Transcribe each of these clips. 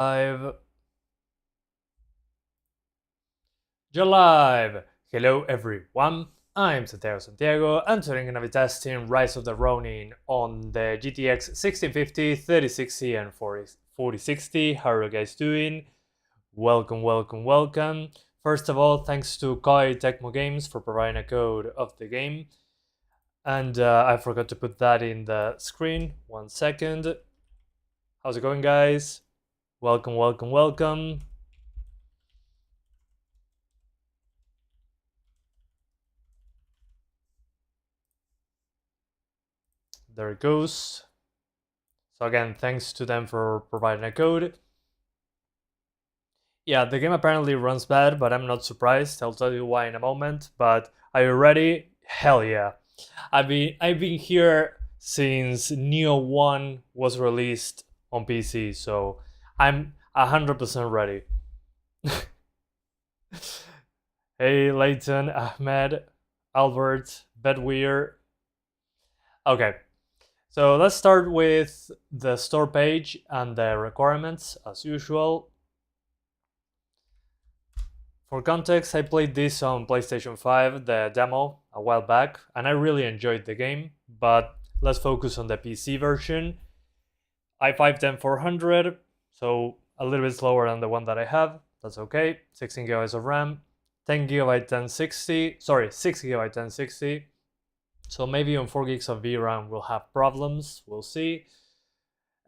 Live. You're live! Hello everyone, I'm Santiago and today I'm gonna be testing Rise of the Ronin on the GTX 1650, 3060 and 4060. How are you guys doing? Welcome. First of all, thanks to KOEI TECMO GAMES for providing a code of the game. And I forgot to put that in the screen. 1 second. How's it going, guys? Welcome. There it goes. So again, thanks to them for providing a code. Yeah, the game apparently runs bad, but I'm not surprised. I'll tell you why in a moment. But are you ready? Hell yeah. I've been here since Neo 1 was released on PC, so I'm 100% ready. Hey, Leighton, Ahmed, Albert, Bedweir. Okay, so let's start with the store page and the requirements as usual. For context, I played this on PlayStation 5, the demo, a while back, and I really enjoyed the game, but let's focus on the PC version. i5-10400, so a little bit slower than the one that I have, that's okay. 16 GB of RAM, 10 GB 1060, sorry, 6 GB 1060, so maybe on 4 gigs of VRAM we'll have problems, we'll see.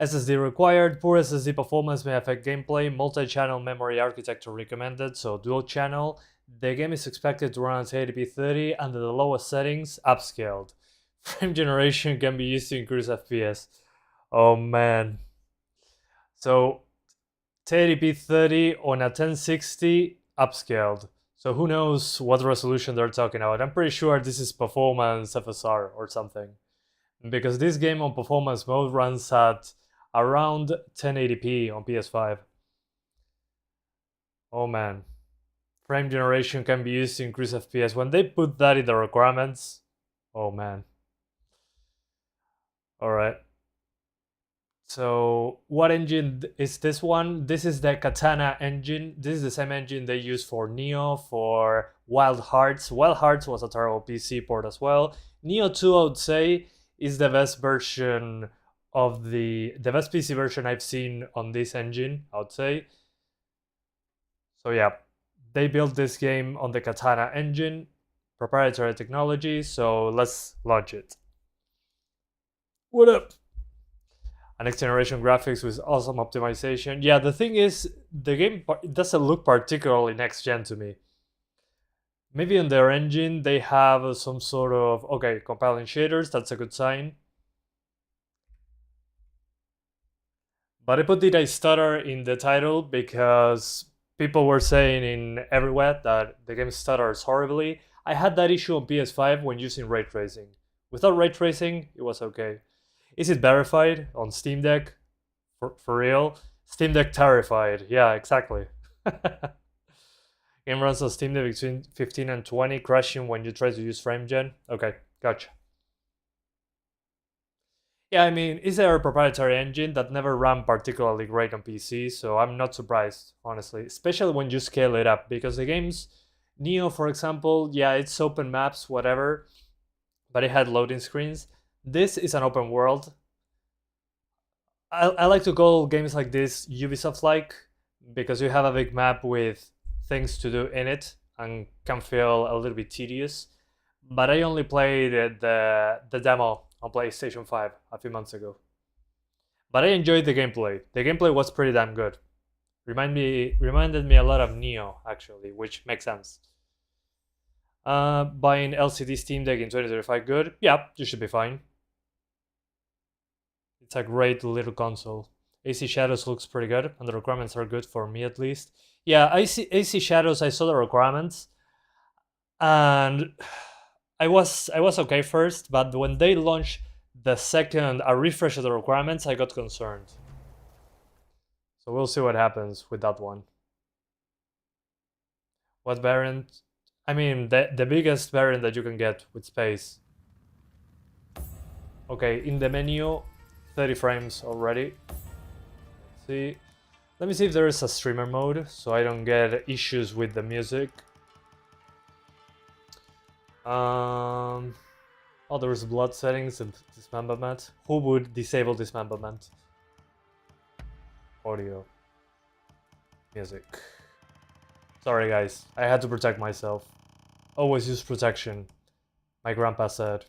SSD required, poor SSD performance may affect gameplay, multi-channel memory architecture recommended, so dual channel. The game is expected to run at 1080p 30 under the lowest settings, upscaled. Frame generation can be used to increase FPS. Oh man. So 1080p 30 on a 1060 upscaled. So who knows what resolution they're talking about. I'm pretty sure this is performance FSR or something. Because this game on performance mode runs at around 1080p on PS5. Oh man. Frame generation can be used to increase FPS. When they put that in the requirements, oh man. Alright. So what engine is this one? This is the Katana engine. This is the same engine they use for Neo, for Wild Hearts. Wild Hearts was a terrible PC port as well. Neo 2, I would say, is the best version of the best PC version I've seen on this engine, I would say. So yeah, they built this game on the Katana engine, proprietary technology, so let's launch it. What up? A next generation graphics with awesome optimization. Yeah, the thing is, the game doesn't look particularly next gen to me. Maybe on their engine they have some sort of, okay, compiling shaders, that's a good sign. But I put DLAA Stutter in the title because people were saying in everywhere that the game stutters horribly. I had that issue on PS5 when using ray tracing. Without ray tracing, it was okay. Is it verified on Steam Deck? For real? Steam Deck terrified. Yeah, exactly. Game runs on Steam Deck between 15 and 20, crashing when you try to use frame gen. Okay, gotcha. Yeah, I mean, it's a proprietary engine that never ran particularly great on PC, so I'm not surprised, honestly. Especially when you scale it up, because the games, Neo, for example, yeah, it's open maps, whatever, but it had loading screens. This is an open world. I like to call games like this Ubisoft-like, because you have a big map with things to do in it, and can feel a little bit tedious. But I only played the demo on PlayStation 5 a few months ago. But I enjoyed the gameplay. The gameplay was pretty damn good. Reminded me a lot of Neo, actually, which makes sense. Buying LCD Steam Deck in 2035 good? Yeah, you should be fine. It's a great little console. AC Shadows looks pretty good, and the requirements are good for me at least. Yeah, AC Shadows, I saw the requirements, and I was okay first, but when they launched a refresh of the requirements, I got concerned. So we'll see what happens with that one. What variant? I mean, the biggest variant that you can get with space. Okay, in the menu, 30 frames already. Let's see. Let me see if there is a streamer mode, so I don't get issues with the music. Oh, there's blood settings and dismemberment. Who would disable dismemberment? Audio. Music. Sorry guys, I had to protect myself. Always use protection, my grandpa said.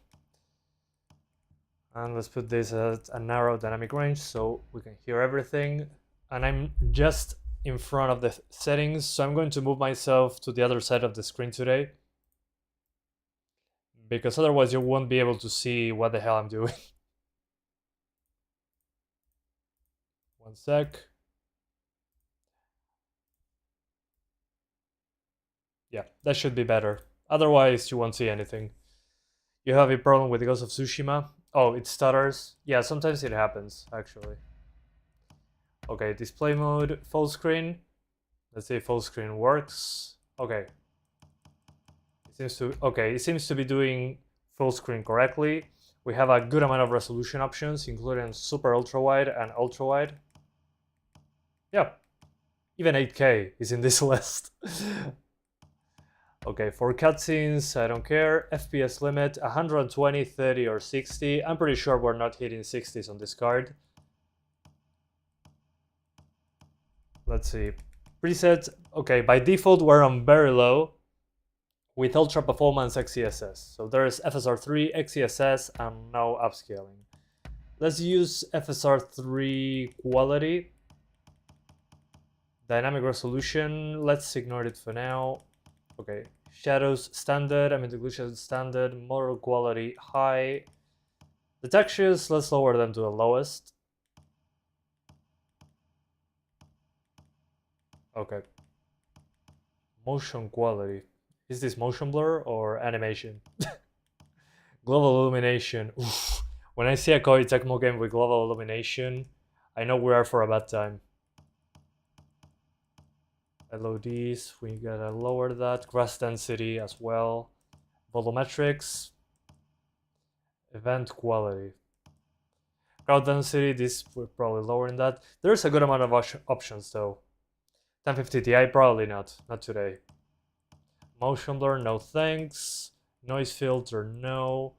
And let's put this at a narrow dynamic range so we can hear everything. And I'm just in front of the settings, so I'm going to move myself to the other side of the screen today, because otherwise you won't be able to see what the hell I'm doing. One sec. Yeah, that should be better. Otherwise you won't see anything. You have a problem with the Ghost of Tsushima? Oh, it stutters? Yeah, sometimes it happens, actually. Okay, display mode, full screen. Let's see if full screen works. Okay. It seems to be doing full screen correctly. We have a good amount of resolution options, including super ultra wide and ultra wide. Yeah, even 8K is in this list. Okay, for cutscenes, I don't care. FPS limit 120, 30, or 60. I'm pretty sure we're not hitting 60s on this card. Let's see. Presets, okay, by default we're on very low with ultra performance XeSS. So there's FSR3, XeSS, and no upscaling. Let's use FSR3 quality. Dynamic resolution, let's ignore it for now. Okay, shadows standard, ambient occlusion standard, model quality high. The textures, let's lower them to the lowest. Okay. Motion quality. Is this motion blur or animation? Global illumination. Oof. When I see a KOEI TECMO game with global illumination, I know we are for a bad time. LODs, we gotta lower that. Grass density as well. Volumetrics. Event quality. Crowd density, this we're probably lowering that. There's a good amount of options though. 1050 Ti, probably not today. Motion blur, no thanks. Noise filter, no.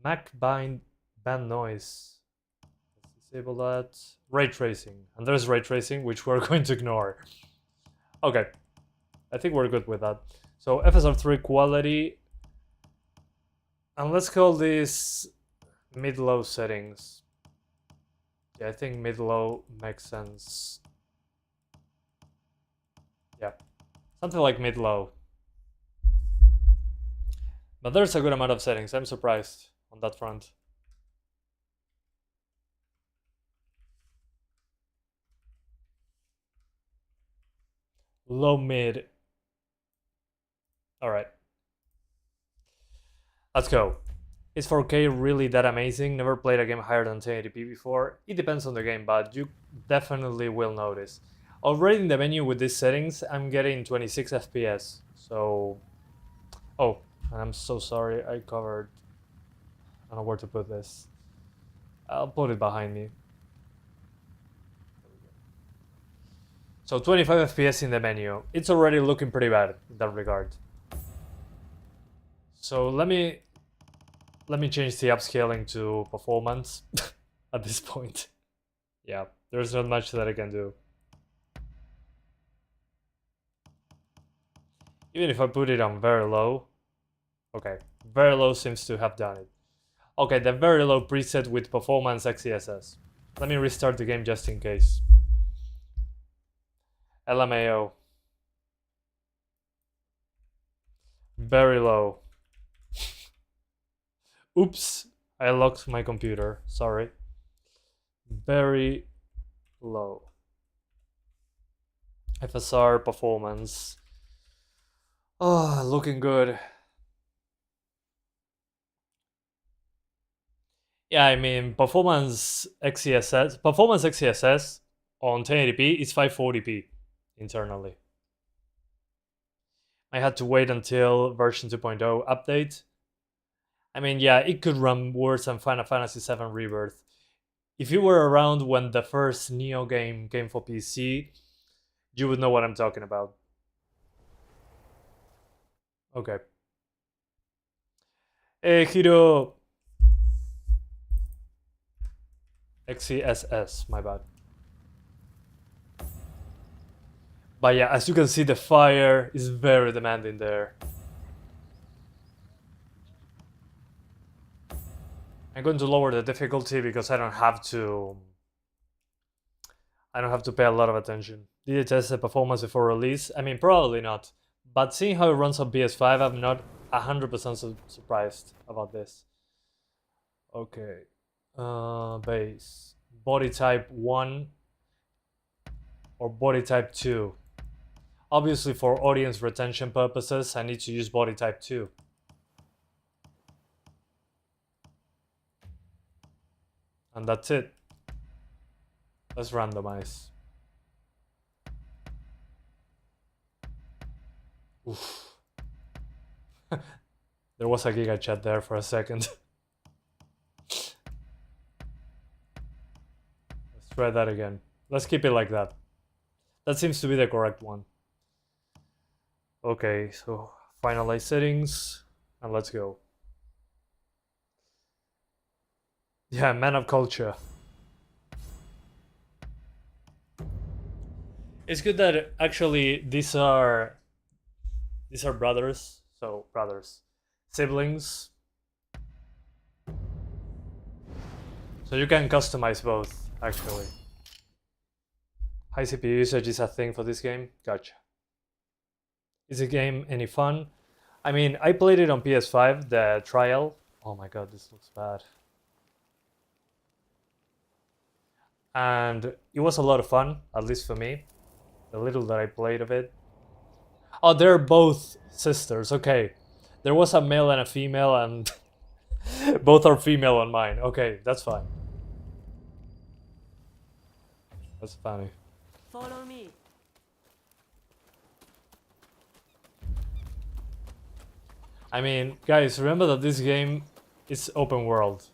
Mac band noise. Let's disable that. Ray tracing, and there's ray tracing, which we're going to ignore. Okay, I think we're good with that. So FSR3 quality, and let's call this mid-low settings. Yeah, I think mid-low makes sense. Yeah, something like mid-low. But there's a good amount of settings. I'm surprised on that front. Low mid. All right. Let's go. Is 4K really that amazing? Never played a game higher than 1080p before. It depends on the game, but you definitely will notice. Already in the menu with these settings, I'm getting 26 FPS. So, oh, I'm so sorry. I covered. I don't know where to put this. I'll put it behind me. So 25 FPS in the menu. It's already looking pretty bad in that regard. So let me change the upscaling to performance at this point. Yeah, there's not much that I can do. Even if I put it on very low. Okay, very low seems to have done it. Okay, the very low preset with performance XeSS. Let me restart the game just in case. LMAO. Very low. Oops, I locked my computer. Sorry. Very low. FSR performance. Oh, looking good. Yeah, I mean, performance XeSS on 1080p is 540p internally. I had to wait until version 2.0 update. I mean, yeah, it could run worse than Final Fantasy VII Rebirth. if you were around when the first Neo game came for PC, you would know what I'm talking about. Okay. Hiro XCSS, my bad. But yeah, as you can see, the fire is very demanding there. I'm going to lower the difficulty because I don't have to pay a lot of attention. Did you test the performance before release? I mean, probably not. But seeing how it runs on PS5, I'm not 100% surprised about this. Okay. Base. Body type 1 or body type 2. Obviously, for audience retention purposes, I need to use body type 2. And that's it. Let's randomize. Oof. There was a Giga chat there for a second. Let's try that again. Let's keep it like that. That seems to be the correct one. Okay, so finalize settings and let's go. Yeah, man of culture. It's good that actually these are brothers, so brothers, siblings. So you can customize both, actually. High CPU usage is a thing for this game? Gotcha. Is the game any fun? I mean, I played it on PS5, the trial. Oh my god, this looks bad. And it was a lot of fun, at least for me. The little that I played of it. Oh, they're both sisters, okay. There was a male and a female, and both are female on mine. Okay, that's fine. That's funny. Follow me. I mean, guys, remember that this game is open world.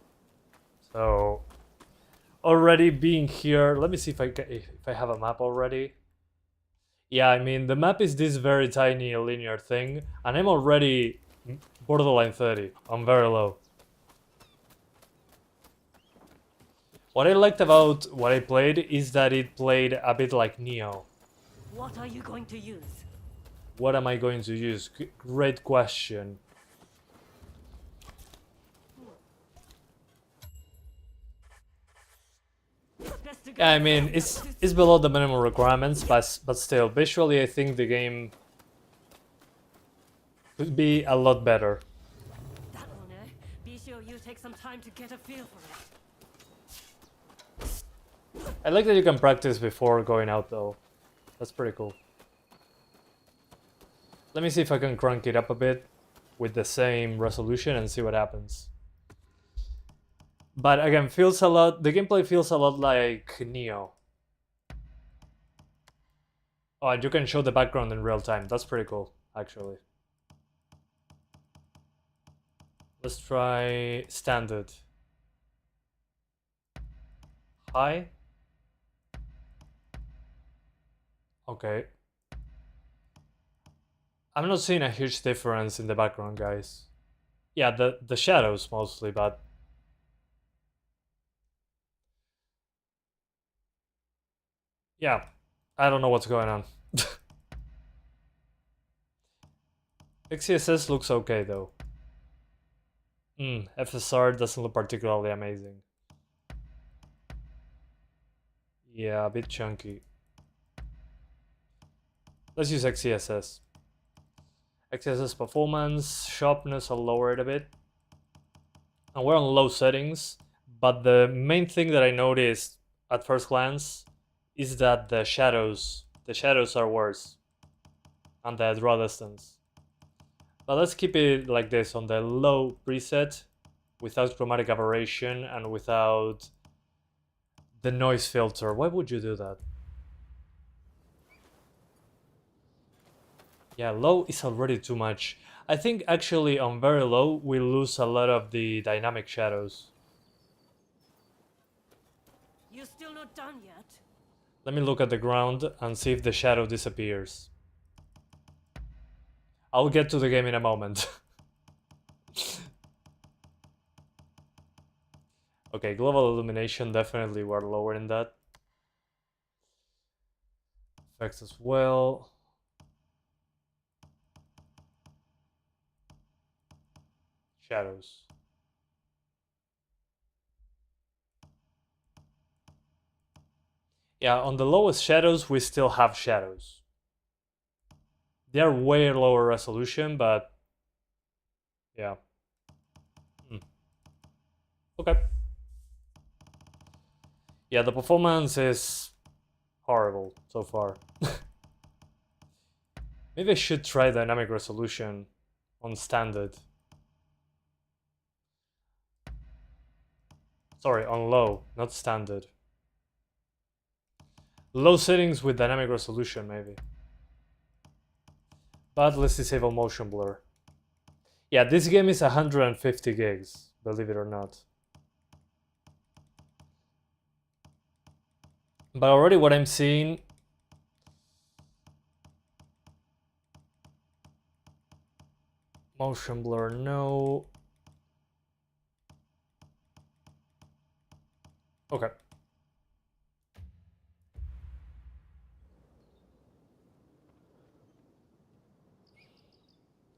So, already being here, let me see if I have a map already. Yeah, I mean, the map is this very tiny linear thing, and I'm already borderline 30. I'm very low. What I liked about what I played is that it played a bit like Neo. What are you going to use? What am I going to use? Great question. Yeah, I mean, it's below the minimum requirements, but still, visually I think the game could be a lot better. That one, eh? Be sure you take some time to get a feel for it. I like that you can practice before going out though. That's pretty cool. Let me see if I can crank it up a bit with the same resolution and see what happens. But again, the gameplay feels a lot like Neo. Oh, and you can show the background in real time. That's pretty cool, actually. Let's try standard. High. Okay. I'm not seeing a huge difference in the background, guys. Yeah, the shadows mostly, but yeah, I don't know what's going on. XCSS looks okay though. FSR doesn't look particularly amazing. Yeah, a bit chunky. Let's use XCSS. XCSS performance, sharpness, I'll lower it a bit. And we're on low settings, but the main thing that I noticed at first glance is that the shadows are worse and the draw distance. But let's keep it like this on the low preset without chromatic aberration and without the noise filter. Why would you do that? Yeah, low is already too much. I think actually on very low we lose a lot of the dynamic shadows. not done yet. Let me look at the ground and see if the shadow disappears. I'll get to the game in a moment. Okay, global illumination, definitely we're lowering that. Effects as well. Shadows. Yeah, on the lowest shadows, we still have shadows. They are way lower resolution, but yeah. Okay. Yeah, the performance is horrible so far. Maybe I should try dynamic resolution on standard. Sorry, on low, not standard. Low settings with dynamic resolution, maybe. But let's disable motion blur. Yeah, this game is 150 gigs, believe it or not. But already what I'm seeing... Motion blur, no. Okay.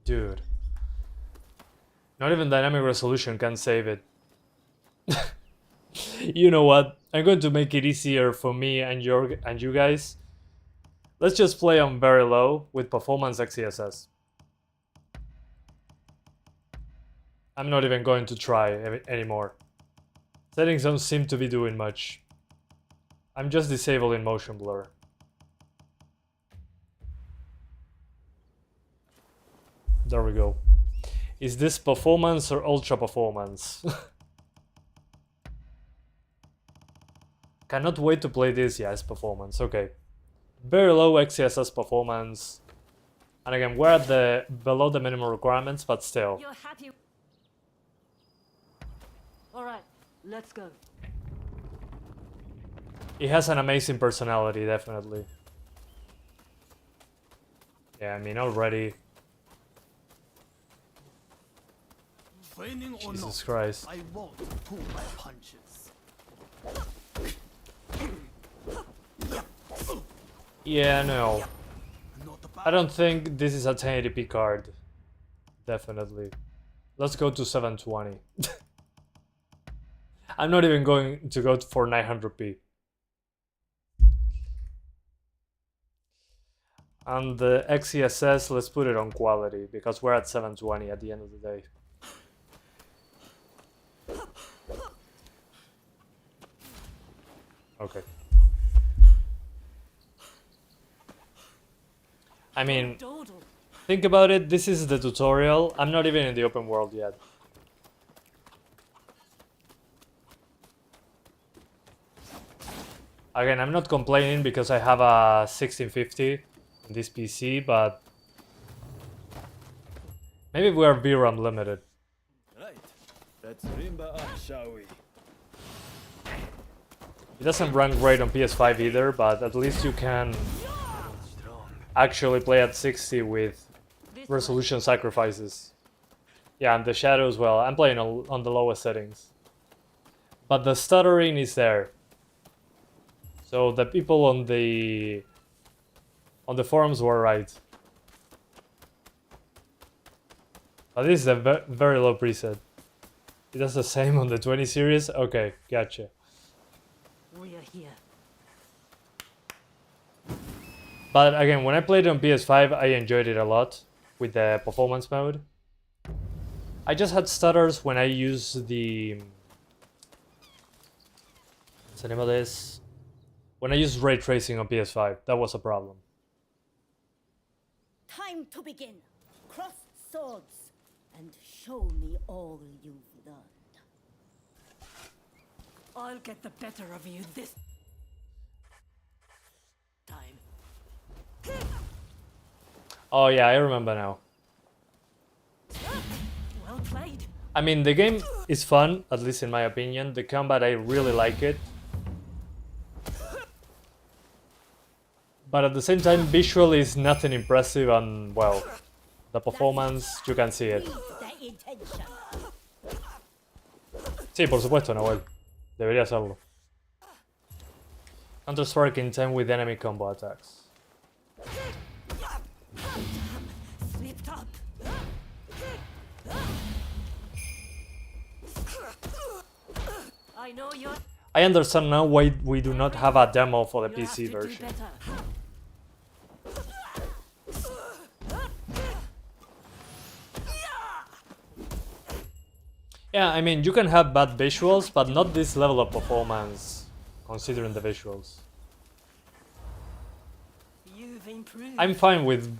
Dude. Not even dynamic resolution can save it. You know what? I'm going to make it easier for me and you guys. Let's just play on very low with performance XeSS. I'm not even going to try anymore. Settings don't seem to be doing much. I'm just disabling motion blur. There we go. Is this performance or ultra performance? Cannot wait to play this. Yeah, it's performance. Okay. Very low XeSS performance. And again, we're at the below the minimum requirements, but still. You're happy. All right, let's go. It has an amazing personality, definitely. Yeah, I mean, already. Jesus Christ. I won't pull my punches. Yeah, no. I don't think this is a 1080p card. Definitely. Let's go to 720. I'm not even going to go for 900p. And the XeSS, let's put it on quality, because we're at 720 at the end of the day. Okay. I mean, think about it, this is the tutorial. I'm not even in the open world yet. Again, I'm not complaining because I have a 1650 in this PC, but maybe we are VRAM limited. Right, let's rimba up, shall we? It doesn't run great on PS5 either, but at least you can actually play at 60 with resolution sacrifices. Yeah, and the shadows, well, I'm playing on the lowest settings. But the stuttering is there. So the people on the forums were right. But this is a very low preset. It does the same on the 20 series? Okay, gotcha. We are here. But again, when I played it on PS5, I enjoyed it a lot with the performance mode. I just had stutters when I used the... What's the name of this? When I used ray tracing on PS5, that was a problem. Time to begin. Cross swords and show me all you've learned. I'll get the better of you this time. Oh yeah, I remember now. Well played. I mean, the game is fun, at least in my opinion. The combat, I really like it. But at the same time, visually is nothing impressive, and well, the performance, you can see it. The intention. Sí, por supuesto, Nahuel. Debería hacerlo. Counter-Strike in time with enemy combo attacks. Slipped up. I know you're. I understand now why we do not have a demo for the You have PC to do version. better. Yeah, I mean, you can have bad visuals, but not this level of performance, considering the visuals. You've improved. I'm fine with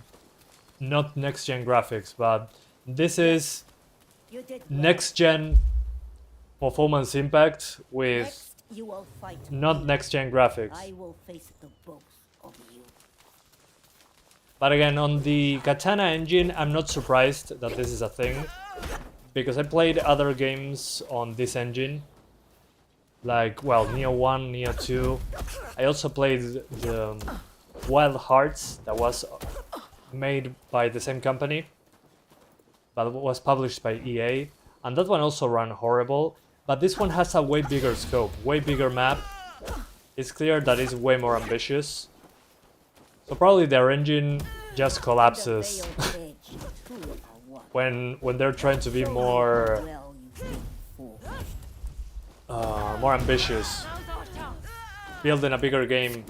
not next-gen graphics, but this is You did well. next-gen performance impact with Next, you will fight not me. next-gen graphics. I will face the both of you. But again, on the Katana engine, I'm not surprised that this is a thing, because I played other games on this engine, like, well, Neo 1, Neo 2. I also played the Wild Hearts, that was made by the same company, but was published by EA, and that one also ran horrible, but this one has a way bigger scope, way bigger map. It's clear that it's way more ambitious, so probably their engine just collapses The veiled edge, two are one. when they're trying to be Show me more how well you fought. more ambitious, building a bigger game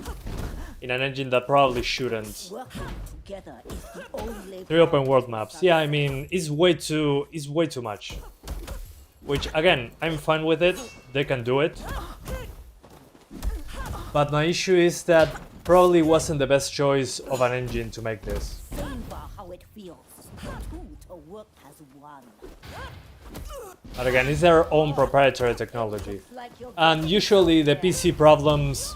in an engine that probably shouldn't. Working together is the only 3 open path world to maps. Yeah, I mean, it's way too much. Which again, I'm fine with it. They can do it. But my issue is that probably wasn't the best choice of an engine to make this. Savor how it feels. Two to work as one. But again, it's their own proprietary technology. Like you're And getting usually the somewhere. PC problems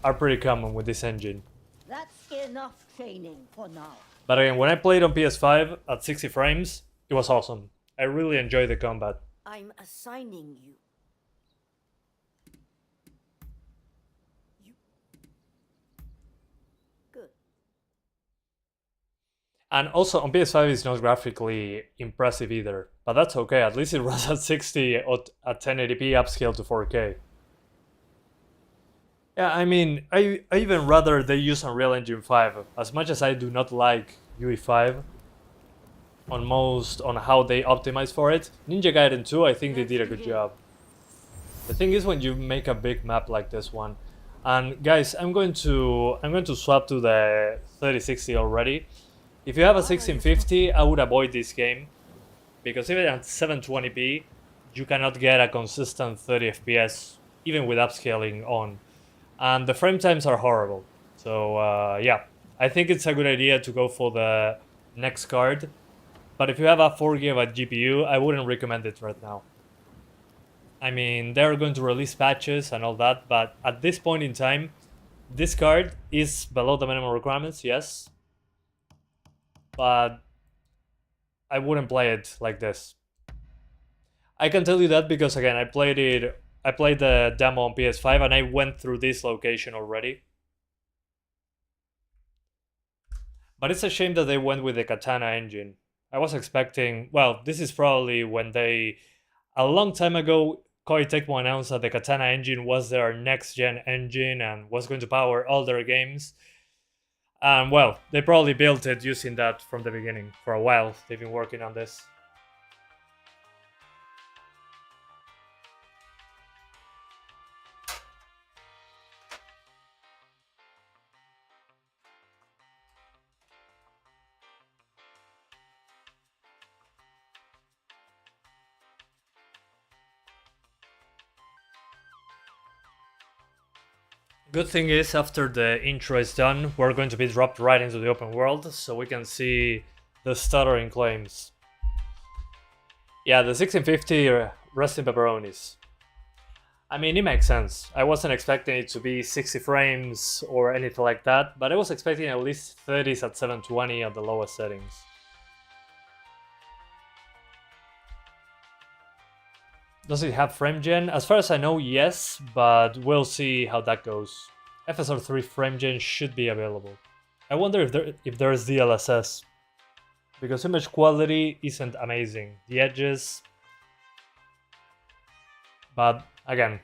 are pretty common with this engine. That's enough training for now. But again, when I played on PS5 at 60 frames, it was awesome. I really enjoyed the combat. I'm assigning you. Good. And also on PS5 it's not graphically impressive either, but that's okay, at least it runs at 60 or at 1080p upscale to 4K. Yeah, I mean, I even rather they use Unreal Engine 5, as much as I do not like UE5 on how they optimize for it. Ninja Gaiden 2, I think they did a good job. The thing is when you make a big map like this one, and guys, I'm going to swap to the 3060 already. If you have a 1650, I would avoid this game, because even at 720p, you cannot get a consistent 30 FPS, even with upscaling on. And the frame times are horrible. So yeah, I think it's a good idea to go for the next card. But if you have a 4GB GPU, I wouldn't recommend it right now. I mean, they're going to release patches and all that, but at this point in time, this card is below the minimum requirements, yes. But I wouldn't play it like this. I can tell you that because again, I played the demo on PS5 and I went through this location already. But it's a shame that they went with the Katana engine. I was expecting, well, this is probably when they, a long time ago, KOEI TECMO announced that the Katana engine was their next-gen engine and was going to power all their games. And well, they probably built it using that from the beginning. For a while, they've been working on this. Good thing is, after the intro is done, we're going to be dropped right into the open world, so we can see the stuttering claims. Yeah, the 1650 resting pepperonis. I mean, it makes sense. I wasn't expecting it to be 60 frames or anything like that, but I was expecting at least 30s at 720 at the lowest settings. Does it have frame gen? As far as I know, yes, but we'll see how that goes. FSR3 FrameGen should be available. I wonder if there is DLSS, because image quality isn't amazing. The edges, but again,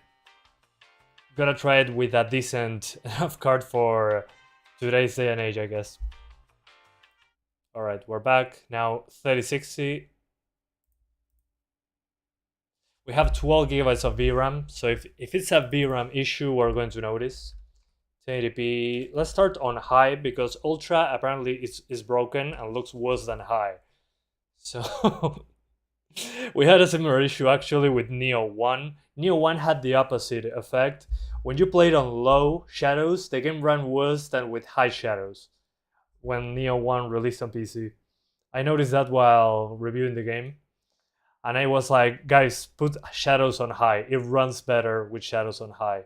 gotta try it with a decent enough card for today's day and age, I guess. Alright, we're back. Now 3060. We have 12 gigabytes of VRAM, so if it's a VRAM issue, we're going to notice. 1080p. Let's start on high, because Ultra apparently is broken and looks worse than high. So we had a similar issue actually with Neo 1. Neo 1 had the opposite effect. When you played on low shadows, the game ran worse than with high shadows when Neo 1 released on PC. I noticed that while reviewing the game. And I was like, guys, put shadows on high. It runs better with shadows on high.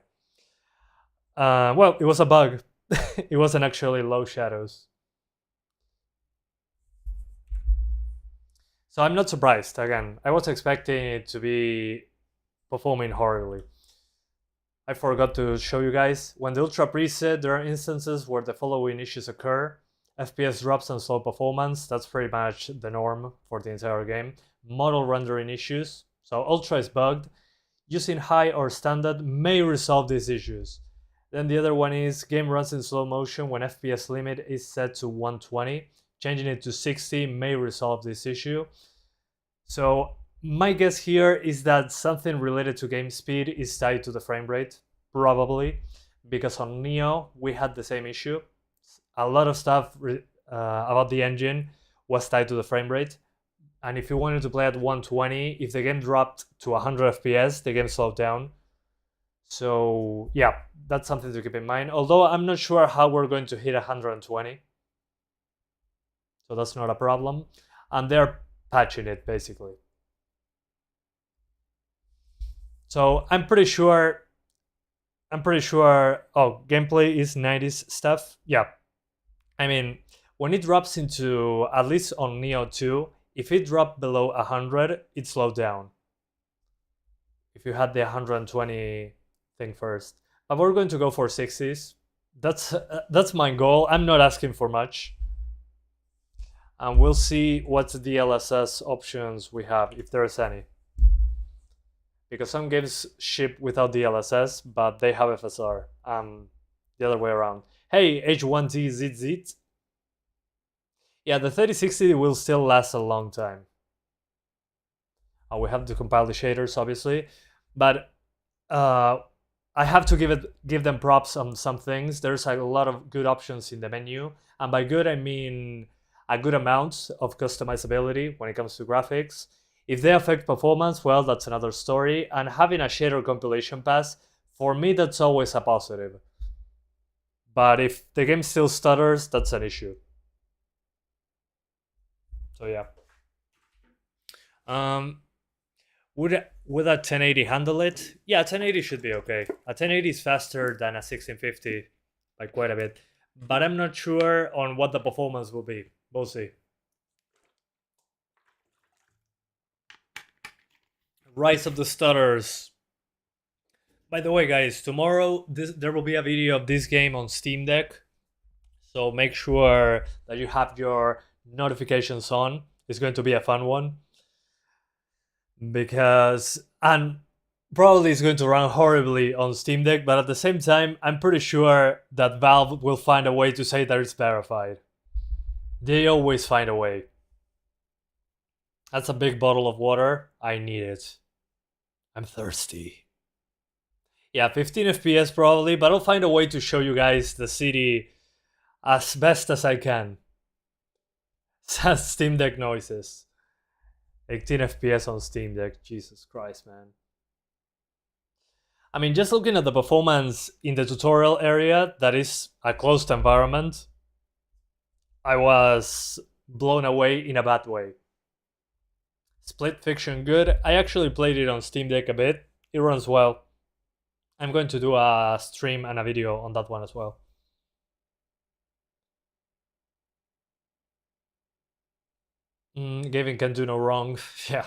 Well, it was a bug. It wasn't actually low shadows. So I'm not surprised. Again, I was expecting it to be performing horribly. I forgot to show you guys. When the Ultra preset, there are instances where the following issues occur. FPS drops and slow performance. That's pretty much the norm for the entire game. Model rendering issues. So Ultra is bugged. Using high or standard may resolve these issues. Then the other one is game runs in slow motion when FPS limit is set to 120. Changing it to 60 may resolve this issue. So my guess here is that something related to game speed is tied to the frame rate, probably, because on Neo we had the same issue. A lot of stuff about the engine was tied to the frame rate. And if you wanted to play at 120, if the game dropped to 100 FPS, the game slowed down. So yeah, that's something to keep in mind. Although I'm not sure how we're going to hit 120. So that's not a problem. And they're patching it, basically. So I'm pretty sure, oh, gameplay is 90s stuff. Yeah. I mean, when it drops into, at least on Neo 2, if it dropped below 100, it slowed down. If you had the 120 thing first. But we're going to go for 60s. That's my goal. I'm not asking for much. And we'll see what DLSS options we have, if there's any. Because some games ship without DLSS, but they have FSR. The other way around. Hey, H1TZZ. Yeah, the 3060 will still last a long time. We have to compile the shaders, obviously. But I have to give them props on some things. There's a lot of good options in the menu. And by good, I mean a good amount of customizability when it comes to graphics. If they affect performance, well, that's another story. And having a shader compilation pass, for me, that's always a positive. But if the game still stutters, that's an issue. So yeah. Would a 1080 handle it? Yeah, 1080 should be okay. A 1080 is faster than a 1650 by quite a bit. But I'm not sure on what the performance will be. We'll see. Rise of the Stutters. By the way, guys, tomorrow there will be a video of this game on Steam Deck. So make sure that you have your notifications on. It's going to be a fun one. And probably it's going to run horribly on Steam Deck, but at the same time, I'm pretty sure that Valve will find a way to say that it's verified. They always find a way. That's a big bottle of water. I need it. I'm thirsty. Yeah, 15 FPS probably, but I'll find a way to show you guys the city as best as I can. Steam Deck noises. 18 FPS on Steam Deck. Jesus Christ, man. I mean, just looking at the performance in the tutorial area, that is a closed environment, I was blown away in a bad way. Split Fiction good. I actually played it on Steam Deck a bit. It runs well. I'm going to do a stream and a video on that one as well. Gavin can do no wrong. Yeah,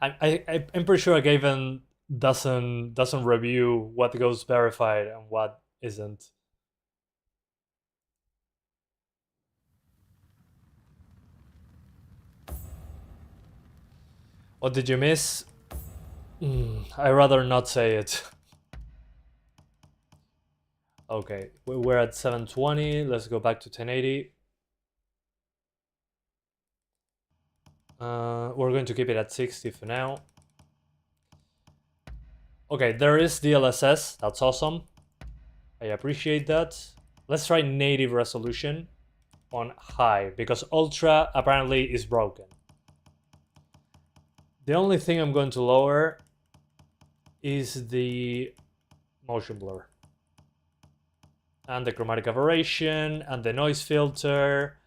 I'm pretty sure Gavin doesn't review what goes verified and what isn't. What did you miss? I'd rather not say it. Okay, we're at 720. Let's go back to 1080. We're going to keep it at 60 for now. Okay, there is DLSS. That's awesome. I appreciate that. Let's try native resolution on high, because ultra apparently is broken. The only thing I'm going to lower is the motion blur and the chromatic aberration and the noise filter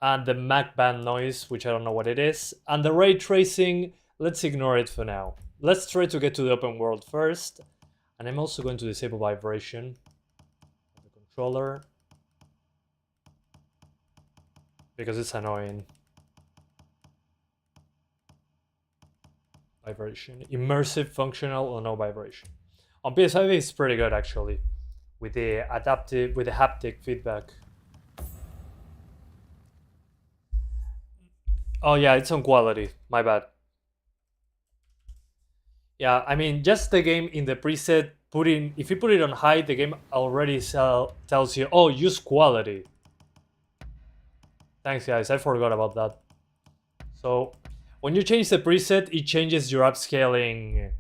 and the Mac band noise, which I don't know what it is, and the ray tracing. Let's ignore it for now. Let's try to get to the open world first, and I'm also going to disable vibration of the controller because it's annoying. Vibration, immersive, functional, or no vibration. On PS5 it's pretty good actually, with the haptic feedback. Oh yeah, it's on quality, my bad. Yeah, I mean, just the game in the preset, if you put it on high, the game already tells you, oh, use quality. Thanks guys, I forgot about that. So when you change the preset, it changes your upscaling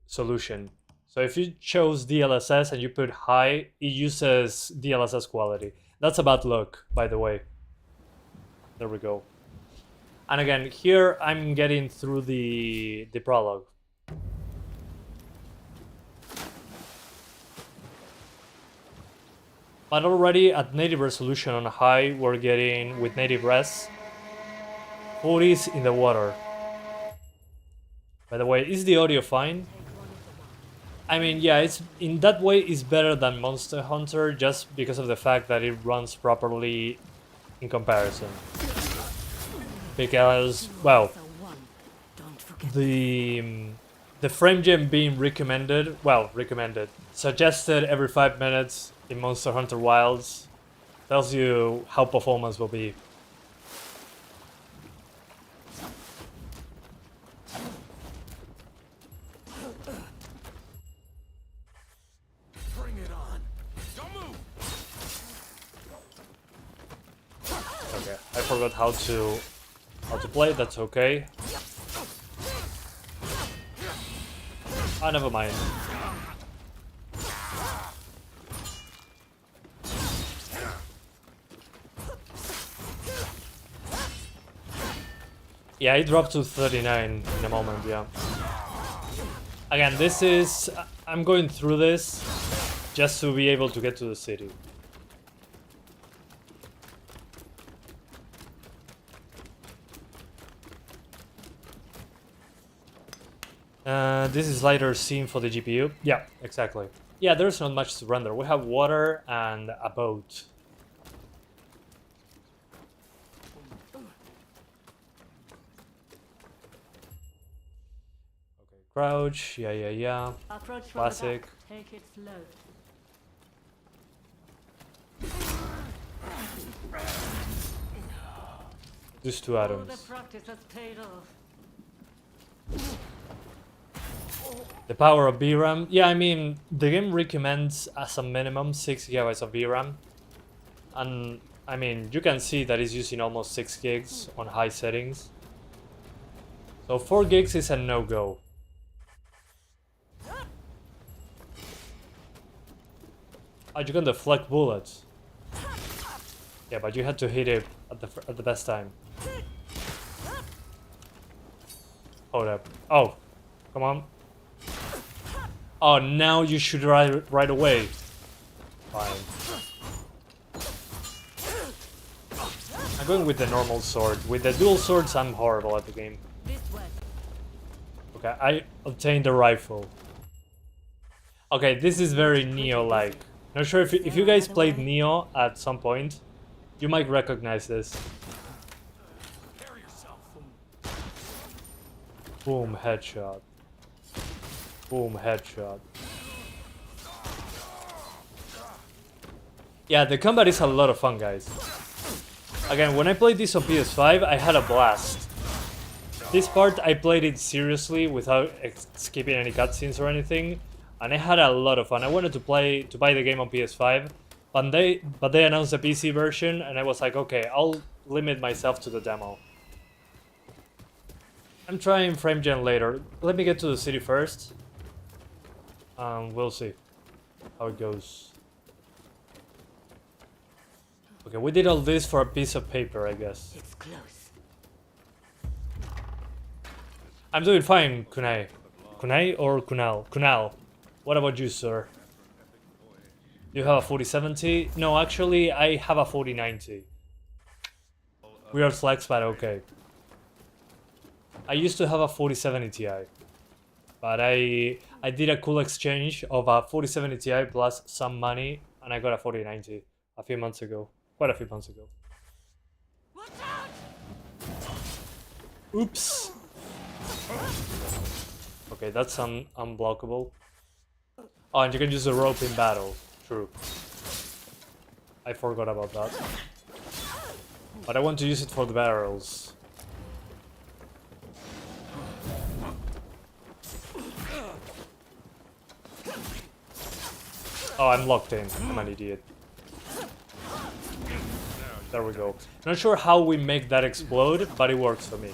solution. So if you chose DLSS and you put high, it uses DLSS quality. That's a bad luck, by the way. There we go. And again, here I'm getting through the Prologue. But already at native resolution on high, we're getting, with native res, 40s in the water. By the way, is the audio fine? I mean, yeah, it's in that way it's better than Monster Hunter, just because of the fact that it runs properly in comparison. Because, well, the frame gen being recommended, suggested every 5 minutes in Monster Hunter Wilds, tells you how performance will be. Bring it on. Don't move. Okay, I forgot how to play. That's okay. Ah, never mind. Yeah, it dropped to 39 in a moment, yeah. Again, this is... I'm going through this just to be able to get to the city. This is lighter scene for the GPU. Yeah, exactly. Yeah, there's not much to render. We have water and a boat. Okay, crouch. Yeah. Approach from Classic. the back. Take it slow. Just 2 All the atoms. practice has paid off. The power of VRAM. Yeah, I mean, the game recommends as a minimum 6 GB of VRAM. And, I mean, you can see that it's using almost 6 gigs on high settings. So 4 gigs is a no-go. Oh, you can deflect bullets. Yeah, but you had to hit it at the best time. Hold up. Oh, come on. Oh, now you shoot right away. Fine. I'm going with the normal sword. With the dual swords, I'm horrible at the game. This way. Okay, I obtained the rifle. Okay, this is very Neo-like. Not sure if you guys played Neo at some point, you might recognize this. Boom, headshot. Boom, headshot. Yeah, the combat is a lot of fun, guys. Again, when I played this on PS5, I had a blast. This part, I played it seriously without skipping any cutscenes or anything, and I had a lot of fun. I wanted to buy the game on PS5, but they announced a PC version, and I was like, okay, I'll limit myself to the demo. I'm trying frame gen later. Let me get to the city first. We'll see how it goes. Okay, we did all this for a piece of paper, I guess. It's close. I'm doing fine, Kunai. Kunai or Kunal? Kunal. What about you, sir? You have a 4070? No, actually, I have a 4090. Weird flex, but okay. I used to have a 4070 Ti. But I did a cool exchange of a 4070 Ti plus some money, and I got a 4090 a few months ago. Quite a few months ago. Watch out! Oops. Okay, that's unblockable. Oh, and you can use the rope in battle. True. I forgot about that. But I want to use it for the barrels. Oh, I'm locked in. I'm an idiot. There we go. Not sure how we make that explode, but it works for me.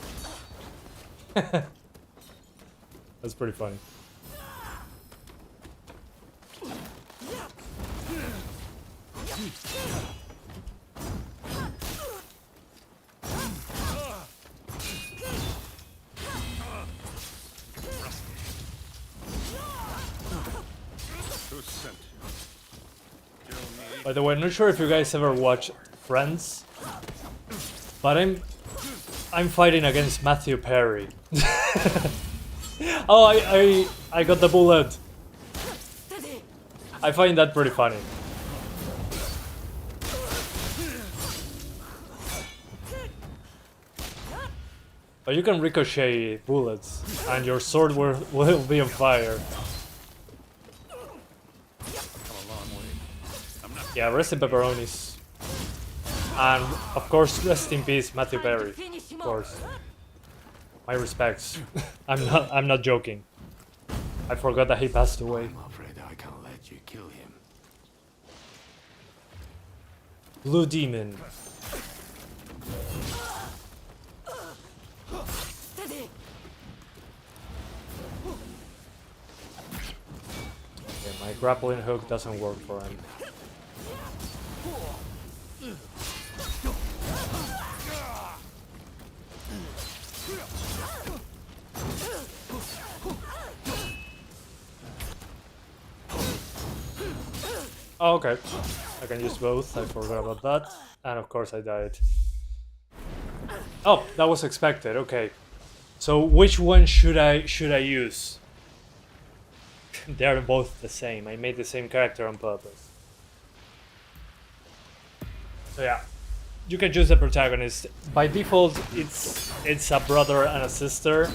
That's pretty funny. By the way, I'm not sure if you guys ever watch Friends, but I'm fighting against Matthew Perry. Oh, I got the bullet. I find that pretty funny. But you can ricochet bullets, and your sword will be on fire. Yeah, rest in pepperonis. And of course, rest in peace, Matthew Perry. Of course. My respects. I'm not joking. I forgot that he passed away. I'm afraid I can't let you kill him. Blue Demon. Okay, my grappling hook doesn't work for him. Oh, okay. I can use both. I forgot about that. And of course I died. Oh, that was expected. Okay. So which one should I use? They are both the same. I made the same character on purpose. So yeah, you can choose the protagonist. By default, it's a brother and a sister,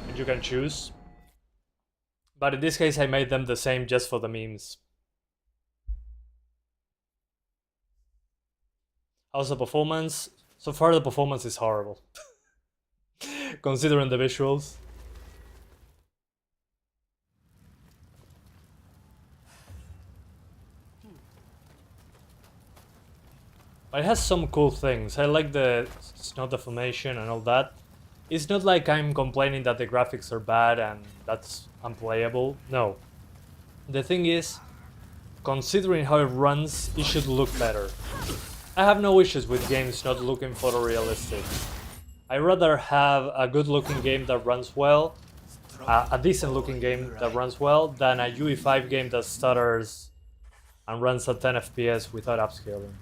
and you can choose. But in this case, I made them the same just for the memes. How's the performance? So far, the performance is horrible, considering the visuals. But it has some cool things. I like the snow deformation and all that. It's not like I'm complaining that the graphics are bad and that's unplayable. No. The thing is, considering how it runs, it should look better. I have no issues with games not looking photorealistic. I'd rather have a good looking game that runs well, a decent looking game that runs well, than a UE5 game that stutters and runs at 10 FPS without upscaling.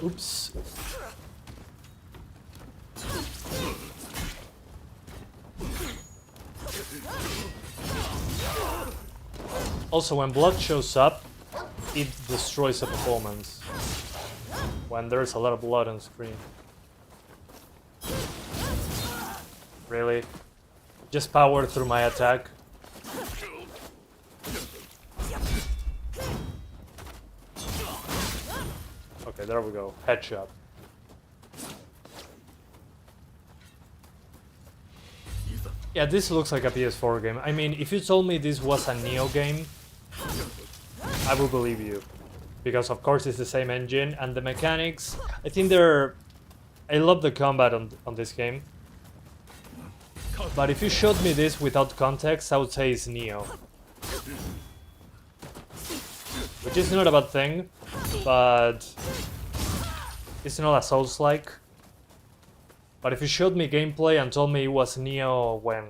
Oops. Also, when blood shows up, it destroys the performance. When there's a lot of blood on screen. Really? Just power through my attack? Okay, there we go. Headshot. Yeah, this looks like a PS4 game. I mean, if you told me this was a Neo game, I would believe you. Because of course it's the same engine, and the mechanics, I think they're... I love the combat on this game. But if you showed me this without context, I would say it's Neo. Which is not a bad thing, but it's not a Souls-like. But if you showed me gameplay and told me it was Neo when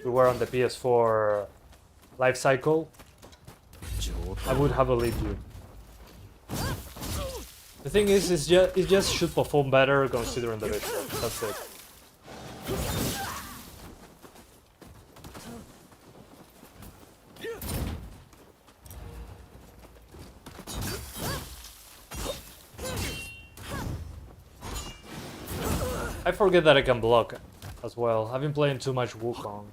we were on the PS4 life cycle, I would have believed you. The thing is, it just should perform better considering the visual. That's it. I forget that I can block as well. I've been playing too much Wukong.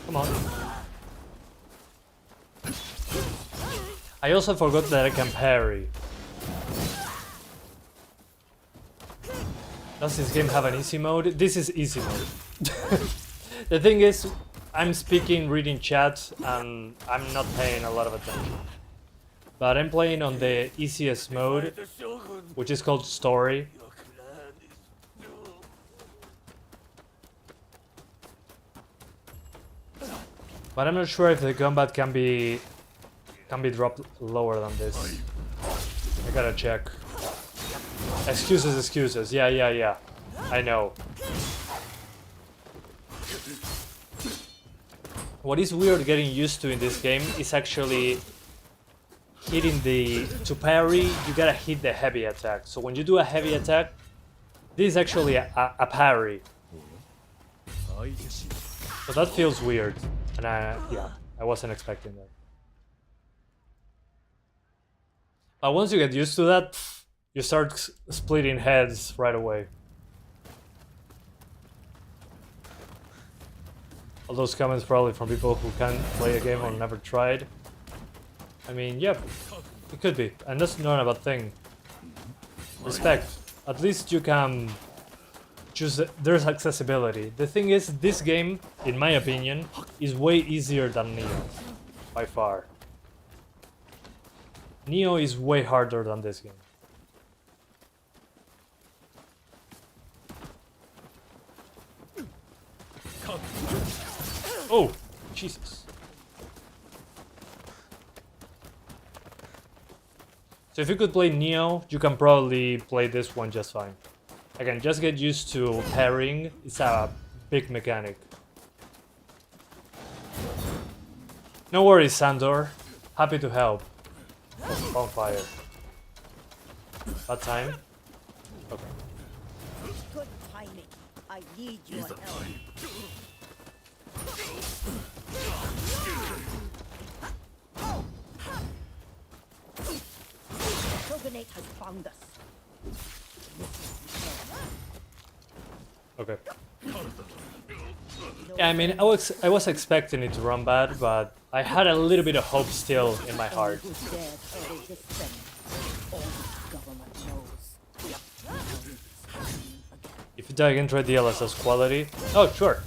Come on. I also forgot that I can parry. Does this game have an easy mode? This is easy mode. The thing is, I'm speaking, reading chat, and I'm not paying a lot of attention. But I'm playing on the easiest mode, which is called Story. But I'm not sure if the combat can be dropped lower than this. I gotta check. Excuses. Yeah. I know. What is weird getting used to in this game is actually hitting to parry, you gotta hit the heavy attack. So when you do a heavy attack, this is actually a parry. So that feels weird. And I wasn't expecting that. But once you get used to that, you start splitting heads right away. All those comments probably from people who can't play a game or never tried. I mean, yeah, it could be, and that's not a bad thing. Respect. At least you can choose. There's accessibility. The thing is, this game, in my opinion, is way easier than Neo, by far. Neo is way harder than this game. Oh, Jesus. So if you could play Neo, you can probably play this one just fine. Again, just get used to parrying. It's a big mechanic. No worries, Sandor. Happy to help. Oh, on fire. Bad time? Okay. Good timing. I need your help. Shogunate has found us. Okay. Yeah, I mean, I was expecting it to run bad, but I had a little bit of hope still in my heart. If you dig into DLSS quality... Oh, sure.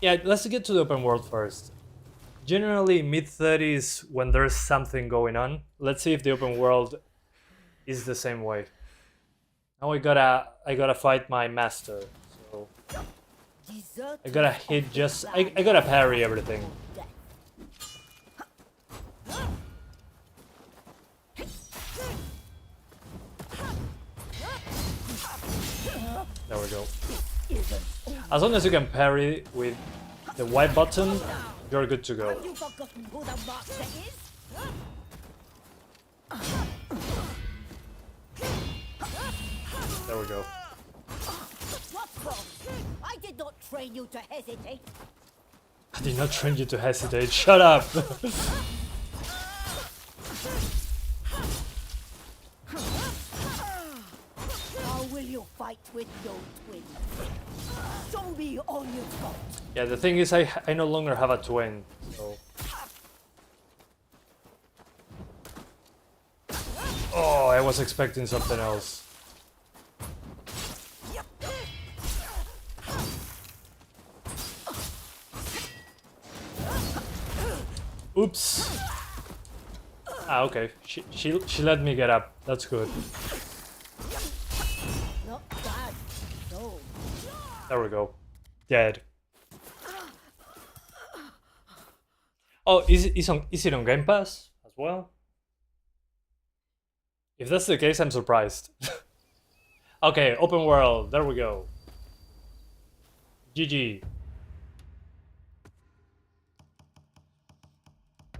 Yeah, let's get to the open world first. Generally, mid-30s when there's something going on. Let's see if the open world is the same way. Now I gotta fight my master. So I gotta hit just... I gotta parry everything. There we go. As long as you can parry with the Y button, you're good to go. There we go. What's wrong? I did not train you to hesitate. I did not train you to hesitate. Shut up! How will you you fight with your twin. Show me all you've got. Yeah, the thing is, I no longer have a twin, so. Oh, I was expecting something else. Oops. Ah, okay. She let me get up. That's good. Not bad. No. There we go. Dead. Oh, is it on Game Pass as well? If that's the case, I'm surprised. Okay, open world. There we go. GG.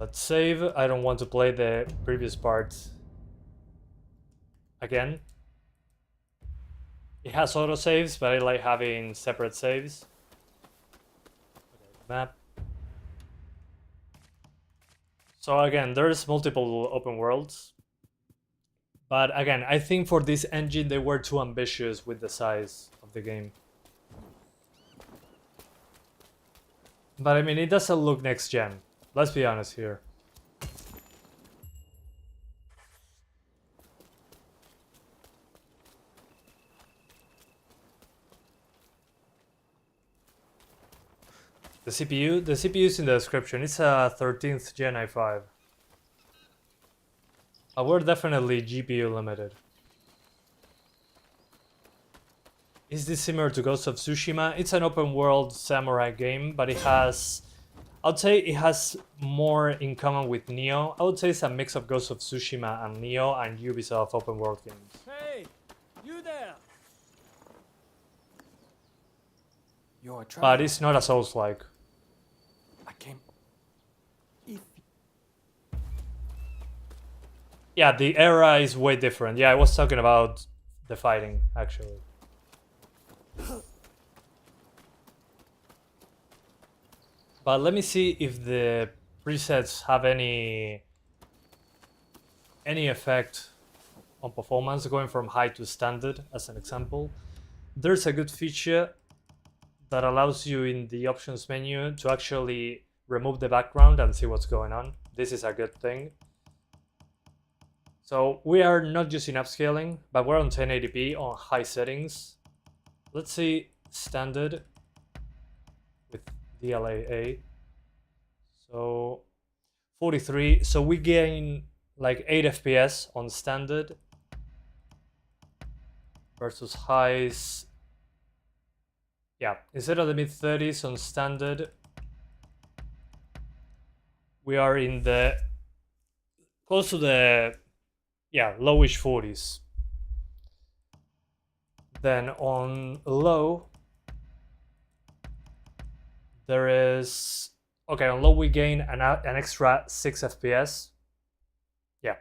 Let's save. I don't want to play the previous part again. It has autosaves, but I like having separate saves. Okay, map. So again, there's multiple open worlds. But again, I think for this engine, they were too ambitious with the size of the game. But I mean, it doesn't look next gen. Let's be honest here. The CPU is in the description. It's a 13th Gen i5. We're definitely GPU limited. Is this similar to Ghost of Tsushima? It's an open world samurai game, but it has... I'd say it has more in common with Neo. I would say it's a mix of Ghost of Tsushima and Neo and Ubisoft open world games. Hey, you there? You're trying. But it's not a Souls-like. I came. Yeah, the era is way different. Yeah, I was talking about the fighting, actually. But let me see if the presets have any effect on performance going from high to standard, as an example. There's a good feature that allows you in the options menu to actually remove the background and see what's going on. This is a good thing. So we are not using upscaling, but we're on 1080p on high settings. Let's see standard with DLAA. So 43. So we gain like 8 FPS on standard versus highs. Yeah, instead of the mid 30s on standard, we are in the close to the lowish 40s. Then on low, there is on low we gain an extra 6 FPS. Yeah.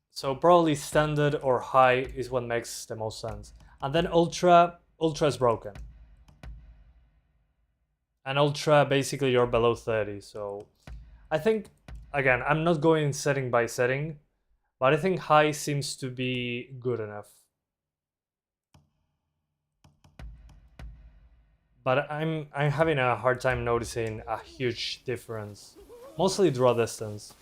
So probably standard or high is what makes the most sense. And then ultra is broken. And ultra, basically you're below 30. So I think, again, I'm not going setting by setting, but I think high seems to be good enough. But I'm having a hard time noticing a huge difference. Mostly draw distance.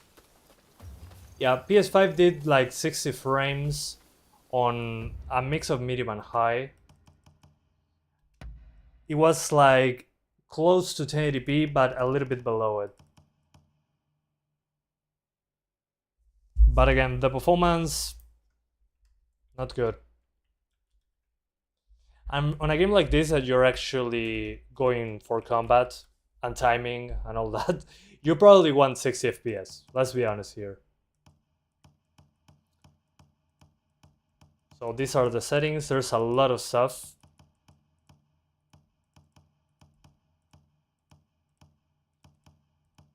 Yeah, PS5 did like 60 frames on a mix of medium and high. It was like close to 1080p, but a little bit below it. But again, the performance, not good. And on a game like this that you're actually going for combat and timing and all that, you probably want 60 FPS. Let's be honest here. So these are the settings. There's a lot of stuff.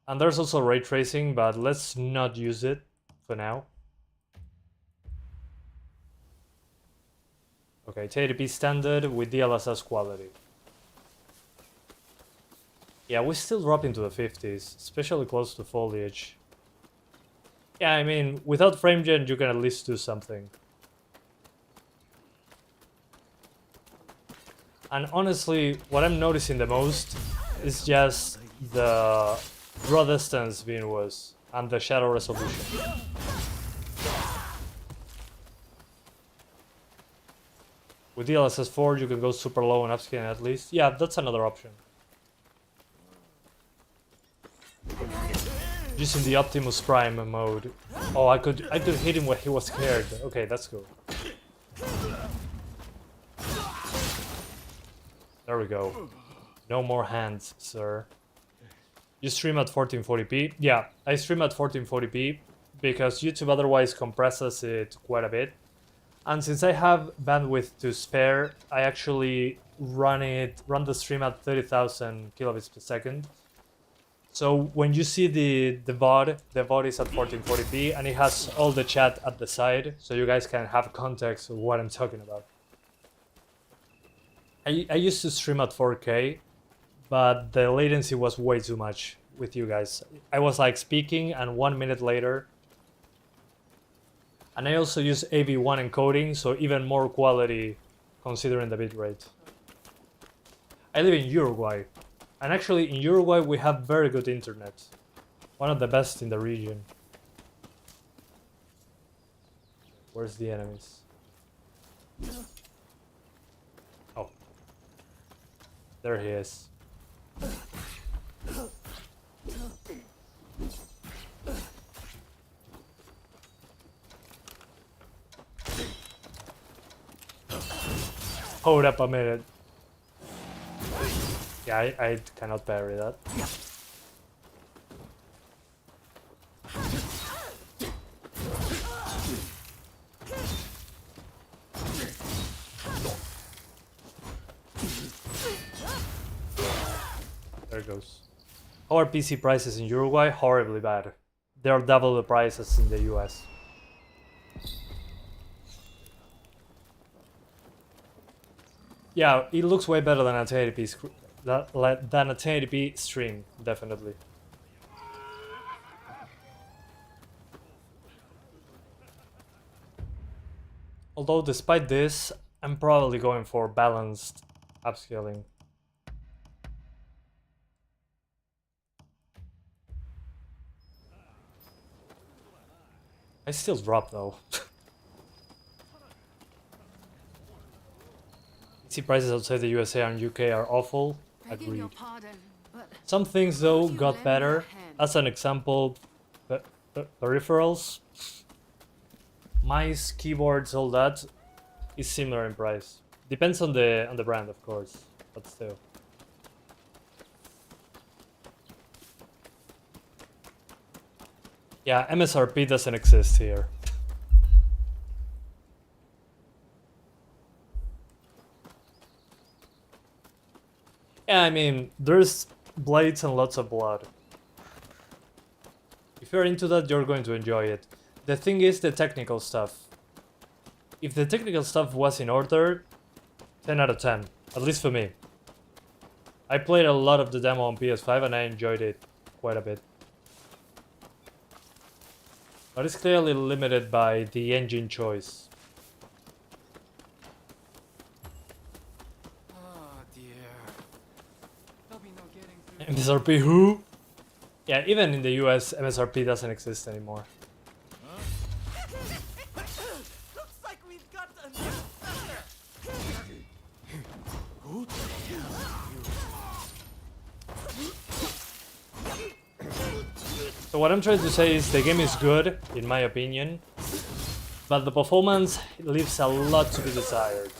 And there's also ray tracing, but let's not use it for now. Okay, 1080p standard with DLSS quality. Yeah, we still drop into the 50s, especially close to foliage. Yeah, I mean, without frame gen, you can at least do something. And honestly, what I'm noticing the most is just the draw distance being worse and the shadow resolution. With DLSS 4 you can go super low and upscaling at least. Yeah, that's another option. Using the Optimus Prime mode. Oh, I could hit him when he was scared. Okay, that's cool. There we go. No more hands, sir. You stream at 1440p? Yeah, I stream at 1440p because YouTube otherwise compresses it quite a bit. And since I have bandwidth to spare, I actually run the stream at 30,000 kilobits per second. So when you see the VOD is at 1440p and it has all the chat at the side, so you guys can have context of what I'm talking about. I used to stream at 4K, but the latency was way too much with you guys. I was like speaking and 1 minute later. And I also use AV1 encoding, so even more quality considering the bitrate. I live in Uruguay. And actually in Uruguay we have very good internet. One of the best in the region. Where's the enemies? Oh. There he is. Hold up a minute. Yeah, I cannot parry that. There it goes. How are PC prices in Uruguay? Horribly bad. They are double the prices in the US. Yeah, it looks way better than a 1080p than a 1080p stream, definitely. Although despite this, I'm probably going for balanced upscaling. I still drop though. PC prices outside the USA and UK are awful. Agreed. Some things though got better. As an example, peripherals, mice, keyboards, all that is similar in price. Depends on the brand, of course, but still. Yeah, MSRP doesn't exist here. Yeah, I mean, there's blades and lots of blood. If you're into that, you're going to enjoy it. The thing is the technical stuff. If the technical stuff was in order, 10 out of 10, at least for me. I played a lot of the demo on PS5 and I enjoyed it quite a bit. But it's clearly limited by the engine choice. MSRP who? Yeah, even in the US, MSRP doesn't exist anymore. Looks like we've got a new So what I'm trying to say is the game is good, in my opinion, but the performance leaves a lot to be desired,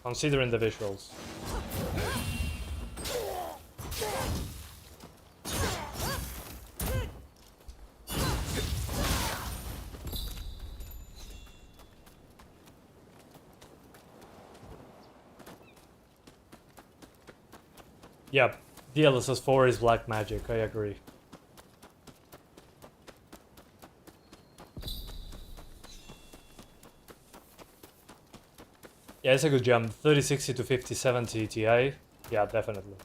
considering the visuals. Yep, DLSS 4 is black magic, I agree. Yeah, it's a good jump. 3060 to 5070 Ti. Yeah, definitely.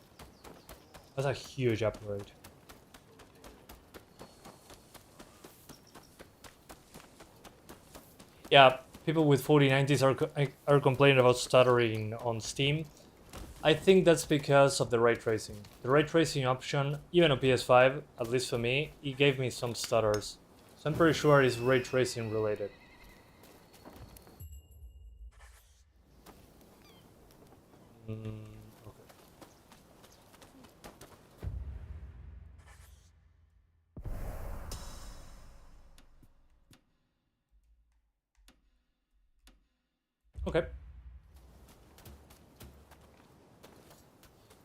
That's a huge upgrade. Yeah, people with 4090s are complaining about stuttering on Steam. I think that's because of the ray tracing. The ray tracing option, even on PS5, at least for me, it gave me some stutters. So I'm pretty sure it's ray tracing related. Okay. Okay.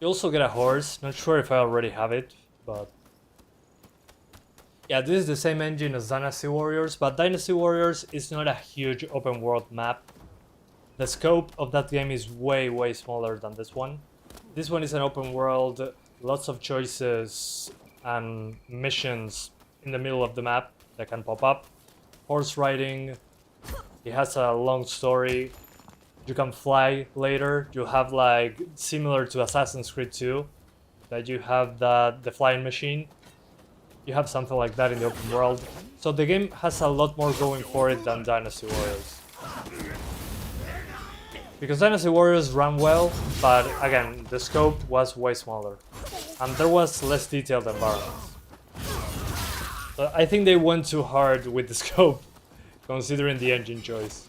You also get a horse. Not sure if I already have it, but yeah, this is the same engine as Dynasty Warriors, but Dynasty Warriors is not a huge open world map. The scope of that game is way smaller than this one. This one is an open world, lots of choices and missions in the middle of the map that can pop up. Horse riding, it has a long story. You can fly later. You have like similar to Assassin's Creed 2, that you have the flying machine. You have something like that in the open world. So the game has a lot more going for it than Dynasty Warriors. Because Dynasty Warriors ran well, but again, the scope was way smaller. And there was less detailed environments. So I think they went too hard with the scope, considering the engine choice.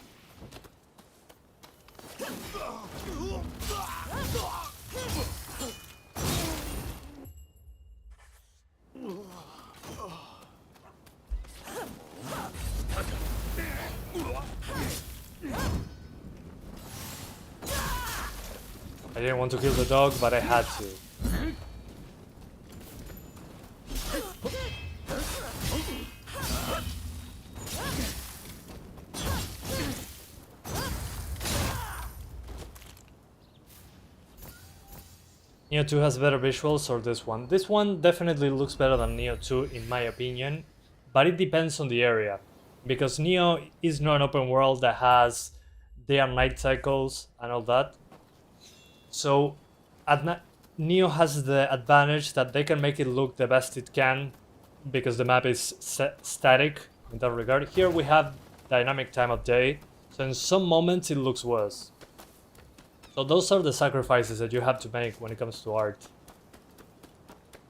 I didn't want to kill the dog, but I had to. Neo 2 has better visuals or this one? This one definitely looks better than Neo 2 in my opinion, but it depends on the area. Because Neo is not an open world that has day and night cycles and all that. So Neo has the advantage that they can make it look the best it can because the map is static in that regard. Here we have dynamic time of day, so in some moments it looks worse. So those are the sacrifices that you have to make when it comes to art.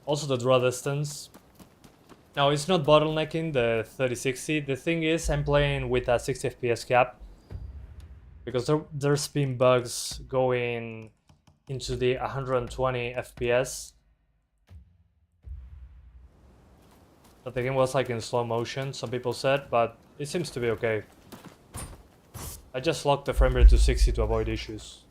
Also the draw distance. Now it's not bottlenecking the 3060. The thing is I'm playing with a 60 FPS cap because there's been bugs going into the 120 FPS. But the game was like in slow motion, some people said, but it seems to be okay. I just locked the frame rate to 60 to avoid issues.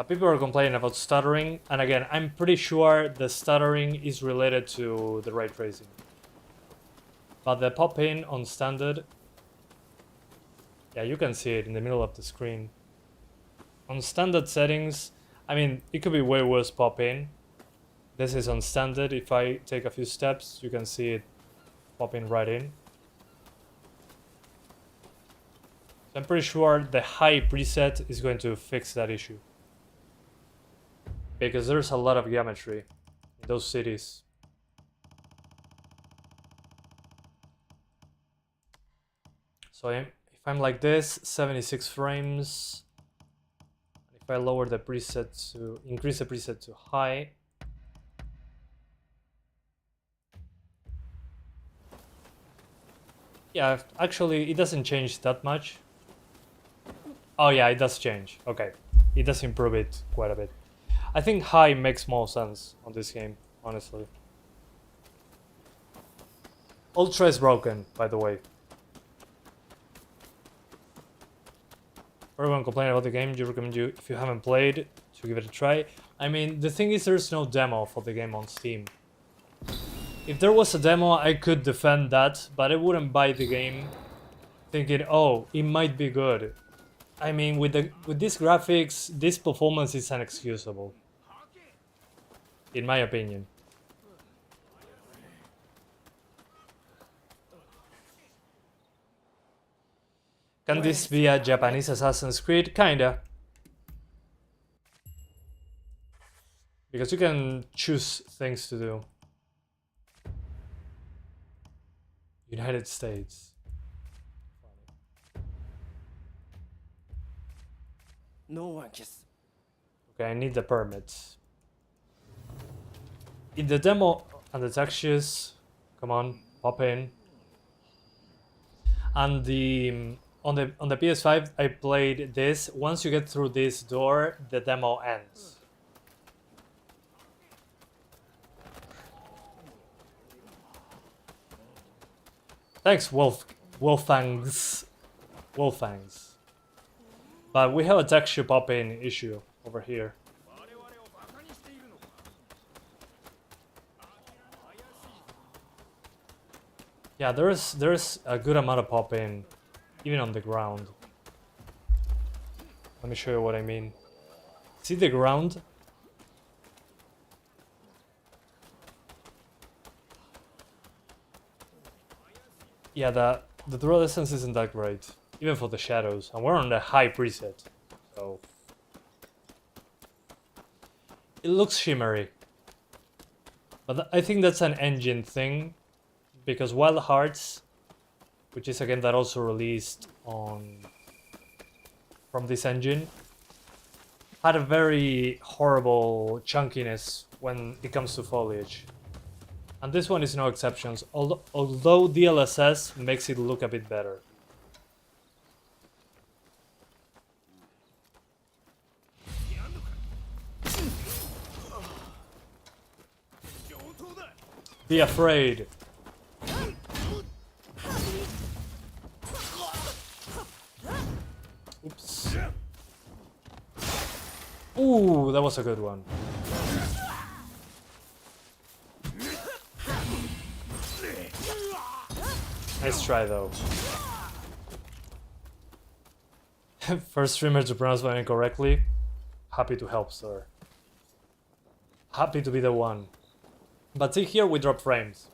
People are complaining about stuttering, and again, I'm pretty sure the stuttering is related to the ray tracing. But the pop-in on standard, yeah, you can see it in the middle of the screen. On standard settings, I mean, it could be way worse pop-in. This is on standard. If I take a few steps, you can see it popping right in. So I'm pretty sure the high preset is going to fix that issue. Because there's a lot of geometry in those cities. So if I'm like this, 76 frames. If I lower the preset to, increase the preset to high. Yeah, actually it doesn't change that much. Oh yeah, it does change. Okay, it does improve it quite a bit. I think high makes more sense on this game, honestly. Ultra is broken, by the way. For everyone complaining about the game, you recommend you, if you haven't played, to give it a try. I mean, the thing is there's no demo for the game on Steam. If there was a demo, I could defend that, but I wouldn't buy the game thinking, oh, it might be good. I mean, with these graphics, this performance is inexcusable. In my opinion. Can this be a Japanese Assassin's Creed? Kinda. Because you can choose things to do. United States. No one gets. Okay, I need the permits. In the demo and the textures, come on, pop in. And the on the PS5, I played this. Once you get through this door, the demo ends. Thanks, Wolfangs. But we have a texture pop-in issue over here. Yeah, there's a good amount of pop-in, even on the ground. Let me show you what I mean. See the ground? Yeah, the draw distance isn't that great, even for the shadows, and we're on the high preset, so it looks shimmery. But I think that's an engine thing, because Wild Hearts, which is a game that also released from this engine, had a very horrible chunkiness when it comes to foliage. And this one is no exceptions, although DLSS makes it look a bit better. Be afraid. Oops. Ooh, that was a good one. Nice try though. First streamer to pronounce my name correctly. Happy to help, sir. Happy to be the one. But see, here we drop frames.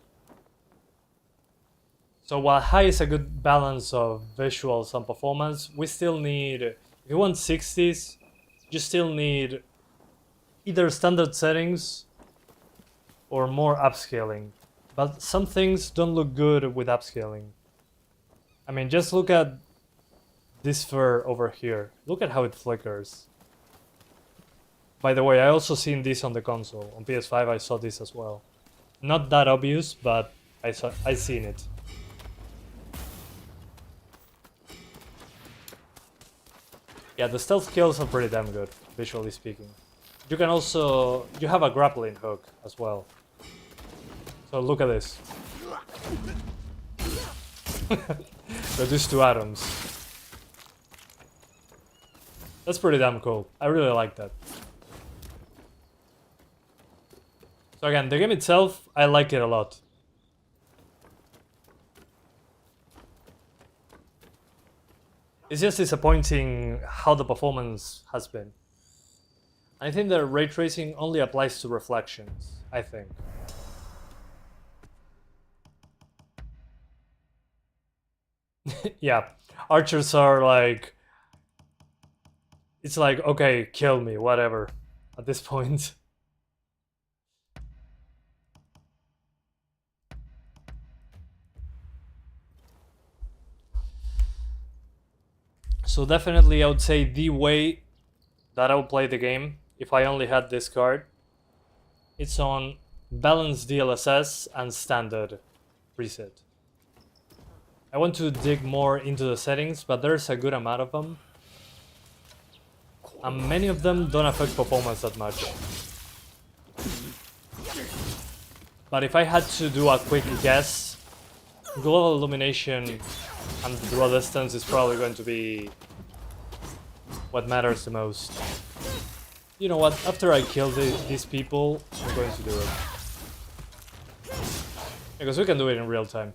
So while high is a good balance of visuals and performance, we still need, if you want 60s, you still need either standard settings or more upscaling. But some things don't look good with upscaling. I mean, just look at this fur over here. Look at how it flickers. By the way, I also seen this on the console. On PS5 I saw this as well. Not that obvious, but I seen it. Yeah, the stealth kills are pretty damn good, visually speaking. You can also, you have a grappling hook as well. So look at this. Reduced to atoms. That's pretty damn cool. I really like that. So again, the game itself, I like it a lot. It's just disappointing how the performance has been. I think that ray tracing only applies to reflections, I think. Yeah, archers are like... It's like, okay, kill me, whatever, at this point. So definitely I would say the way that I would play the game, if I only had this card, it's on balanced DLSS and standard preset. I want to dig more into the settings, but there's a good amount of them. And many of them don't affect performance that much. But if I had to do a quick guess, global illumination and the draw distance is probably going to be what matters the most. You know what, after I kill these people, I'm going to do it. Because we can do it in real time.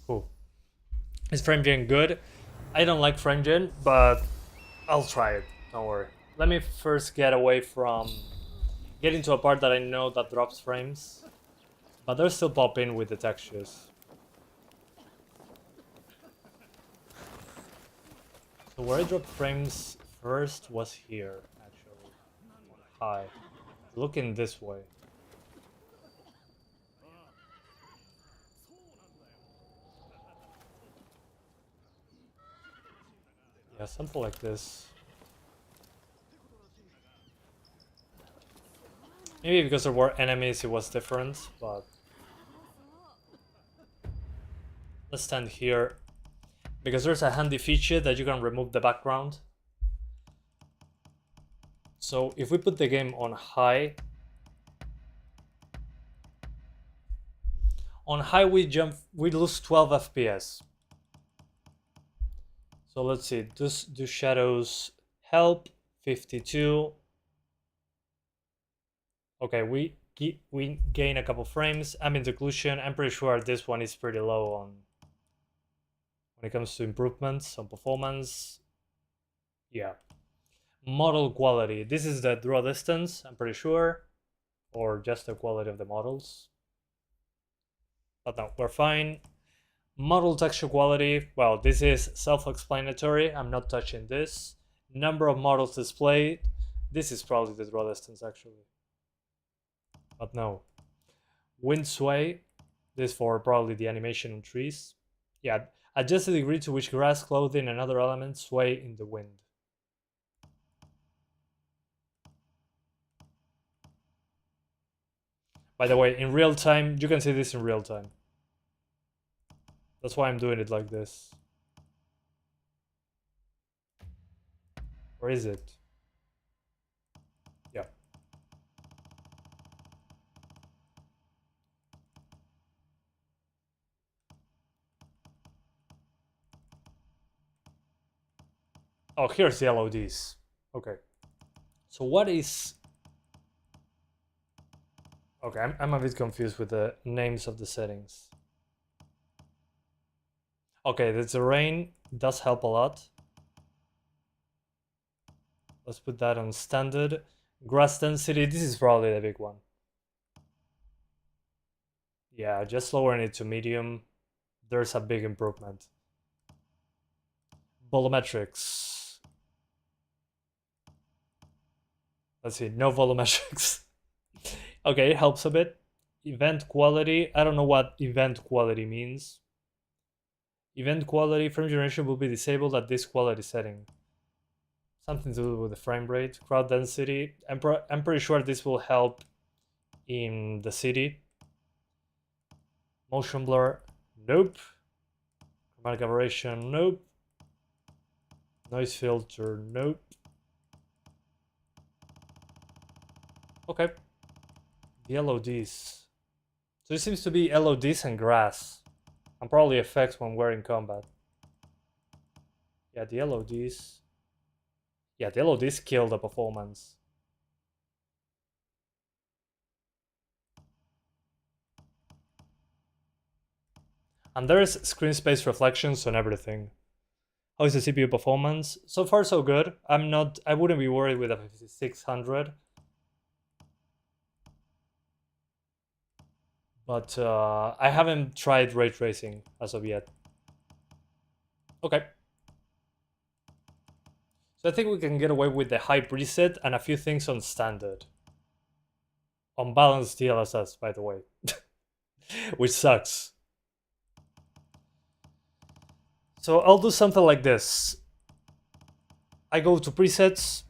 Cool. Is frame gen good? I don't like frame gen, but I'll try it, don't worry. Let me first get away from... get into a part that I know that drops frames. But they'll still pop in with the textures. So where I dropped frames first was here, actually, on high. Looking this way. Yeah, something like this. Maybe because there were enemies it was different, but... Let's stand here. Because there's a handy feature that you can remove the background. So if we put the game on high... On high we lose 12 FPS. So let's see, do shadows help? 52. Okay, we gain a couple frames. Ambient occlusion, I'm pretty sure this one is pretty low on when it comes to improvements on performance. Yeah. Model quality, this is the draw distance, I'm pretty sure. Or just the quality of the models. But no, we're fine. Model texture quality, well, this is self-explanatory. I'm not touching this. Number of models displayed. This is probably the draw distance, actually. But no. Wind sway. This for probably the animation on trees. Yeah, adjust the degree to which grass, clothing, and other elements sway in the wind. By the way, in real time, you can see this in real time. That's why I'm doing it like this. Or is it? Yeah. Oh, here's the LODs. Okay. So what is... Okay, I'm a bit confused with the names of the settings. Okay, the terrain does help a lot. Let's put that on standard. Grass density, this is probably the big one. Yeah, just lowering it to medium. There's a big improvement. Volumetrics. Let's see, no volumetrics. Okay, it helps a bit. Event quality, I don't know what event quality means. Event quality, frame generation will be disabled at this quality setting. Something to do with the frame rate. Crowd density, I'm pretty sure this will help in the city. Motion blur, nope. Chromatic aberration, nope. Noise filter, nope. Okay. The LODs. So it seems to be LODs and grass. And probably effects when we're in combat. Yeah, the LODs. Yeah, the LODs kill the performance. And there's screen space reflections on everything. How is the CPU performance? So far so good. I wouldn't be worried with a 5600. But I haven't tried ray tracing as of yet. Okay. So I think we can get away with the high preset and a few things on standard. On balanced DLSS, by the way. Which sucks. So I'll do something like this. I go to presets,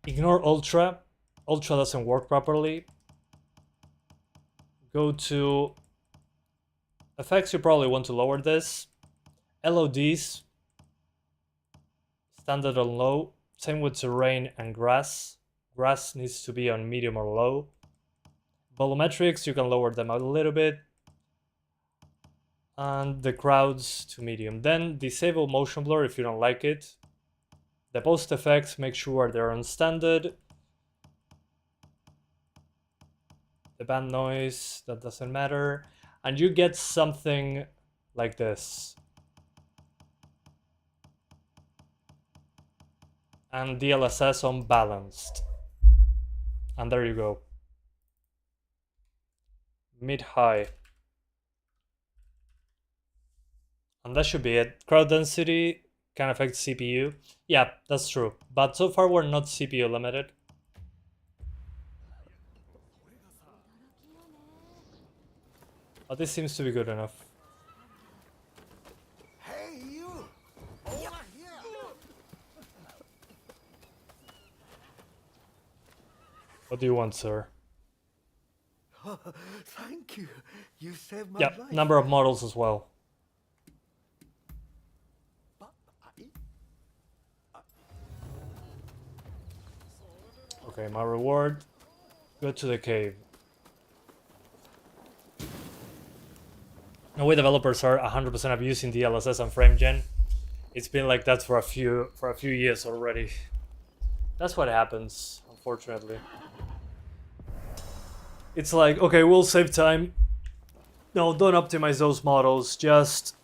ignore ultra. Ultra doesn't work properly. Go to effects, you probably want to lower this. LODs, standard on low. Same with terrain and grass. Grass needs to be on medium or low. Volumetrics, you can lower them a little bit. And the crowds to medium. Then disable motion blur if you don't like it. The post effects, make sure they're on standard. The band noise, that doesn't matter. And you get something like this. And DLSS on balanced. And there you go. Mid-high. And that should be it. Crowd density, can affect CPU. Yeah, that's true. But so far we're not CPU limited. But this seems to be good enough. Hey, you! Over here! What do you want, sir? Thank you. You saved my Yeah, life. number of models as well. Okay, my reward. Go to the cave. No way developers are 100% abusing DLSS and frame gen. It's been like that for a few years already. That's what happens, unfortunately. It's like, okay, we'll save time. No, don't optimize those models. Just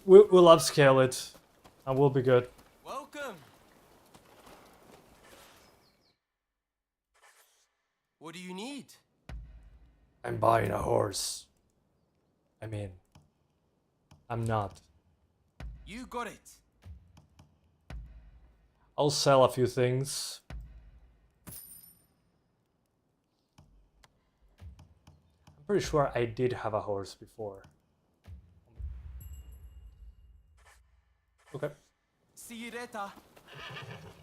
we'll upscale it, and we'll be good. Welcome. What do you need? I'm buying a horse. I mean, I'm not. You got it. I'll sell a few things. I'm pretty sure I did have a horse before. Okay. See you later.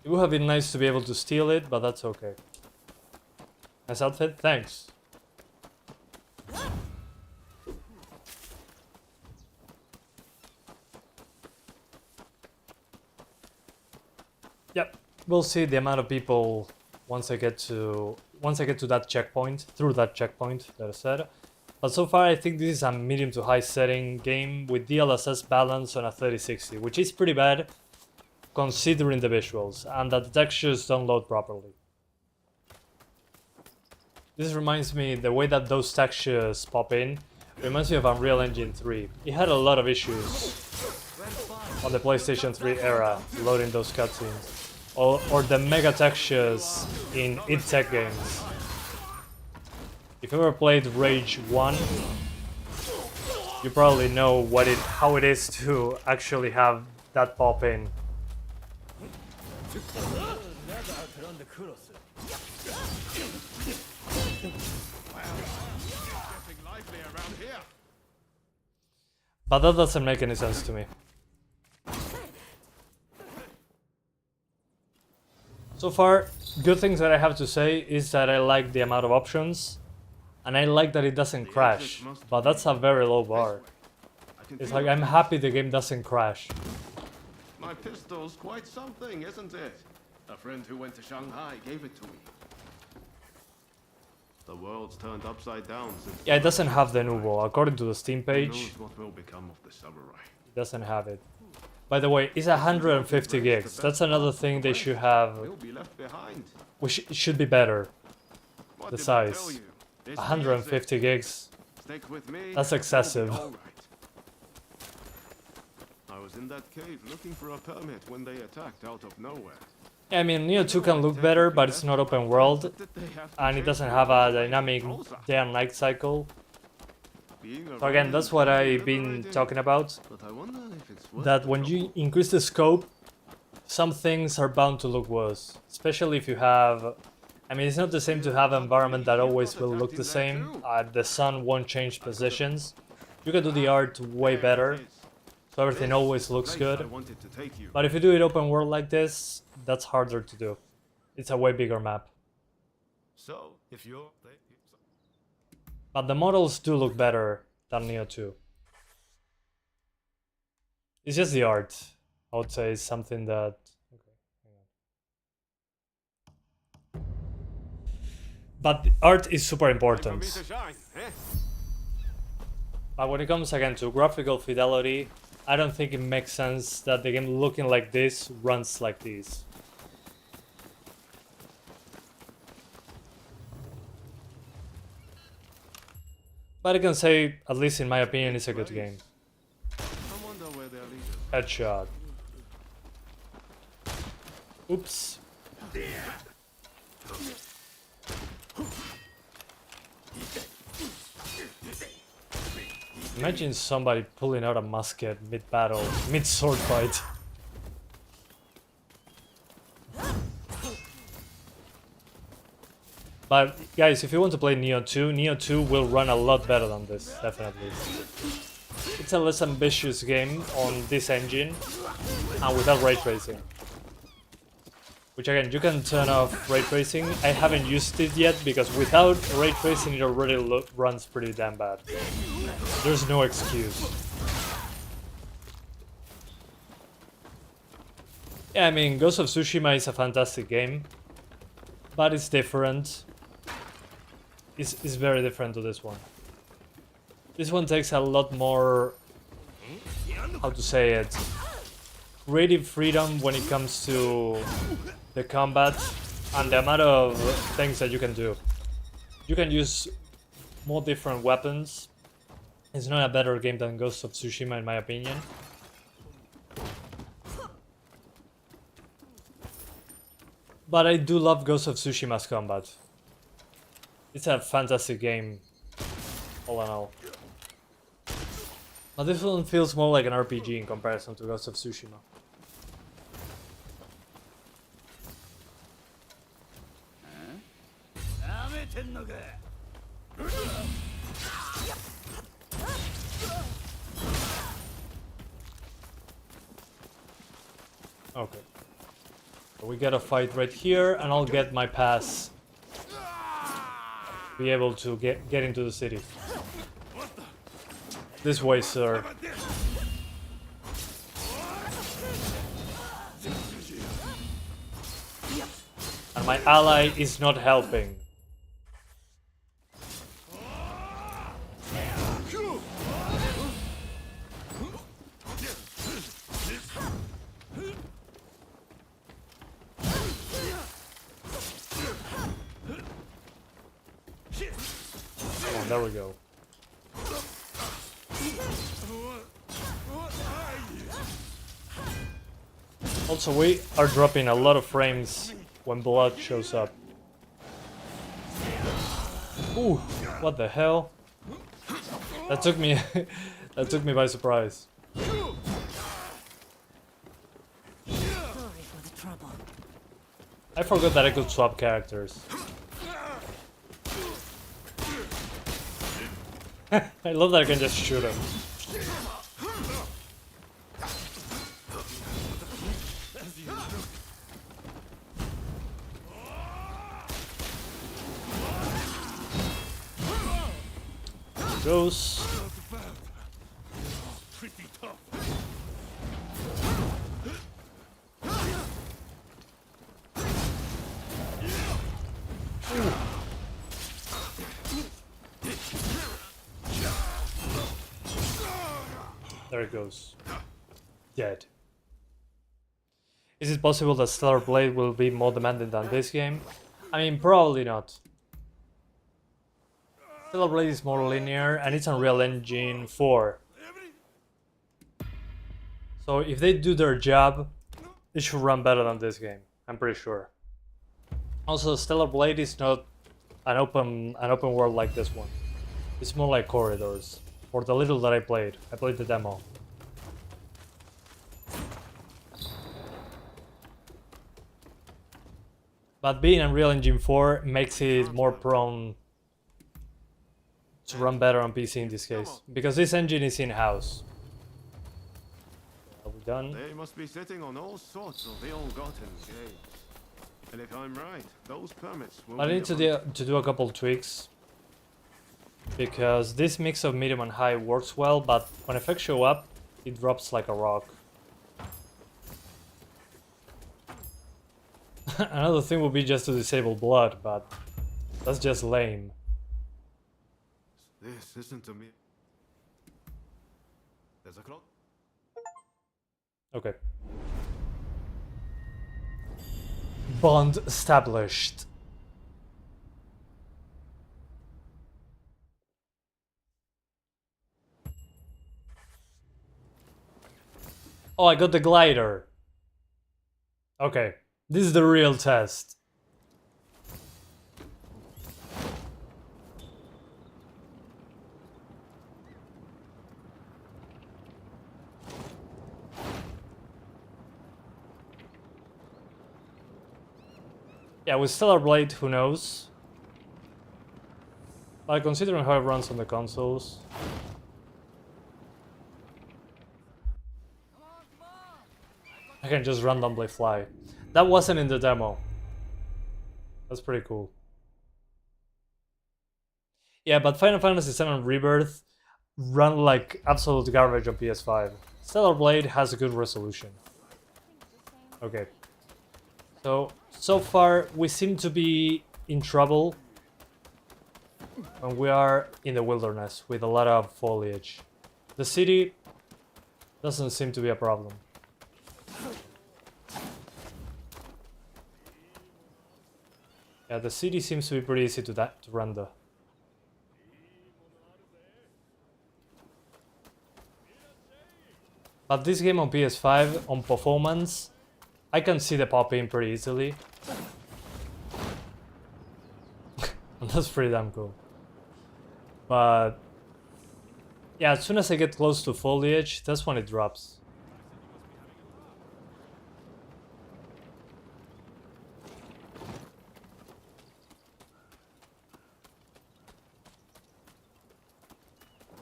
It would have been nice to be able to steal it, but that's okay. Nice outfit, thanks. Yep, we'll see the amount of people once I get to that checkpoint, through that checkpoint that I said. But so far I think this is a medium to high setting game with DLSS balance on a 3060, which is pretty bad considering the visuals and that the textures don't load properly. This reminds me, the way that those textures pop in reminds me of Unreal Engine 3. It had a lot of issues on the PlayStation 3 era loading those cutscenes. Or the mega textures in id Tech games. If you ever played Rage 1, you probably know how it is to actually have that pop in. But that doesn't make any sense to me. So far, good things that I have to say is that I like the amount of options, and I like that it doesn't crash, but that's a very low bar. It's like I'm happy the game doesn't crash. My pistol's quite something, isn't it? A friend who went to Shanghai gave it to me. The world's turned upside down since... Yeah, it doesn't have the Nuvo. According to the Steam Who page, knows what will become of the samurai? it doesn't have it. By the way, it's 150 gigs. That's another thing they should have. We'll be left behind. It should be better. What The did I tell size. you? This 150 is it. gigs. Stick with me. That's you'll be excessive. all right. I was in that cave looking for a permit when they attacked out of nowhere. I mean, Neo 2 can look better, but it's not open world, What did they have to and it change doesn't the have a world dynamic closer? day and night cycle. Being a So again, Ronin that's what can be I've been liberating, talking about. but I wonder if it's worth That the when you trouble. increase the scope, some things are bound to look worse. Especially if you have... I mean, it's not the same to have an environment that always will look the same. The sun won't change positions. You can do the art way better, so everything always looks Place I good. wanted to take you. But if you do it open world like this, that's harder to do. It's a way bigger map. So, if you're... But the models do look better than Neo 2. It's just the art, I would say, is something that... Okay, hang on. But the art is super important. But when it comes again to graphical fidelity, I don't think it makes sense that the game looking like this runs like this. But I can say, at least in my opinion, it's a good game. I wonder where they're leading. Headshot. Oops. Imagine somebody pulling out a musket mid-battle, mid-sword fight. But guys, if you want to play Neo 2, Neo 2 will run a lot better than this, definitely. It's a less ambitious game on this engine and without ray tracing. Which again, you can turn off ray tracing. I haven't used it yet because without ray tracing it already runs pretty damn bad. There's no excuse. Yeah, I mean, Ghost of Tsushima is a fantastic game, but it's different. It's very different to this one. This one takes a lot more, how to say it, creative freedom when it comes to the combat and the amount of things that you can do. You can use more different weapons. It's not a better game than Ghost of Tsushima in my opinion. But I do love Ghost of Tsushima's combat. It's a fantastic game, all in all. But this one feels more like an RPG in comparison to Ghost of Tsushima. Okay. So we get a fight right here, and I'll get my pass. Be able to get into the city. This way, sir. And my ally is not helping. There we go. Also, we are dropping a lot of frames when blood shows up. Ooh, what the hell? That took me that took me by surprise. Sorry for the trouble. I forgot that I could swap characters. I love that I can just shoot him. Goes. There it goes. Dead. Is it possible that Stellar Blade will be more demanding than this game? I mean, probably not. Stellar Blade is more linear and it's Unreal Engine 4. So if they do their job, it should run better than this game. I'm pretty sure. Also, Stellar Blade is not an open world like this one. It's more like corridors. For the little that I played the demo. But being Unreal Engine 4 makes it more prone to run better on PC in this case. Because this engine is in-house. Are we done? They must be sitting on all sorts of ill-gotten gains. And if I'm right, those permits will I be need to do a couple tweaks. Because this mix of medium and high works well, but when effects show up, it drops like a rock. Another thing would be just to disable blood, but that's just lame. This isn't a me. There's a clock. Okay. Bond established. Oh, I got the glider. Okay, this is the real test. Yeah, with Stellar Blade, who knows? Like, considering how it runs on the consoles. I can just randomly fly. That wasn't in the demo. That's pretty cool. Yeah, but Final Fantasy VII Rebirth run like absolute garbage on PS5. Stellar Blade has a good resolution. Okay. So far we seem to be in trouble when we are in the wilderness with a lot of foliage. The city doesn't seem to be a problem. Yeah, the city seems to be pretty easy to render. But this game on PS5, on performance, I can see the pop-in pretty easily. And that's pretty damn cool. But yeah, as soon as I get close to foliage, that's when it drops.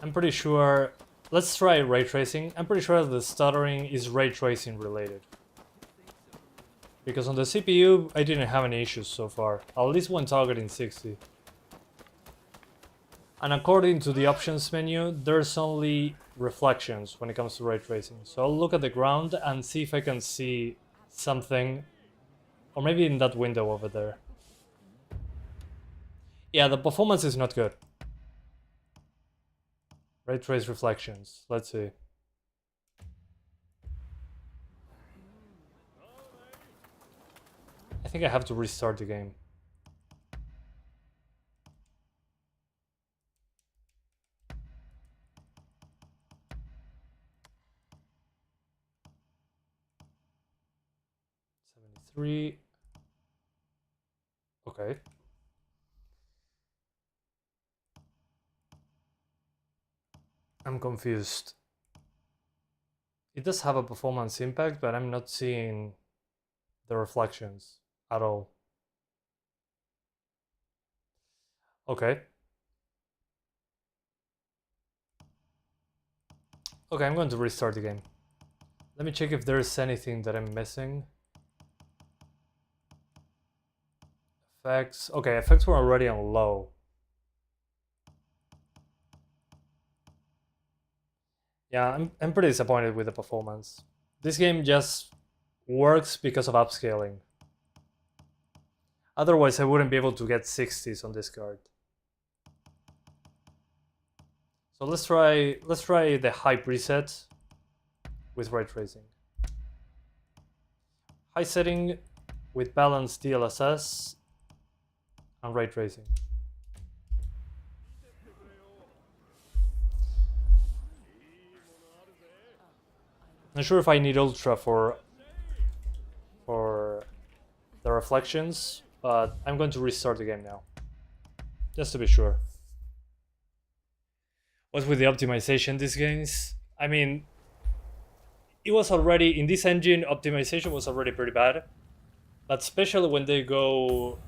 I'm pretty sure... Let's try ray tracing. I'm pretty sure the stuttering is ray tracing related. Because on the CPU, I didn't have any issues so far. At least when targeting 60. And according to the options menu, there's only reflections when it comes to ray tracing. So I'll look at the ground and see if I can see something. Or maybe in that window over there. Yeah, the performance is not good. Ray trace reflections. Let's see. I think I have to restart the game. '73. Okay. I'm confused. It does have a performance impact, but I'm not seeing the reflections at all. Okay. Okay, I'm going to restart the game. Let me check if there's anything that I'm missing. Effects. Okay, effects were already on low. Yeah, I'm pretty disappointed with the performance. This game just works because of upscaling. Otherwise, I wouldn't be able to get 60s on this card. So let's try the high preset with ray tracing. High setting with balanced DLSS and ray tracing. Not sure if I need ultra for the reflections, but I'm going to restart the game now, just to be sure. What's with the optimization these games? I mean, it was already in this engine, optimization was already pretty bad, but especially when they go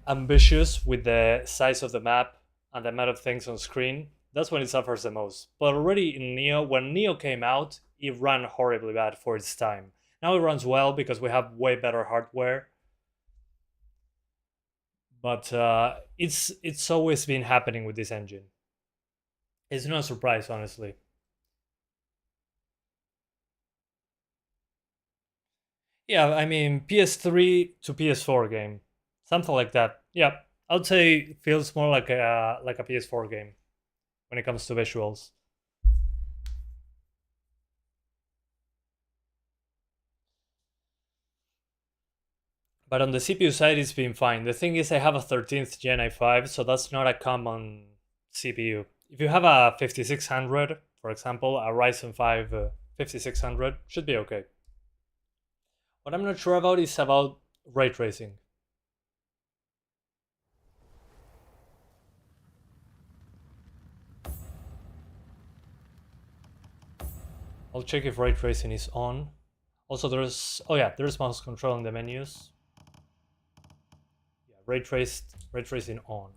ambitious with the size of the map and the amount of things on screen, that's when it suffers the most. But already in Neo, when Neo came out, it ran horribly bad for its time. Now it runs well because we have way better hardware. But it's always been happening with this engine. It's no surprise, honestly. Yeah, I mean, PS3 to PS4 game. Something like that. Yeah, I would say it feels more like a PS4 game when it comes to visuals. But on the CPU side, it's been fine. The thing is, I have a 13th Gen i5, so that's not a common CPU. If you have a 5600, for example, a Ryzen 5 5600, should be okay. What I'm not sure about is about ray tracing. I'll check if ray tracing is on. Also, there's mouse control in the menus. Yeah, ray tracing on.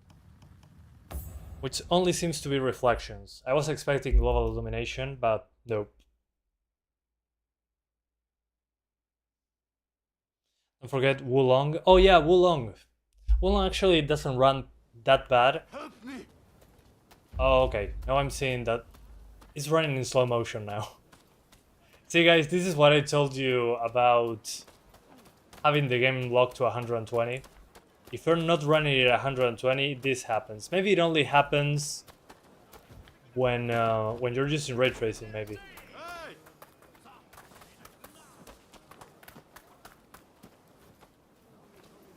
which only seems to be reflections. I was expecting global illumination, but nope. Don't forget Wulong. Oh yeah, Wulong. Wulong actually doesn't run that bad. Help me! Oh, okay. Now I'm seeing that it's running in slow motion now. See guys, this is what I told you about having the game locked to 120. If you're not running it at 120, this happens. Maybe it only happens when you're using ray tracing, maybe. Hey!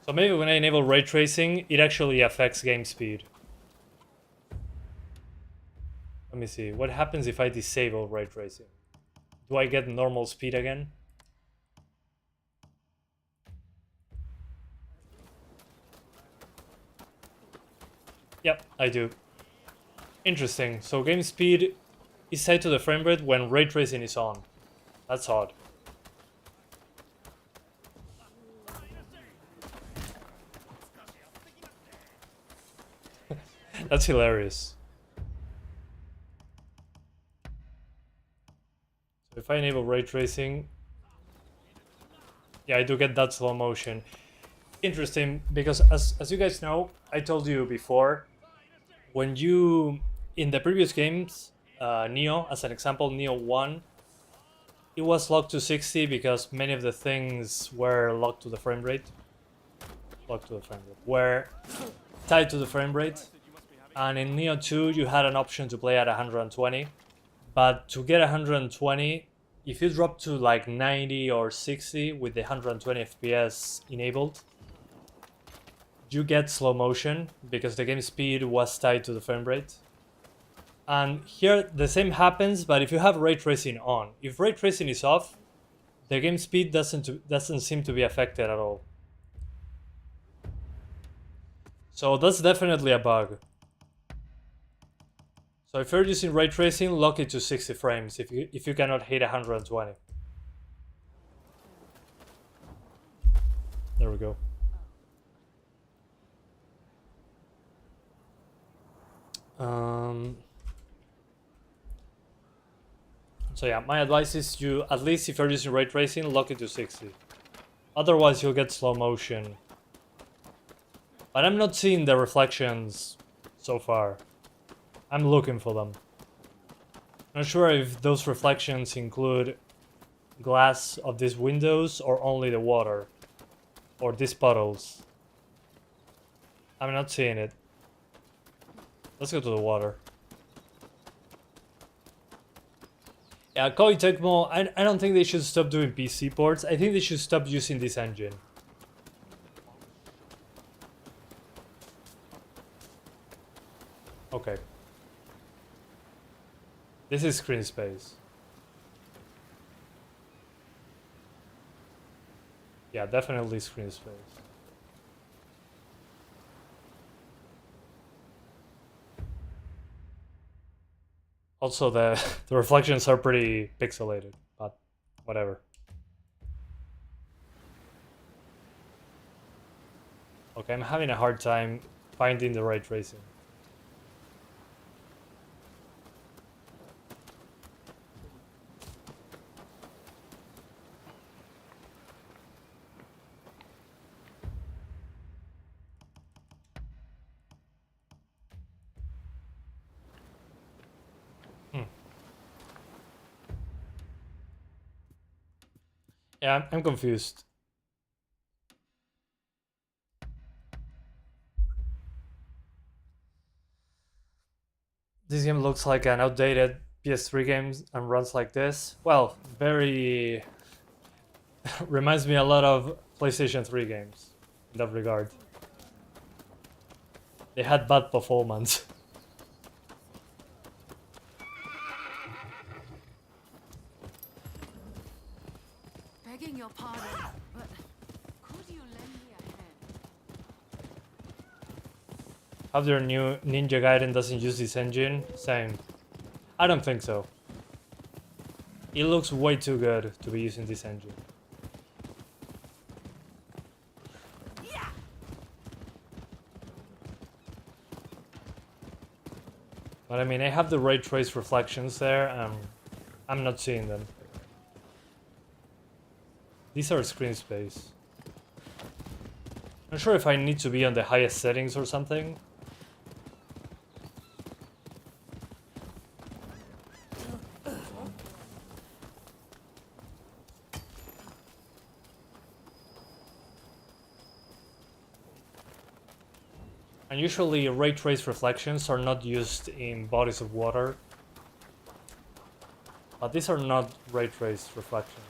So maybe when I enable ray tracing, it actually affects game speed. Let me see. What happens if I disable ray tracing? Do I get normal speed again? Yep, I do. Interesting. So game speed is set to the frame rate when ray tracing is on. That's odd. That's hilarious. So if I enable ray tracing, yeah, I do get that slow motion. Interesting, because as you guys know, I told you before, when you, in the previous games, Neo, as an example, Neo 1, it was locked to 60 because many of the things were locked to the frame rate. Were tied to the frame rate. And in Neo 2, you had an option to play at 120. But to get 120, if you drop to like 90 or 60 with the 120 FPS enabled, you get slow motion because the game speed was tied to the frame rate. And here the same happens, but if you have ray tracing on. If ray tracing is off, the game speed doesn't seem to be affected at all. So that's definitely a bug. So if you're using ray tracing, lock it to 60 frames if you cannot hit 120. There we go. So yeah, my advice is you, at least if you're using ray tracing, lock it to 60. Otherwise you'll get slow motion. But I'm not seeing the reflections so far. I'm looking for them. Not sure if those reflections include glass of these windows or only the water. Or these puddles. I'm not seeing it. Let's go to the water. Yeah, KOEI TECMO, I don't think they should stop doing PC ports. I think they should stop using this engine. Okay. This is screen space. Yeah, definitely screen space. Also, the reflections are pretty pixelated, but whatever. Okay, I'm having a hard time finding the ray tracing. Yeah, I'm confused. This game looks like an outdated PS3 game and runs like this. Well, very... reminds me a lot of PlayStation 3 games in that regard. They had bad performance. Begging your pardon, but could you lend me a hand? How their new Ninja Gaiden doesn't use this engine? Same. I don't think so. It looks way too good to be using this engine. But I mean, I have the ray trace reflections there, and I'm not seeing them. These are screen space. Not sure if I need to be on the highest settings or something. And usually ray trace reflections are not used in bodies of water. But these are not ray trace reflections.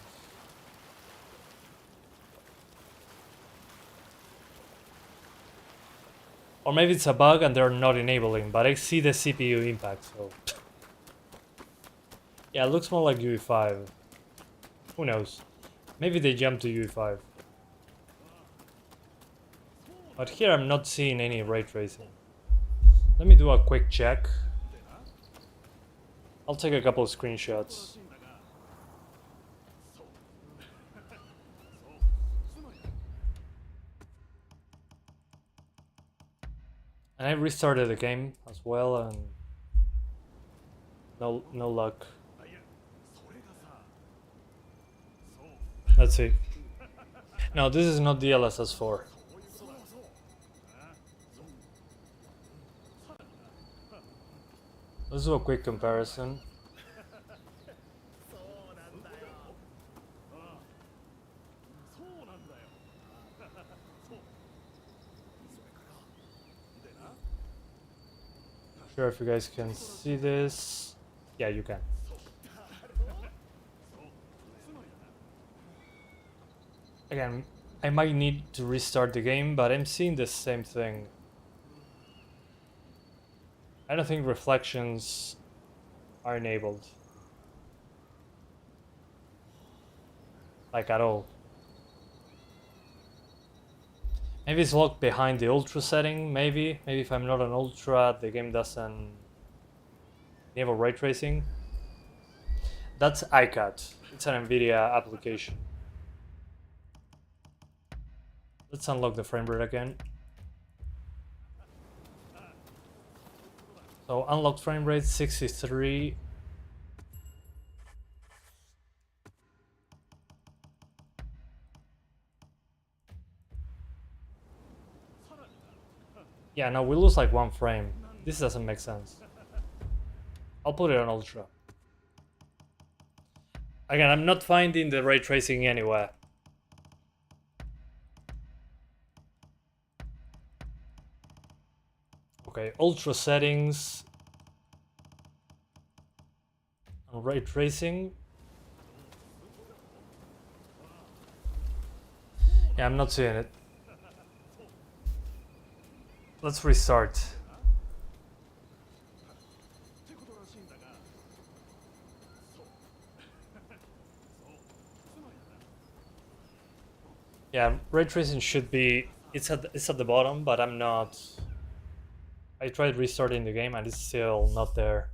Or maybe it's a bug and they're not enabling, but I see the CPU impact, so... Yeah, it looks more like UE5. Who knows? Maybe they jumped to UE5. But here I'm not seeing any ray tracing. Let me do a quick check. I'll take a couple of screenshots. And I restarted the game as well, and no luck. Let's see. No, this is not DLSS 4. Let's do a quick comparison. Not sure if you guys can see this. Yeah, you can. Again, I might need to restart the game, but I'm seeing the same thing. I don't think reflections are enabled. Like at all. Maybe it's locked behind the ultra setting, maybe. Maybe if I'm not on ultra, the game doesn't enable ray tracing. That's iCut. It's an Nvidia application. Let's unlock the frame rate again. So unlocked frame rate 63. Yeah, no, we lose like one frame. This doesn't make sense. I'll put it on ultra. Again, I'm not finding the ray tracing anywhere. Okay, ultra settings. And ray tracing. Yeah, I'm not seeing it. Let's restart. Yeah, ray tracing should be, it's at the bottom, but I'm not. I tried restarting the game and it's still not there.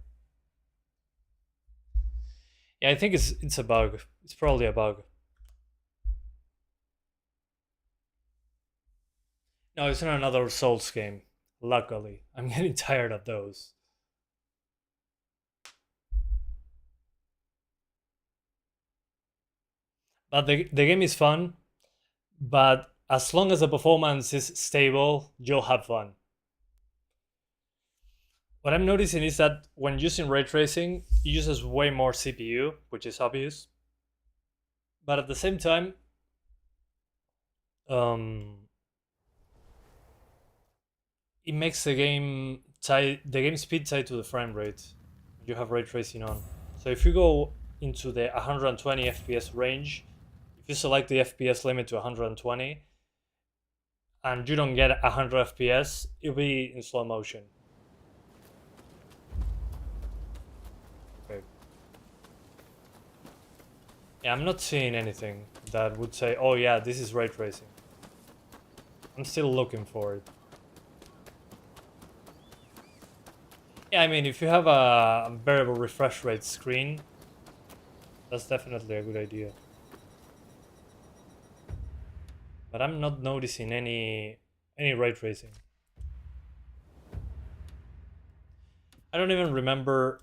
Yeah, I think it's a bug. It's probably a bug. No, it's not another Souls game. Luckily, I'm getting tired of those. But the game is fun. But as long as the performance is stable, you'll have fun. What I'm noticing is that when using ray tracing, it uses way more CPU, which is obvious. But at the same time, it makes the game speed tied to the frame rate. You have ray tracing on. So if you go into the 120 FPS range, if you select the FPS limit to 120, and you don't get 100 FPS, it'll be in slow motion. Okay. Yeah, I'm not seeing anything that would say, oh yeah, this is ray tracing. I'm still looking for it. Yeah, I mean, if you have a variable refresh rate screen, that's definitely a good idea. But I'm not noticing any ray tracing. I don't even remember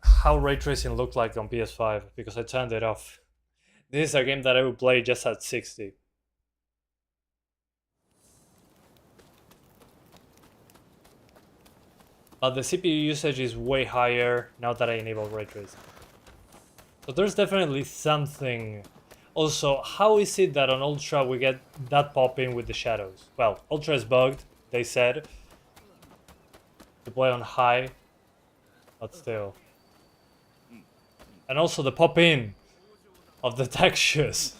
how ray tracing looked like on PS5 because I turned it off. This is a game that I would play just at 60. But the CPU usage is way higher now that I enable ray tracing. So there's definitely something. Also, how is it that on Ultra we get that pop-in with the shadows? Well, Ultra is bugged, they said. To play on high, but still. And also the pop-in of the textures.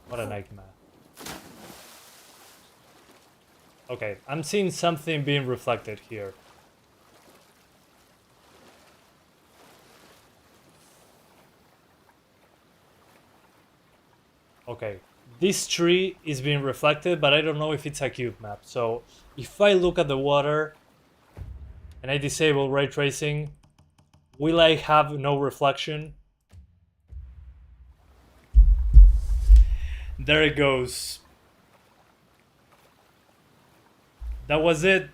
What a nightmare. Okay, I'm seeing something being reflected here. Okay, this tree is being reflected, but I don't know if it's a cube map. So if I look at the water and I disable ray tracing, will I have no reflection? There it goes. That was it.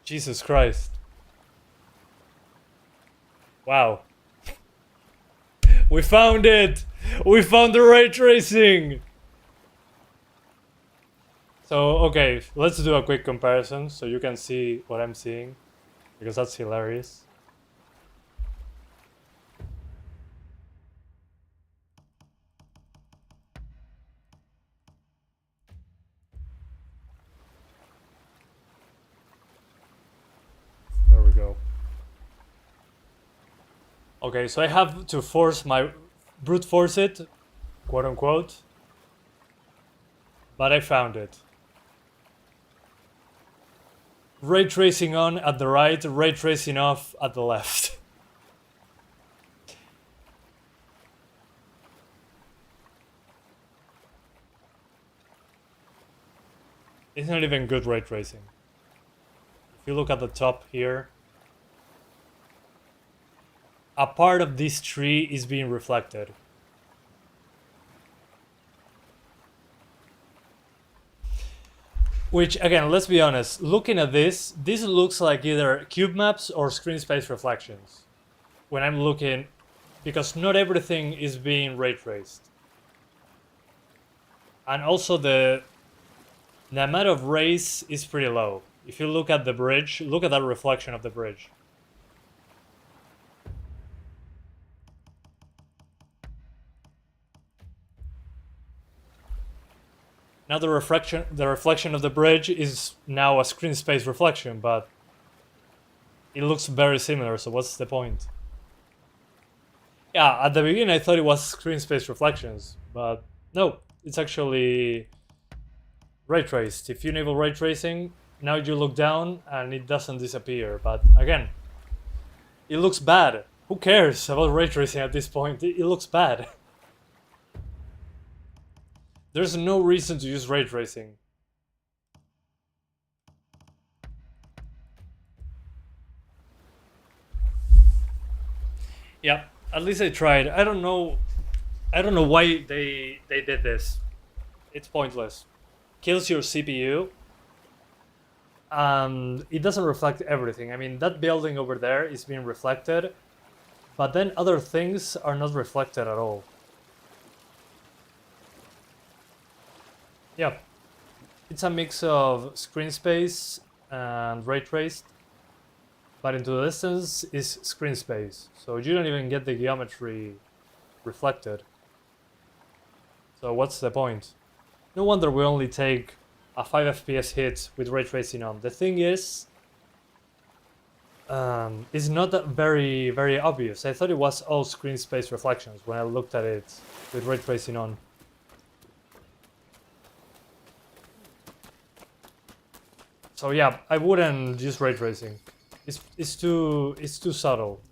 Jesus Christ. Wow. We found it! We found the ray tracing! So, okay, let's do a quick comparison so you can see what I'm seeing, because that's hilarious. There we go. Okay, so I have to brute force it, quote unquote, but I found it. Ray tracing on at the right, ray tracing off at the left. It's not even good ray tracing. If you look at the top here, a part of this tree is being reflected. Which, again, let's be honest, looking at this looks like either cube maps or screen space reflections. When I'm looking, because not everything is being ray traced. And also the amount of rays is pretty low. If you look at the bridge, look at that reflection of the bridge. Now the reflection of the bridge is now a screen space reflection, but it looks very similar, so what's the point? Yeah, at the beginning I thought it was screen space reflections, but no, it's actually ray traced. If you enable ray tracing, now you look down and it doesn't disappear, but again, it looks bad. Who cares about ray tracing at this point? It looks bad. There's no reason to use ray tracing. Yeah, at least I tried. I don't know why they did this. It's pointless. Kills your CPU. And it doesn't reflect everything. I mean, that building over there is being reflected, but then other things are not reflected at all. Yeah, it's a mix of screen space and ray traced, but into the distance is screen space, so you don't even get the geometry reflected. So what's the point? No wonder we only take a 5 FPS hit with ray tracing on. The thing is, it's not that very obvious. I thought it was all screen space reflections when I looked at it with ray tracing on. So yeah, I wouldn't use ray tracing. It's too subtle,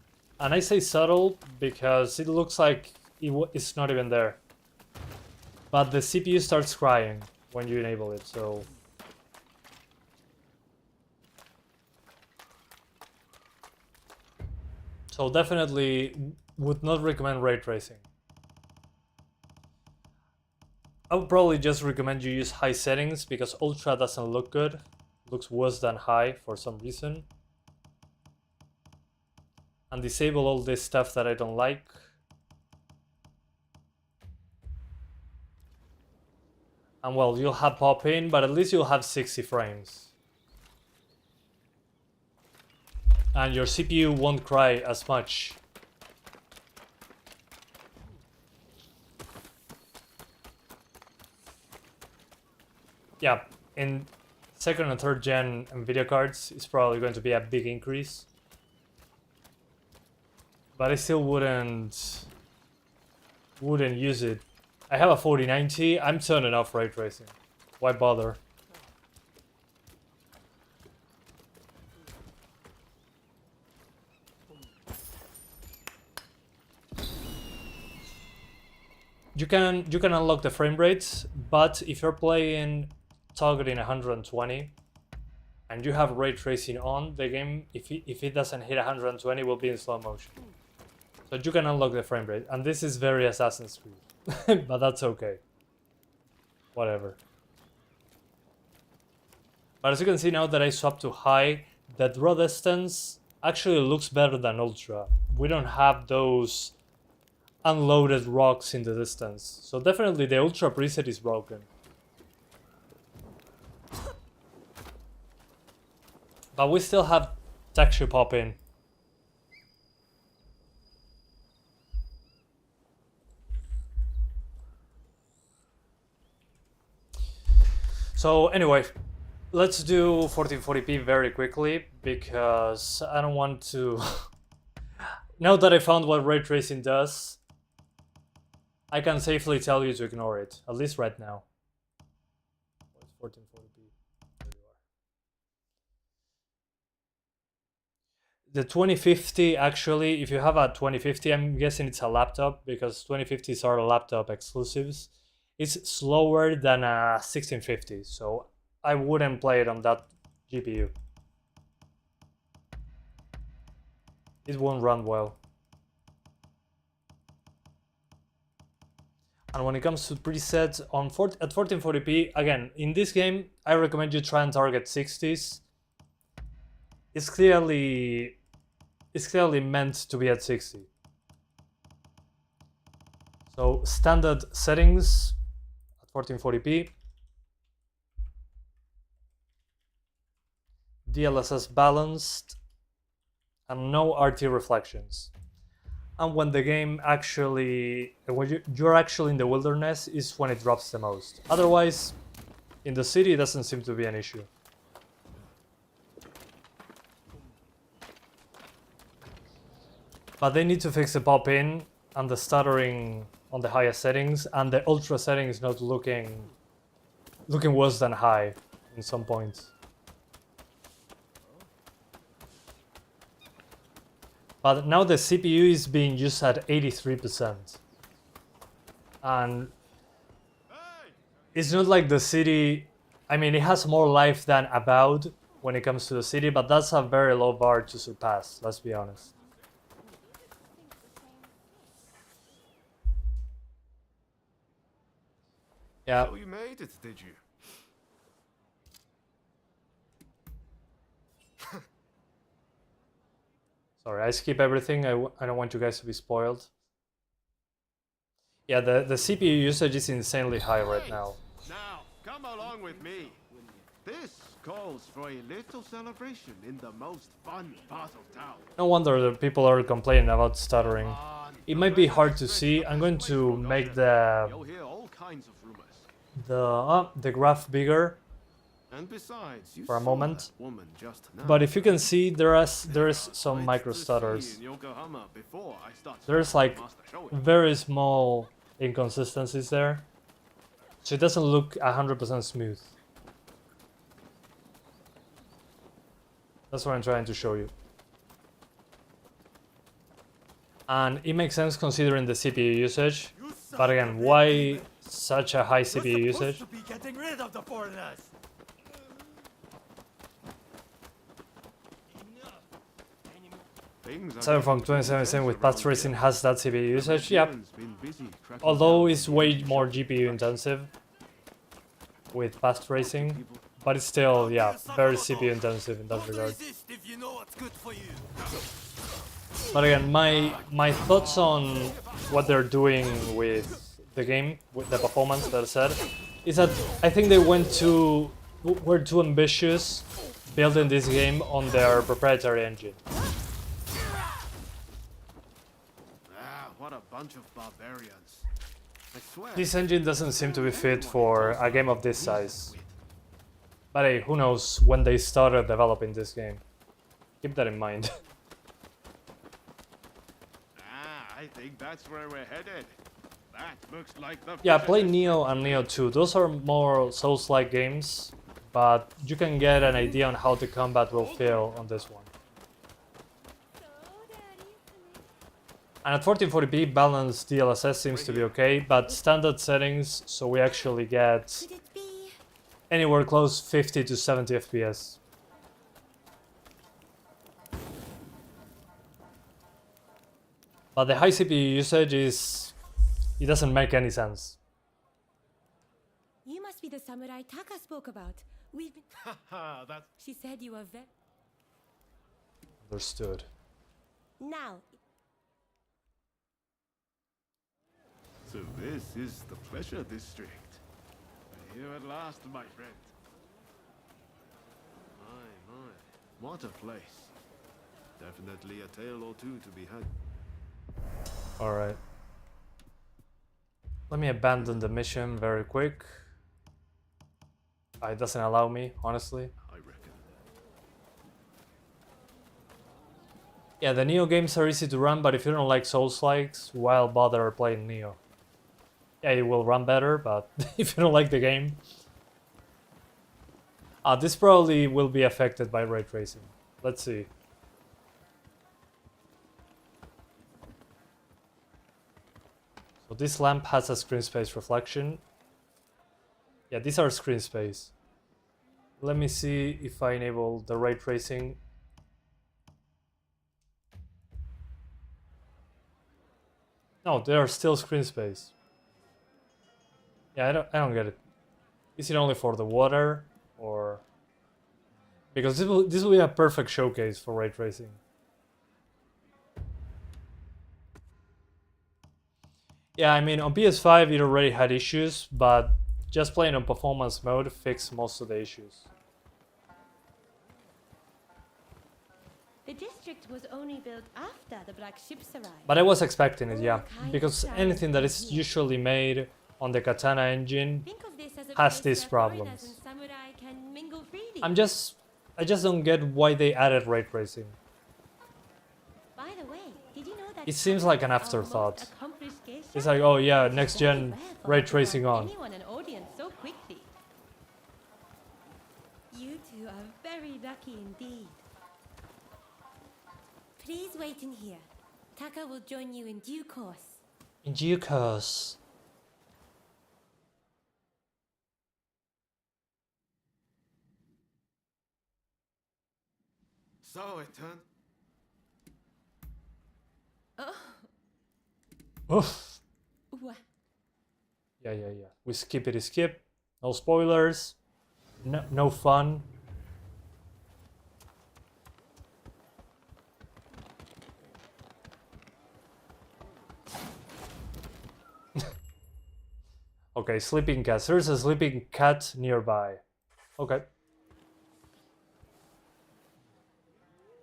and I say subtle because it looks like it's not even there. But the CPU starts crying when you enable it. So definitely would not recommend ray tracing. I would probably just recommend you use high settings because ultra doesn't look good. It looks worse than high for some reason. And disable all this stuff that I don't like. And well, you'll have pop in, but at least you'll have 60 frames. And your CPU won't cry as much. Yeah, in second and third gen Nvidia cards, it's probably going to be a big increase. But I still wouldn't use it. I have a 4090, I'm turning off ray tracing. Why bother? You can unlock the frame rates, but if you're playing targeting 120 and you have ray tracing on, the game, if it doesn't hit 120, will be in slow motion. So you can unlock the frame rate, and this is very Assassin's Creed, but that's okay. Whatever. But as you can see now that I swapped to high, the draw distance actually looks better than ultra. We don't have those unloaded rocks in the distance. So definitely the ultra preset is broken. But we still have texture pop in. So anyway, let's do 1440p very quickly because I don't want to... Now that I found what ray tracing does, I can safely tell you to ignore it, at least right now. Where's 1440p? There you are. The 2050, actually, if you have a 2050, I'm guessing it's a laptop because 2050s are laptop exclusives. It's slower than a 1650, so I wouldn't play it on that GPU. It won't run well. And when it comes to presets on at 1440p, again, in this game, I recommend you try and target 60s. It's clearly meant to be at 60. So standard settings at 1440p. DLSS balanced and no RT reflections. And when the game actually, when you're actually in the wilderness is when it drops the most. Otherwise, in the city it doesn't seem to be an issue. But they need to fix the pop-in and the stuttering on the highest settings, and the ultra settings not looking worse than high in some points. But now the CPU is being used at 83%. And it's not like the city, I mean, it has more life than About when it comes to the city, but that's a very low bar to surpass, let's be honest. Yeah. So you made it, did you? Sorry, I skip everything. I don't want you guys to be spoiled. Yeah, the CPU usage is insanely high right now. Now, come along with me. This calls for a little celebration in the most fun part of town. No wonder that people are complaining about stuttering. It might be hard to see. I'm going to make You'll hear all kinds of rumors. the graph bigger. And besides, you for a saw moment. that woman just now. But if you can see, there is some Wait micro to see stutters. in Yokohama before I start There's like master showing. very small inconsistencies there. So it doesn't look 100% smooth. That's what I'm trying to show you. And it makes sense considering the CPU usage. But again, why such a high CPU usage? To be getting rid of the foreigners. Cyberpunk 2077 with path tracing has that CPU usage, yep. Although it's way more GPU intensive. with fast racing, but it's still, yeah, very CPU intensive in that regard. Resist if you know what's good for you. But again, my thoughts on what they're doing with the game, with the performance that I said, is that I think they were too ambitious building this game on their proprietary engine. Ah, what a bunch of barbarians. I swear. This engine doesn't seem to be fit for a game of this size. But hey, who knows when they started developing this game. Keep that in mind. Ah, I think that's where we're headed. That looks like the Yeah, play Neo and Neo 2. Those are more Souls-like games, but you can get an idea on how the combat will feel on this one. And at 1440p, balanced DLSS seems to be okay, but standard settings, so we actually get Could it be? anywhere close 50 to 70 FPS. But the high CPU usage it doesn't make any sense. You must be the samurai Taka spoke about. We've been... Haha, that's She said you were very... Understood. Now, so this is the pleasure district. We're here at last, my friend. My, what a place. Definitely a tale or two to be had. Alright. Let me abandon the mission very quick. It doesn't allow me, honestly. I reckon. Yeah, the Neo games are easy to run, but if you don't like Souls-likes, why bother playing Neo? Yeah, it will run better, but if you don't like the game... this probably will be affected by ray tracing. Let's see. So this lamp has a screen space reflection. Yeah, these are screen space. Let me see if I enable the ray tracing. No, they are still screen space. Yeah, I don't get it. Is it only for the water, or because this will be a perfect showcase for ray tracing? Yeah, I mean on PS5 it already had issues, but just playing on performance mode fixed most of the issues. the district was only built after the black ships arrived. But I was expecting it, yeah, because anything that is usually made on the Katana engine, Think of this as a has place these where problems. foreigners and samurai can mingle freely. I just don't get why they added ray tracing. By the way, did you know that It seems like an our most afterthought. accomplished geisha It's like, oh yeah, is next very gen rare for ray her to tracing find on. anyone an audience so quickly. You two are very lucky indeed. Please wait in here. Taka will join you in due course. In due course. So it turned. Oof. What? Yeah. We skip. No spoilers. No fun. Okay, sleeping cat. There's a sleeping cat nearby. Okay.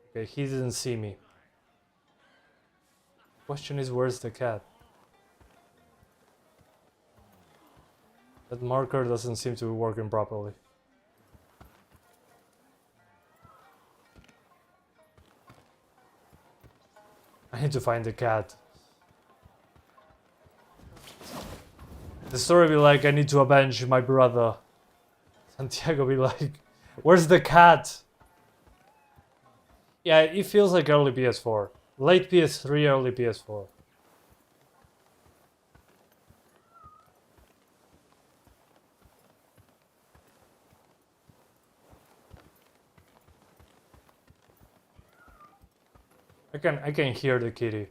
Okay, he didn't see me. Question is, where's the cat? That marker doesn't seem to be working properly. I need to find the cat. The story be like, I need to avenge my brother. Santiago be like, where's the cat? Yeah, it feels like early PS4. Late PS3, early PS4. I can hear the kitty.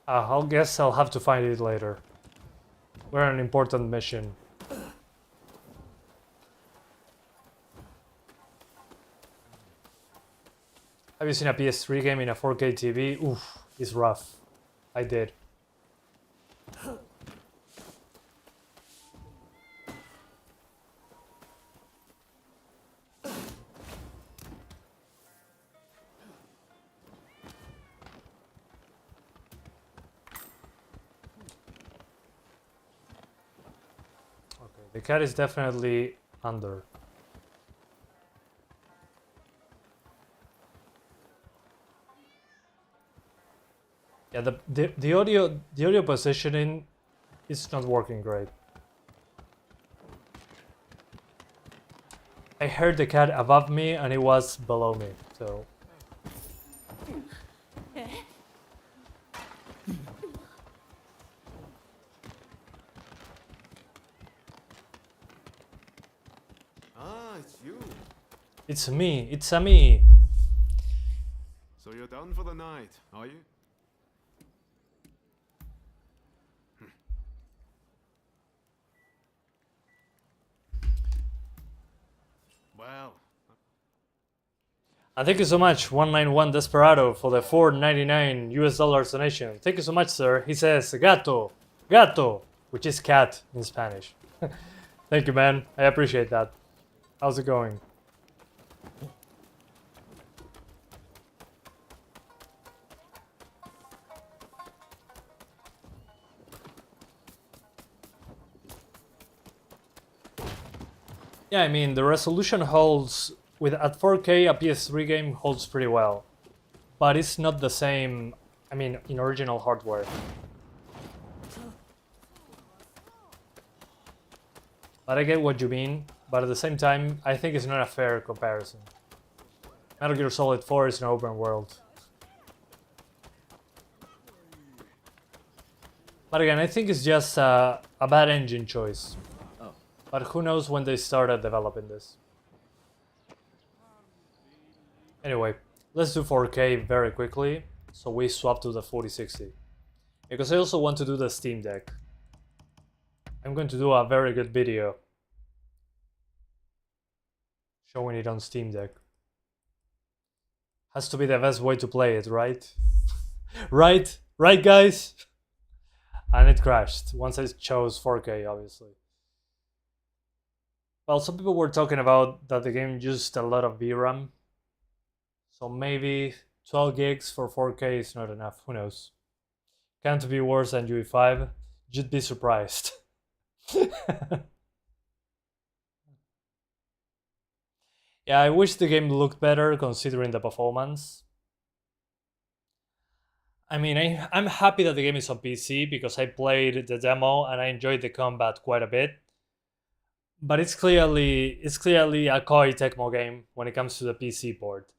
I'll guess I'll have to find it later. We're on an important mission. Have you seen a PS3 game in a 4K TV? Oof, it's rough. I did. Okay, the cat is definitely under. Yeah, the audio positioning is not working great. I heard the cat above me and it was below me, so. Ah, it's you. It's me, it's a me. So you're done for the night, are you? Well, And thank you so much, 191 Desperado, for the $4.99 US donation. Thank you so much, sir. He says, gato, gato, which is cat in Spanish. Thank you, man. I appreciate that. How's it going? Yeah, I mean, the resolution holds, with at 4K, a PS3 game holds pretty well. But it's not the same, I mean, in original hardware. But I get what you mean, but at the same time, I think it's not a fair comparison. Metal Gear Solid 4 is an open world. But again, I think it's just a bad engine choice. But who knows when they started developing this. Anyway, let's do 4K very quickly, so we swap to the 4060. Because I also want to do the Steam Deck. I'm going to do a very good video showing it on Steam Deck. Has to be the best way to play it, right? Right guys? And it crashed once I chose 4K, obviously. Well, some people were talking about that the game used a lot of VRAM. So maybe 12 gigs for 4K is not enough, who knows. Can't be worse than UE5, you'd be surprised. Yeah, I wish the game looked better considering the performance. I mean, I'm happy that the game is on PC because I played the demo and I enjoyed the combat quite a bit. But it's clearly a KOEI TECMO game when it comes to the PC port.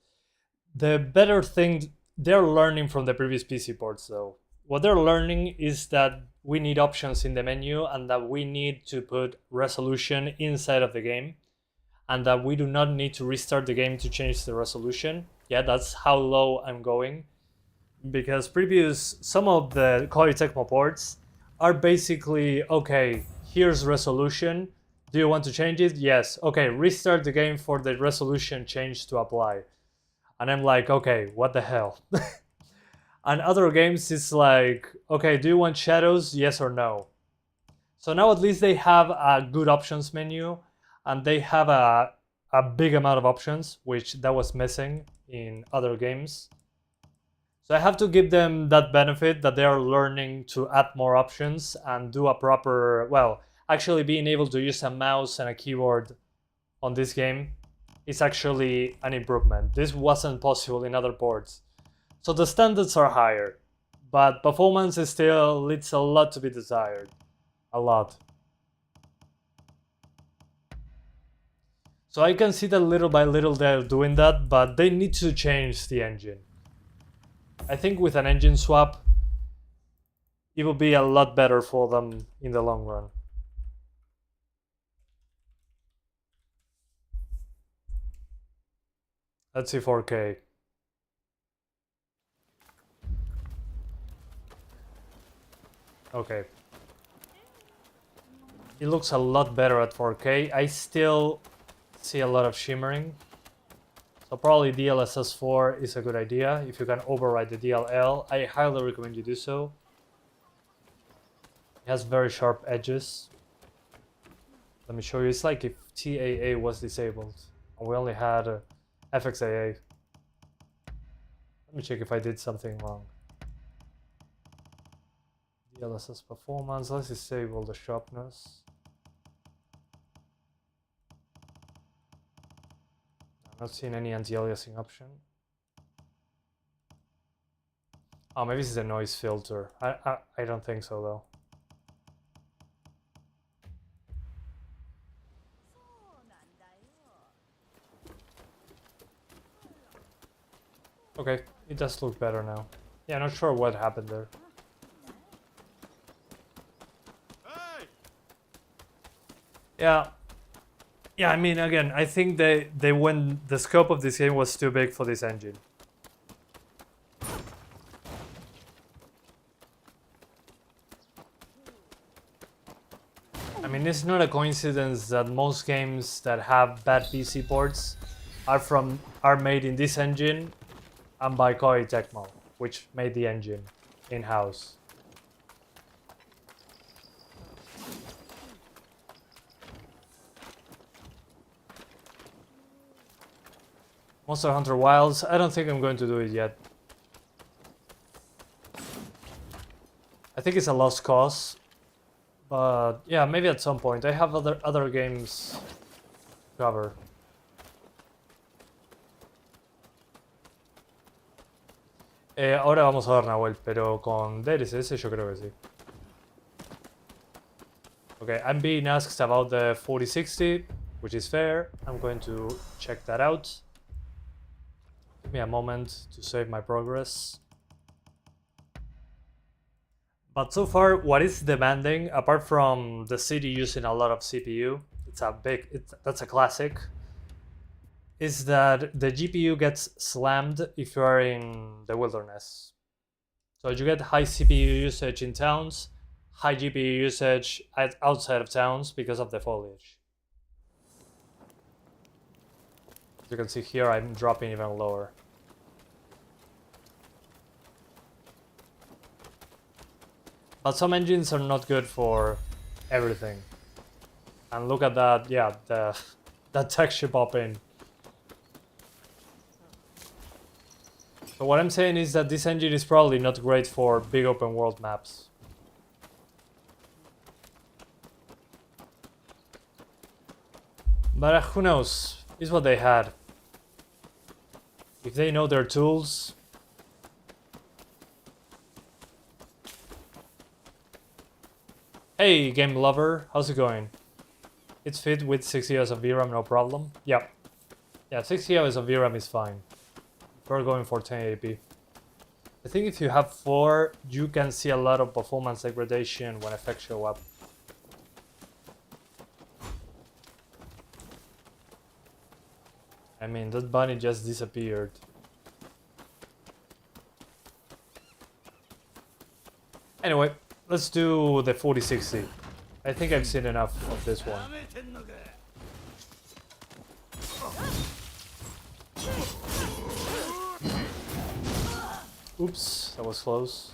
The better thing, they're learning from the previous PC ports though. What they're learning is that we need options in the menu and that we need to put resolution inside of the game. And that we do not need to restart the game to change the resolution. Yeah, that's how low I'm going. Because some of the KOEI TECMO ports are basically, okay, here's resolution. Do you want to change it? Yes. Okay, restart the game for the resolution change to apply. And I'm like, okay, what the hell? And other games, it's like, okay, do you want shadows? Yes or no? So now at least they have a good options menu and they have a big amount of options, which that was missing in other games. So I have to give them that benefit that they are learning to add more options and do a proper, well, actually being able to use a mouse and a keyboard on this game is actually an improvement. This wasn't possible in other ports. So the standards are higher, but performance is still leaves a lot to be desired. A lot. So I can see that little by little they're doing that, but they need to change the engine. I think with an engine swap, it will be a lot better for them in the long run. Let's see 4K. Okay. It looks a lot better at 4K. I still see a lot of shimmering. So probably DLSS 4 is a good idea. If you can override the DLL, I highly recommend you do so. It has very sharp edges. Let me show you. It's like if TAA was disabled and we only had FXAA. Let me check if I did something wrong. DLSS performance. Let's disable the sharpness. I'm not seeing any anti-aliasing option. Oh, maybe this is a noise filter. I don't think so though. Okay, it does look better now. Yeah, not sure what happened there. Hey! Yeah. Yeah, I mean, again, I think they went, the scope of this game was too big for this engine. I mean, it's not a coincidence that most games that have bad PC ports are made in this engine and by KOEI TECMO, which made the engine in-house. Monster Hunter Wilds, I don't think I'm going to do it yet. I think it's a lost cause. But yeah, maybe at some point. I have other games to cover. Ahora vamos a ver Nahuel, pero con DLSS yo creo que sí. Okay, I'm being asked about the 4060, which is fair. I'm going to check that out. Give me a moment to save my progress. But so far, what is demanding, apart from the CD using a lot of CPU, that's a classic, is that the GPU gets slammed if you are in the wilderness. So you get high CPU usage in towns, high GPU usage outside of towns because of the foliage. As you can see here, I'm dropping even lower. But some engines are not good for everything. And look at that, yeah, that texture popping. So what I'm saying is that this engine is probably not great for big open world maps. But who knows? It's what they had. If they know their tools. Hey, game lover, how's it going? It's fit with 6 GB of VRAM, no problem. Yep. Yeah, 6 GB of VRAM is fine. We're going for 1080p. I think if you have 4, you can see a lot of performance degradation when effects show up. I mean, that bunny just disappeared. Anyway, let's do the 4060. I think I've seen enough of this one. Oops, that was close.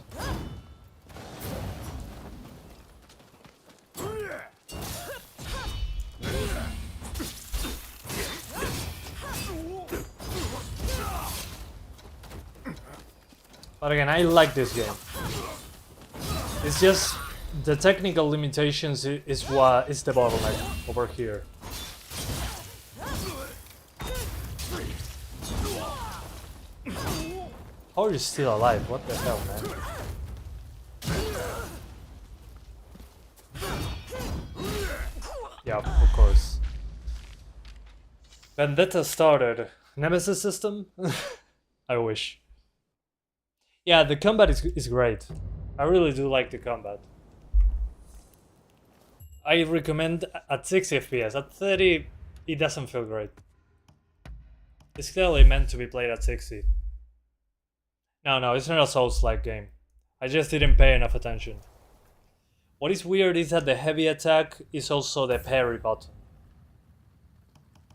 But again, I like this game. It's just the technical limitations is what is the bottleneck over here. How are you still alive? What the hell, man? Yeah, of course. Vendetta started. Nemesis system? I wish. Yeah, the combat is great. I really do like the combat. I recommend at 60 FPS. At 30, it doesn't feel great. It's clearly meant to be played at 60. No, it's not a Souls-like game. I just didn't pay enough attention. What is weird is that the heavy attack is also the parry button.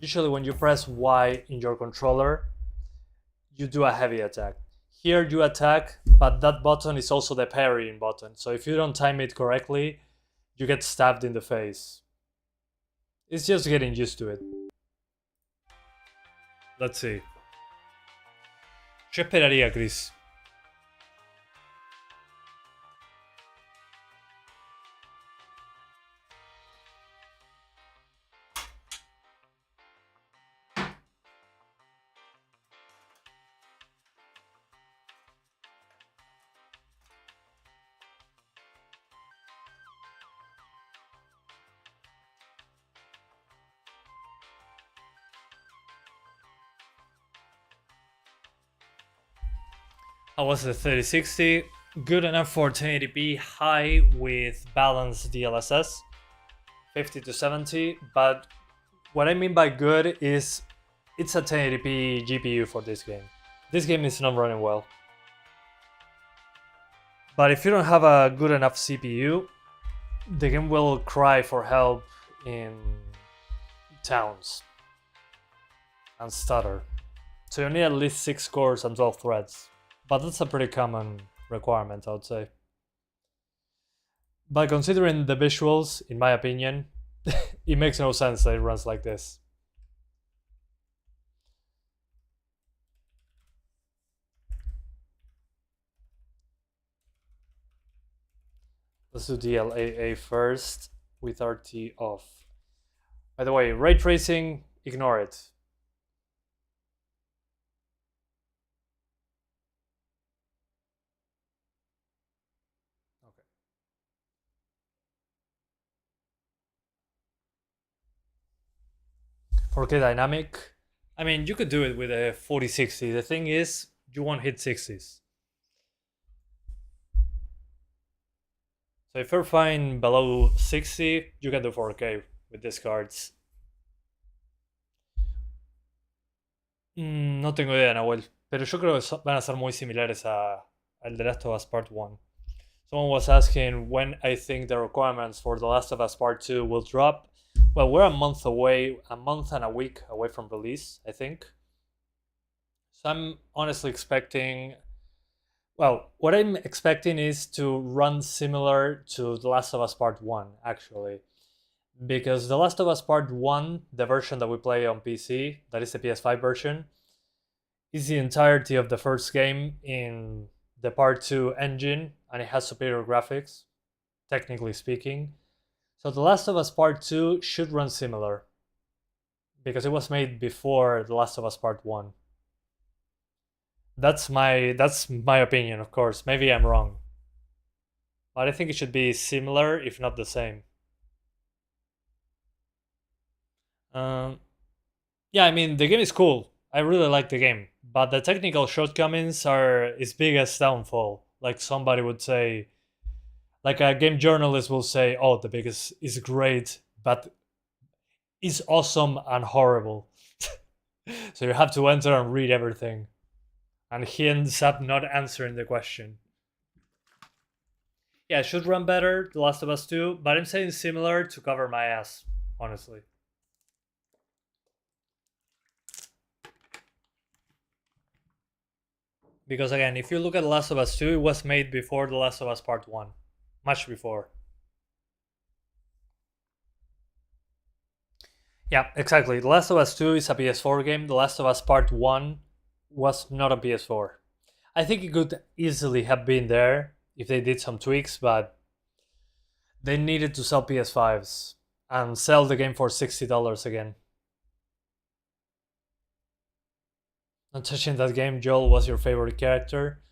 Usually when you press Y in your controller, you do a heavy attack. Here you attack, but that button is also the parrying button. So if you don't time it correctly, you get stabbed in the face. It's just getting used to it. Let's see. Yo esperaría, Chris. How was the 3060? Good enough for 1080p high with balanced DLSS, 50 to 70, but what I mean by good is it's a 1080p GPU for this game. This game is not running well. But if you don't have a good enough CPU, the game will cry for help in towns and stutter. So you need at least 6 cores and 12 threads. But that's a pretty common requirement, I would say. But considering the visuals, in my opinion, it makes no sense that it runs like this. Let's do DLAA first with RT off. By the way, ray tracing, ignore it. Okay. 4K dynamic. I mean, you could do it with a 4060. The thing is, you won't hit 60s. So if you're fine below 60, you can do 4K with these cards. No tengo idea, Nahuel, pero yo creo que van a ser muy similares al The Last of Us Part 1. Someone was asking when I think the requirements for The Last of Us Part 2 will drop. Well, we're a month and a week away from release, I think. So I'm honestly expecting... Well, what I'm expecting is to run similar to The Last of Us Part 1, actually. Because The Last of Us Part 1, the version that we play on PC, that is the PS5 version, is the entirety of the first game in the Part 2 engine, and it has superior graphics, technically speaking. So The Last of Us Part 2 should run similar, because it was made before The Last of Us Part 1. That's my opinion, of course. Maybe I'm wrong. But I think it should be similar, if not the same. Yeah, I mean, the game is cool. I really like the game. But the technical shortcomings are its biggest downfall. Like somebody would say, like a game journalist will say, oh, the biggest is great, but it's awesome and horrible. So you have to enter and read everything. And he ends up not answering the question. Yeah, it should run better, The Last of Us 2, but I'm saying similar to cover my ass, honestly. Because again, if you look at The Last of Us 2, it was made before The Last of Us Part 1. Much before. Yeah, exactly. The Last of Us 2 is a PS4 game. The Last of Us Part 1 was not a PS4. I think it could easily have been there if they did some tweaks, but they needed to sell PS5s and sell the game for $60 again. Not touching that game, Joel was your favorite character.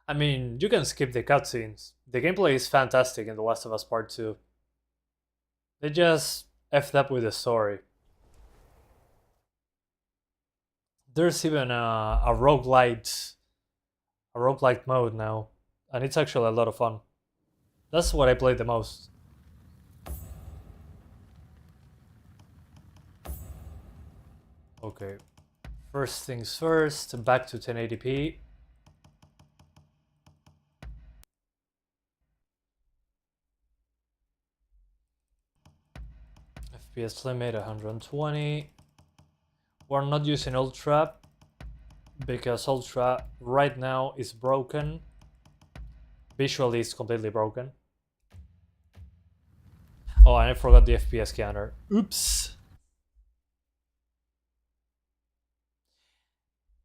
I mean, you can skip the cutscenes. The gameplay is fantastic in The Last of Us Part 2. They just effed up with the story. There's even a roguelite mode now, and it's actually a lot of fun. That's what I played the most. Okay, first things first, back to 1080p. FPS limit 120. We're not using Ultra because Ultra right now is broken. Visually it's completely broken. Oh, and I forgot the FPS counter. Oops.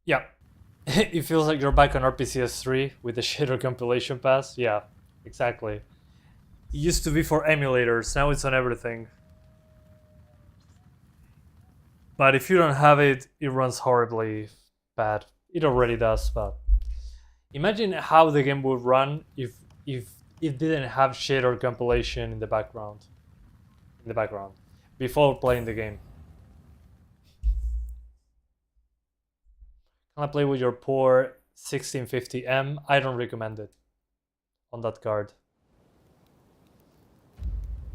Yeah. It feels like you're back on RPCS3 with the shader compilation pass. Yeah, exactly. It used to be for emulators, now it's on everything. But if you don't have it, it runs horribly bad. It already does, but imagine how the game would run if it didn't have shader compilation in the background. Before playing the game. Can I play with your poor 1650M? I don't recommend it on that card.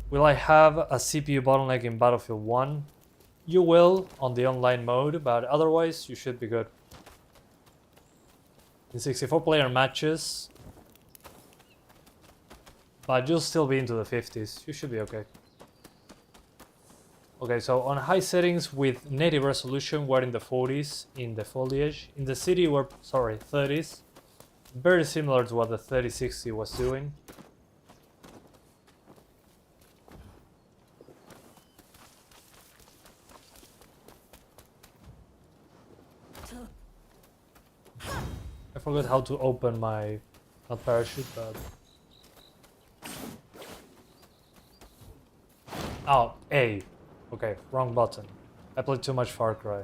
Will I have a CPU bottleneck in Battlefield 1? You will on the online mode, but otherwise you should be good. In 64-player matches, but you'll still be into the 50s. You should be okay. Okay, so on high settings with native resolution, we're in the 40s in the foliage. In the city, we're, 30s. Very similar to what the 3060 was doing. I forgot how to open my, not parachute, but... Oh, A. Okay, wrong button. I played too much Far Cry.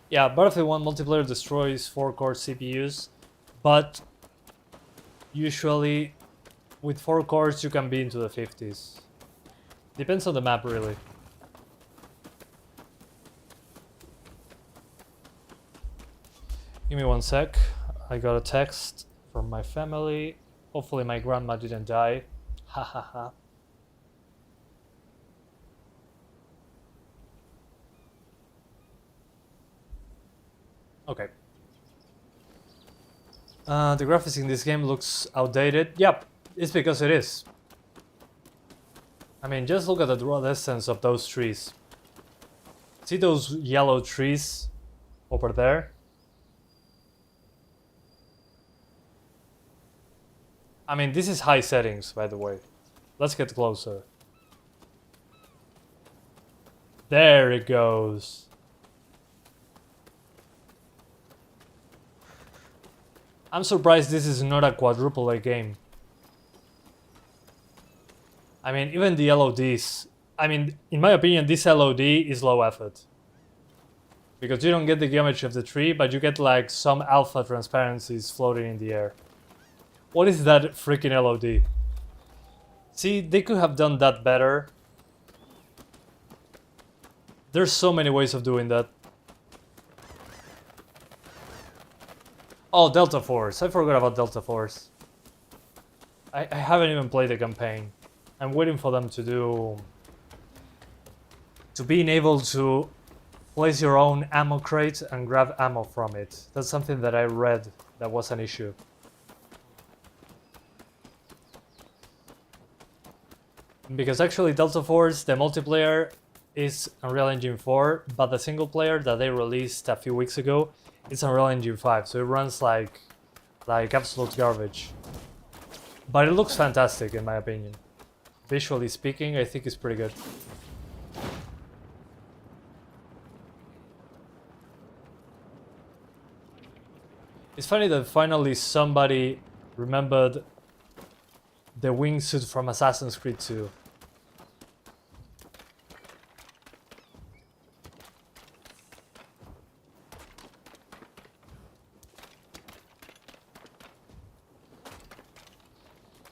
Yeah, Battlefield 1 multiplayer destroys 4-core CPUs, but usually with 4 cores you can be into the 50s. Depends on the map, really. Give me one sec. I got a text from my family. Hopefully my grandma didn't die. Ha ha ha. Okay. The graphics in this game looks outdated. Yep, it's because it is. I mean, just look at the raw essence of those trees. See those yellow trees over there? I mean, this is high settings, by the way. Let's get closer. There it goes. I'm surprised this is not a quadruple A game. I mean, even the LODs. I mean, in my opinion, this LOD is low effort. Because you don't get the geometry of the tree, but you get like some alpha transparencies floating in the air. What is that freaking LOD? See, they could have done that better. There's so many ways of doing that. Oh, Delta Force. I forgot about Delta Force. I haven't even played the campaign. I'm waiting for them to do... to being able to place your own ammo crate and grab ammo from it. That's something that I read that was an issue. Because actually Delta Force, the multiplayer is Unreal Engine 4, but the single player that they released a few weeks ago, it's Unreal Engine 5, so it runs like absolute garbage. But it looks fantastic in my opinion. Visually speaking, I think it's pretty good. It's funny that finally somebody remembered the wingsuit from Assassin's Creed 2.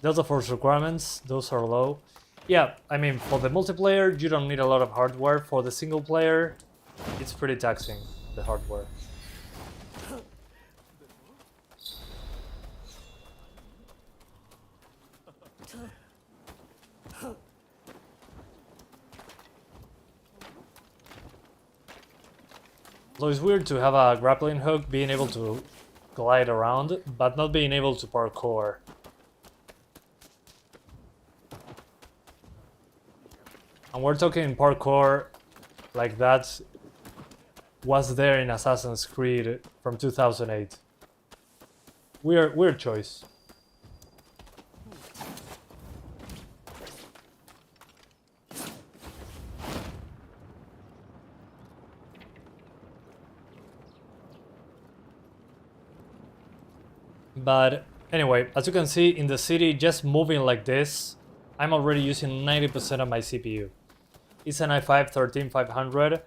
Delta Force requirements, those are low. Yeah, I mean, for the multiplayer, you don't need a lot of hardware. For the single player, it's pretty taxing, the hardware. So it's weird to have a grappling hook being able to glide around, but not being able to parkour. And we're talking parkour like that was there in Assassin's Creed from 2008. Weird choice. But anyway, as you can see in the city, just moving like this, I'm already using 90% of my CPU. It's an i5-13500.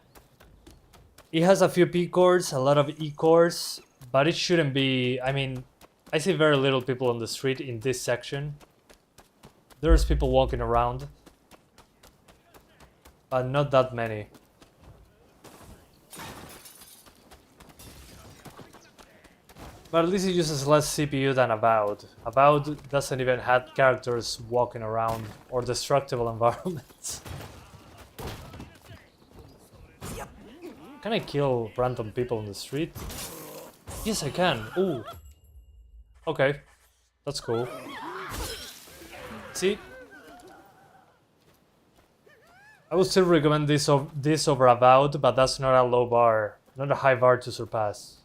It has a few P cores, a lot of E cores, but it shouldn't be. I mean, I see very little people on the street in this section. There's people walking around, but not that many. But at least it uses less CPU than Avowed. Avowed doesn't even have characters walking around or destructible environments. Can I kill random people on the street? Yes, I can. Ooh. Okay. That's cool. See? I would still recommend this over Avowed, but that's not a low bar. Not a high bar to surpass.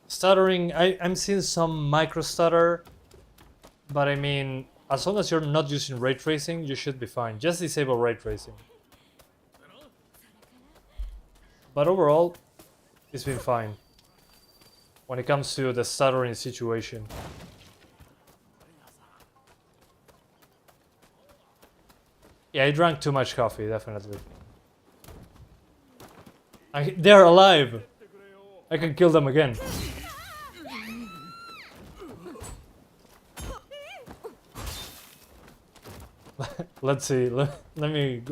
Stuttering, I'm seeing some micro stutter, but I mean, as long as you're not using ray tracing, you should be fine. Just disable ray tracing. But overall, it's been fine when it comes to the stuttering situation. Yeah, I drank too much coffee, definitely. They're alive! I can kill them again. Let's see. Let me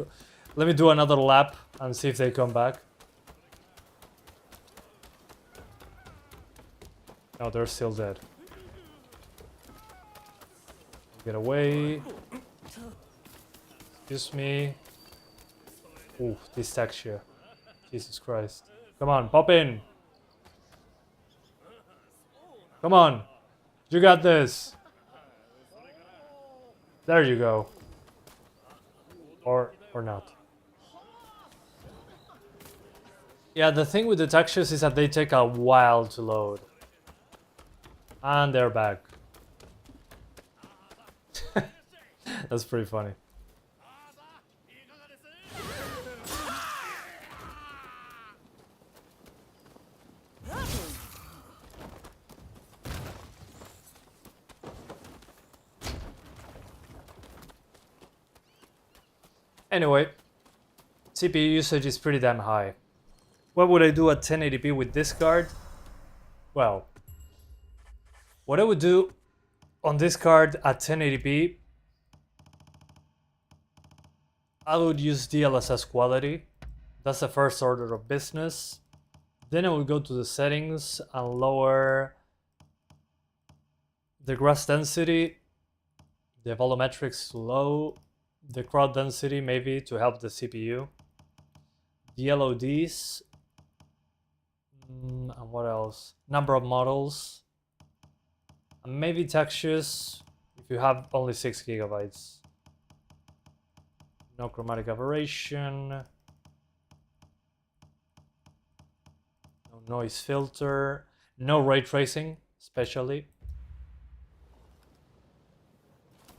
do another lap and see if they come back. No, they're still dead. Get away. Excuse me. Ooh, this texture. Jesus Christ. Come on, pop in. Come on. You got this. There you go. Or not. Yeah, the thing with the textures is that they take a while to load. And they're back. That's pretty funny. Anyway, CPU usage is pretty damn high. What would I do at 1080p with this card? Well, what I would do on this card at 1080p, I would use DLSS quality. That's the first order of business. Then I would go to the settings and lower the grass density, the volumetrics to low, the crowd density maybe to help the CPU, the LODs, and what else? Number of models, and maybe textures if you have only 6 gigabytes. No chromatic aberration, no noise filter, no ray tracing especially,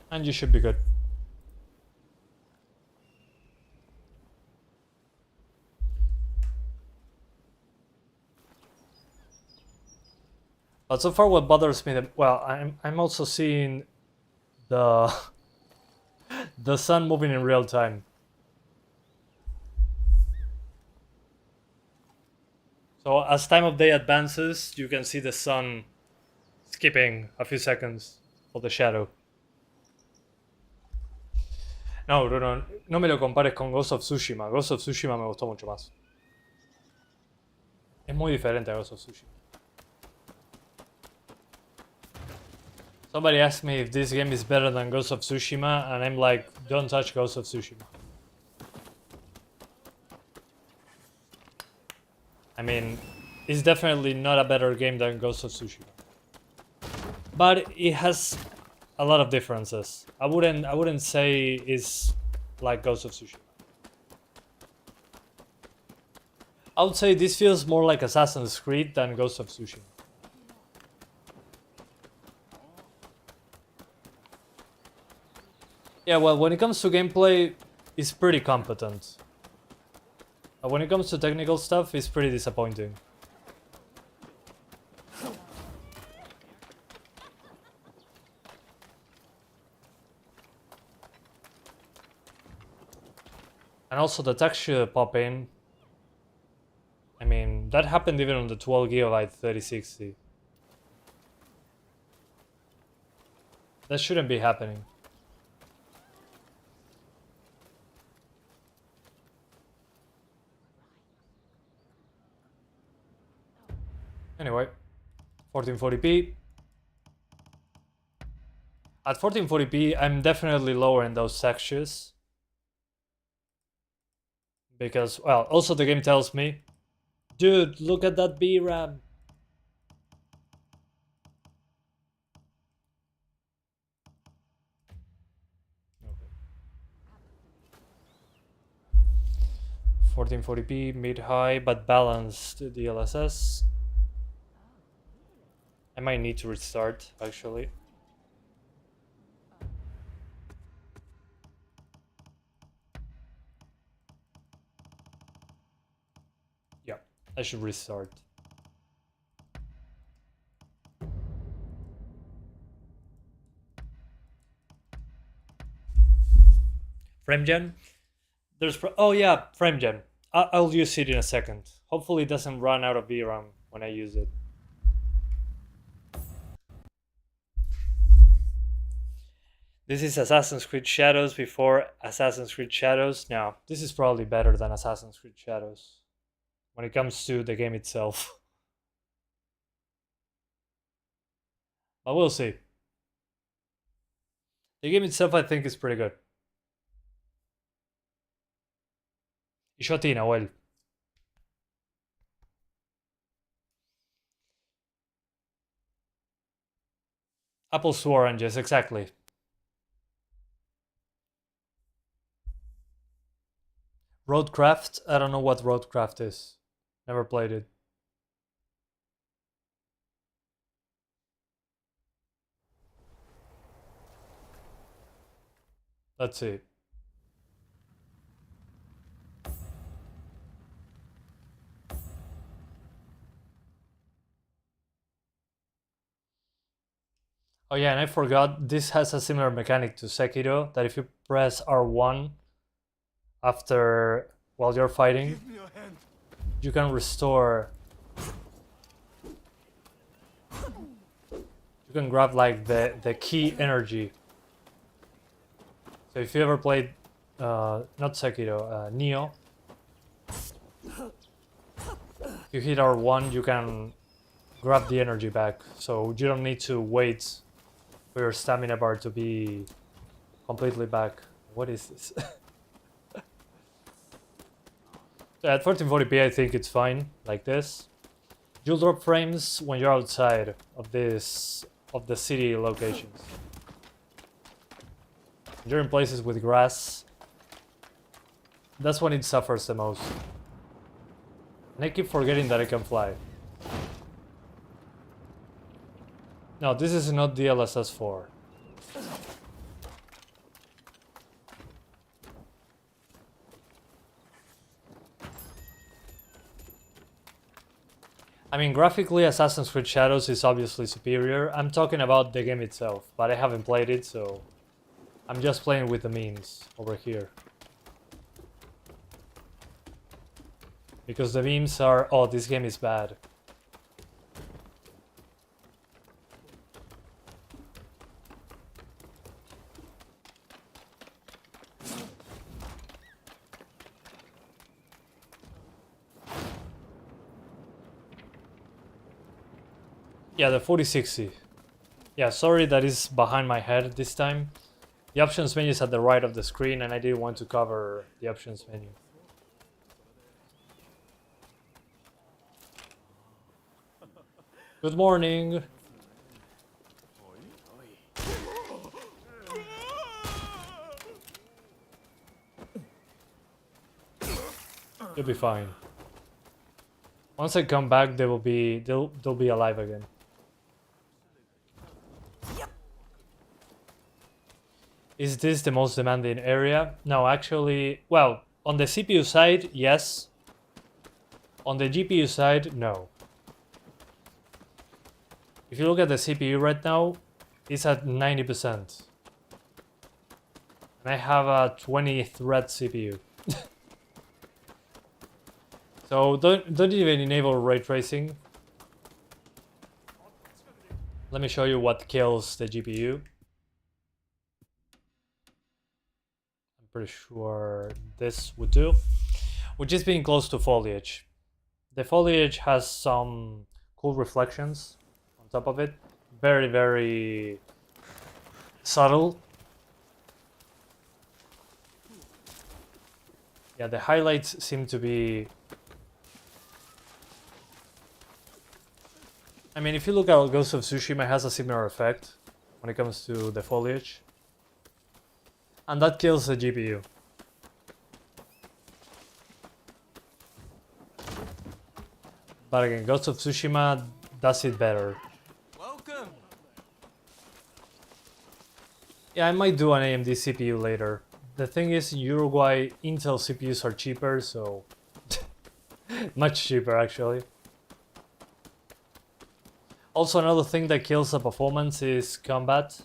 and you should be good. But so far what bothers me, well, I'm also seeing the the sun moving in real time. So as time of day advances, you can see the sun skipping a few seconds for the shadow. No, no me lo compares con Ghost of Tsushima. Ghost of Tsushima me gustó mucho más. Es muy diferente a Ghost of Tsushima. Somebody asked me if this game is better than Ghost of Tsushima, and I'm like, don't touch Ghost of Tsushima. I mean, it's definitely not a better game than Ghost of Tsushima. But it has a lot of differences. I wouldn't say it's like Ghost of Tsushima. I would say this feels more like Assassin's Creed than Ghost of Tsushima. Yeah, well, when it comes to gameplay, it's pretty competent. When it comes to technical stuff, it's pretty disappointing. And also the texture popping. I mean, that happened even on the 12GB 3060. That shouldn't be happening. Anyway, 1440p. At 1440p, I'm definitely lowering those textures. Because, well, also the game tells me, dude, look at that VRAM. Okay. 1440p, mid-high, but balanced DLSS. I might need to restart, actually. Yeah, I should restart. Frame gen? Oh yeah, frame gen. I'll use it in a second. Hopefully it doesn't run out of VRAM when I use it. This is Assassin's Creed Shadows before Assassin's Creed Shadows. Now, this is probably better than Assassin's Creed Shadows when it comes to the game itself. But we'll see. The game itself, I think, is pretty good. Ishoti, Nahuel. Apples to oranges, exactly. Roadcraft? I don't know what Roadcraft is. Never played it. Let's see. Oh yeah, and I forgot, this has a similar mechanic to Sekiro, that if you press R1 while you're fighting, you can restore. You can grab like the key energy. So if you ever played, not Sekiro, Neo, if you hit R1, you can grab the energy back. So you don't need to wait for your stamina bar to be completely back. What is this? So at 1440p, I think it's fine, like this. You'll drop frames when you're outside of the city locations. You're in places with grass. That's when it suffers the most. And I keep forgetting that I can fly. No, this is not DLSS 4. I mean, graphically, Assassin's Creed Shadows is obviously superior. I'm talking about the game itself, but I haven't played it, so I'm just playing with the memes over here. Because the memes are, oh, this game is bad. Yeah, the 4060. Yeah, sorry that is behind my head this time. The options menu is at the right of the screen and I didn't want to cover the options menu. Good morning. You'll be fine. Once I come back, they'll be alive again. Is this the most demanding area? No, actually, well, on the CPU side, yes. On the GPU side, no. If you look at the CPU right now, it's at 90%. And I have a 20-thread CPU. So don't even enable ray tracing. Let me show you what kills the GPU. I'm pretty sure this would do. Which is being close to foliage. The foliage has some cool reflections on top of it. Very, very subtle. Yeah, the highlights seem to be... I mean, if you look at Ghost of Tsushima, it has a similar effect when it comes to the foliage. And that kills the GPU. But again, Ghost of Tsushima does it better. Welcome. Yeah, I might do an AMD CPU later. The thing is, in Uruguay, Intel CPUs are cheaper, so... much cheaper, actually. Also, another thing that kills the performance is combat.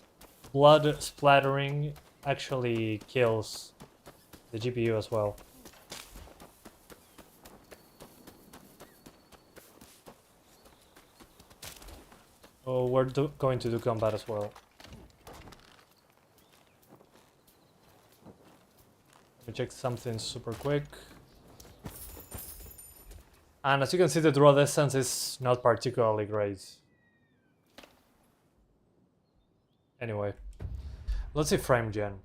Blood splattering actually kills the GPU as well. Oh, we're going to do combat as well. Let me check something super quick. And as you can see, the draw distance is not particularly great. Anyway, let's see frame gen.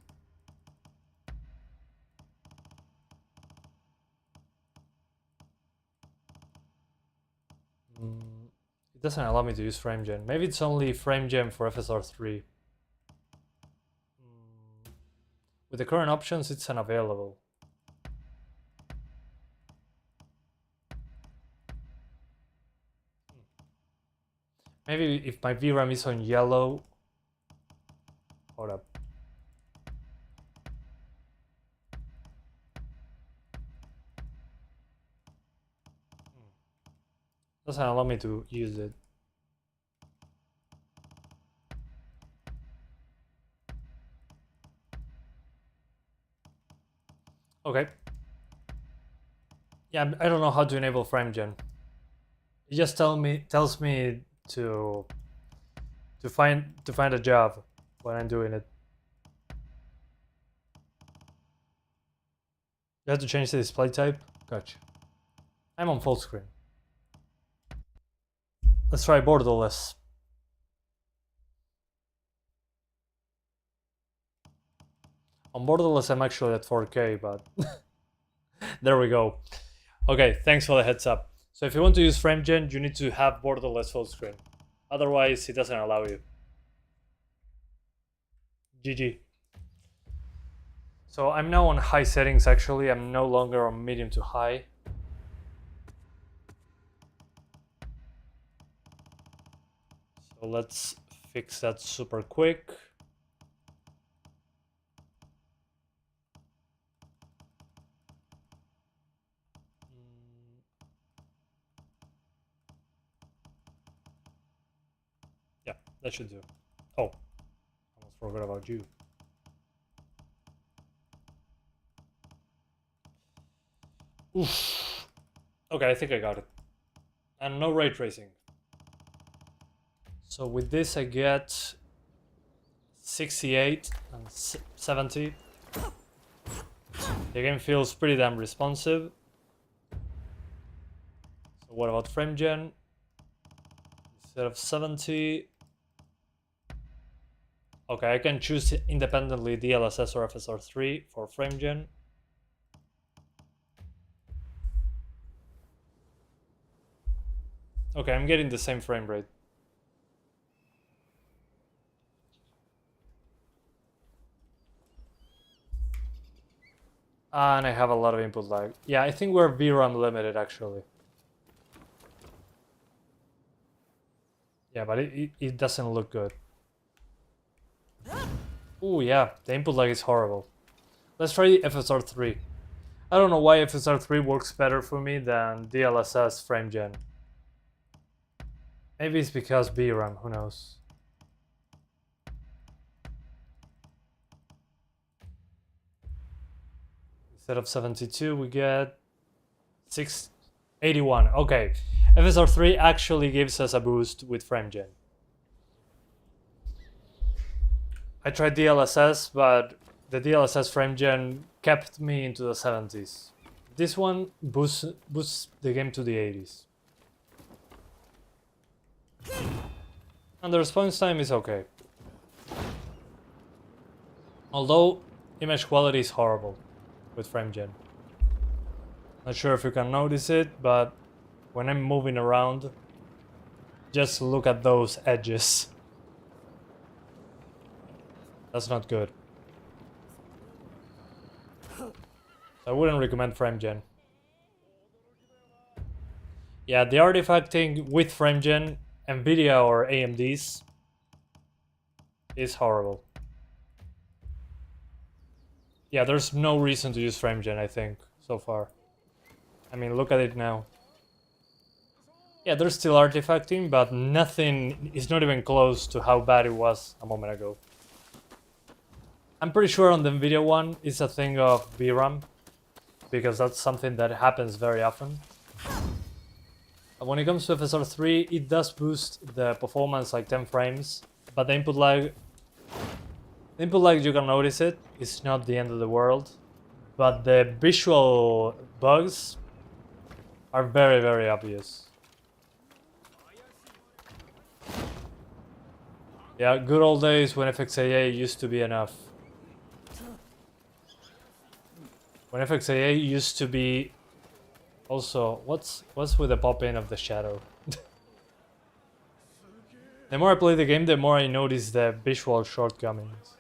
It doesn't allow me to use frame gen. Maybe it's only frame gen for FSR3. With the current options, it's unavailable. Maybe if my VRAM is on yellow. Hold up. Doesn't allow me to use it. Okay. Yeah, I don't know how to enable frame gen. It just tells me to find a job when I'm doing it. You have to change the display type? Gotcha. I'm on full screen. Let's try borderless. On borderless I'm actually at 4K, but there we go. Okay, thanks for the heads up. So if you want to use frame gen, you need to have borderless full screen. Otherwise, it doesn't allow you. GG. So I'm now on high settings actually. I'm no longer on medium to high. So let's fix that super quick. Yeah, that should do. Oh, almost forgot about you. Oof. Okay, I think I got it. And no ray tracing. So with this I get 68 and 70. The game feels pretty damn responsive. So what about frame gen? Instead of 70. Okay, I can choose independently DLSS or FSR3 for frame gen. Okay, I'm getting the same frame rate. And I have a lot of input lag. Yeah, I think we're VRAM limited actually. Yeah, but it doesn't look good. Oh yeah, the input lag is horrible. Let's try FSR 3. I don't know why FSR 3 works better for me than DLSS frame gen. Maybe it's because VRAM, who knows. Instead of 72 we get 681. Okay, FSR 3 actually gives us a boost with frame gen. I tried DLSS, but the DLSS frame gen kept me into the 70s. This one boosts the game to the 80s. And the response time is okay. Although image quality is horrible with frame gen. Not sure if you can notice it, but when I'm moving around, just look at those edges. That's not good. I wouldn't recommend frame gen. Yeah, the artifacting with frame gen, Nvidia or AMD's, is horrible. Yeah, there's no reason to use frame gen, I think, so far. I mean, look at it now. Yeah, there's still artifacting, but nothing is not even close to how bad it was a moment ago. I'm pretty sure on the Nvidia one, it's a thing of VRAM, because that's something that happens very often. When it comes to FSR 3, it does boost the performance like 10 frames, but the input lag, you can notice it, it's not the end of the world, but the visual bugs are very, very obvious. Yeah, good old days when FXAA used to be enough. When FXAA used to be... Also, what's with the pop-in of the shadow? The more I play the game, the more I notice the visual shortcomings.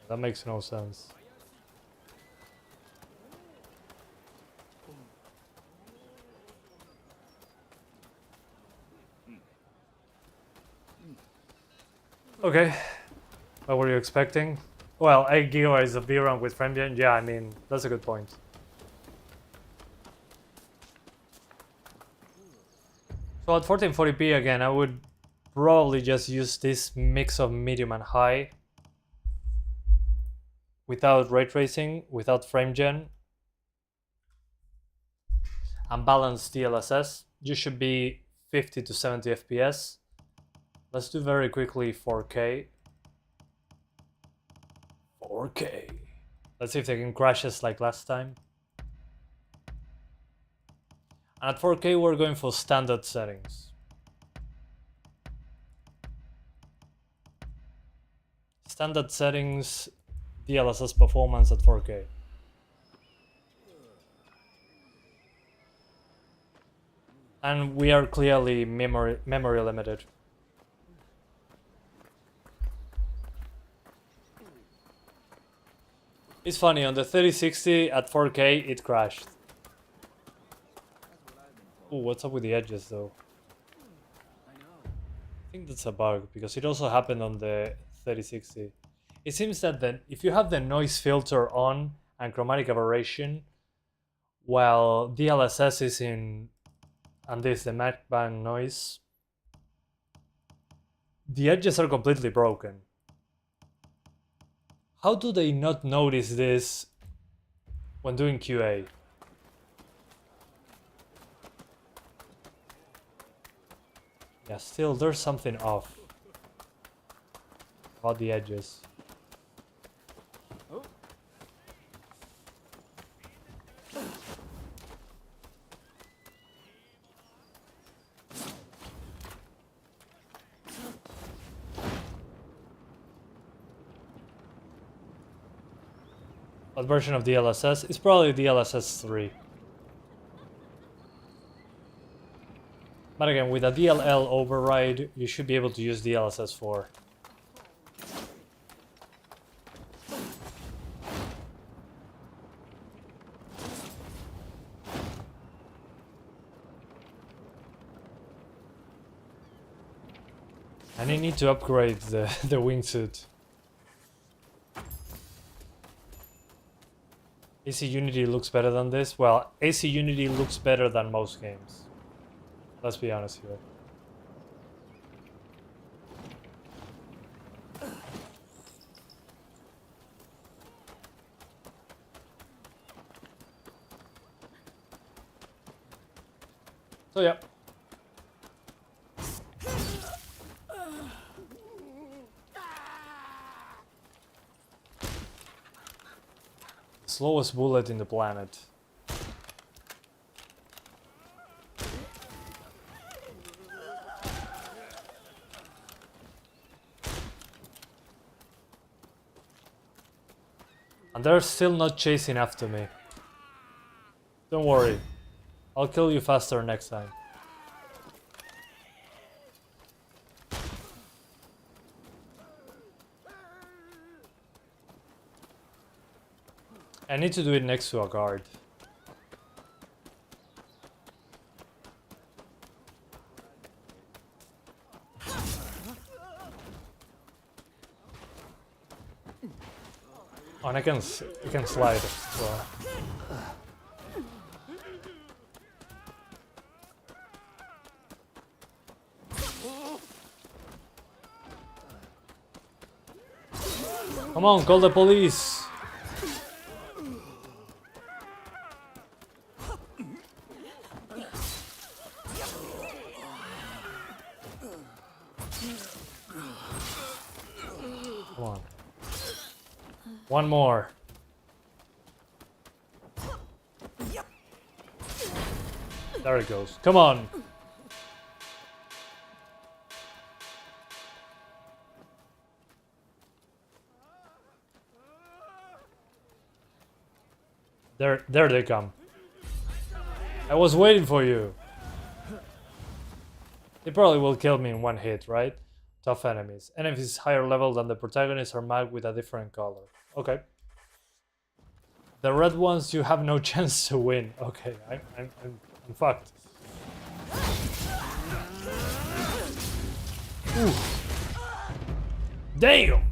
That makes no sense. Okay, what were you expecting? Well, 8 GB of VRAM with frame gen, yeah, I mean, that's a good point. So at 1440p again, I would probably just use this mix of medium and high without ray tracing, without frame gen, and balanced DLSS. You should be 50 to 70 FPS. Let's do very quickly 4K. 4K. Let's see if the game crashes like last time. And at 4K we're going for standard settings. Standard settings, DLSS performance at 4K. And we are clearly memory limited. It's funny, on the 3060 at 4K it crashed. Ooh, what's up with the edges though? I think that's a bug, because it also happened on the 3060. It seems that then if you have the noise filter on and chromatic aberration, while DLSS is in, and this the match band noise, the edges are completely broken. How do they not notice this when doing QA? Yeah, still there's something off about the edges. What version of DLSS? It's probably DLSS 3. But again, with a DLL override, you should be able to use DLSS 4. And I need to upgrade the wingsuit. AC Unity looks better than this. Well, AC Unity looks better than most games. Let's be honest here. So yeah. Slowest bullet in the planet. And they're still not chasing after me. Don't worry. I'll kill you faster next time. I need to do it next to a guard. Oh, and I can slide as well. Come on, call the police! Come on. One more. There it goes. Come on. There they come. I was waiting for you. They probably will kill me in one hit, right? Tough enemies. Enemies higher level than the protagonist are marked with a different color. Okay. The red ones, you have no chance to win. Okay, I'm fucked. Ooh. Damn!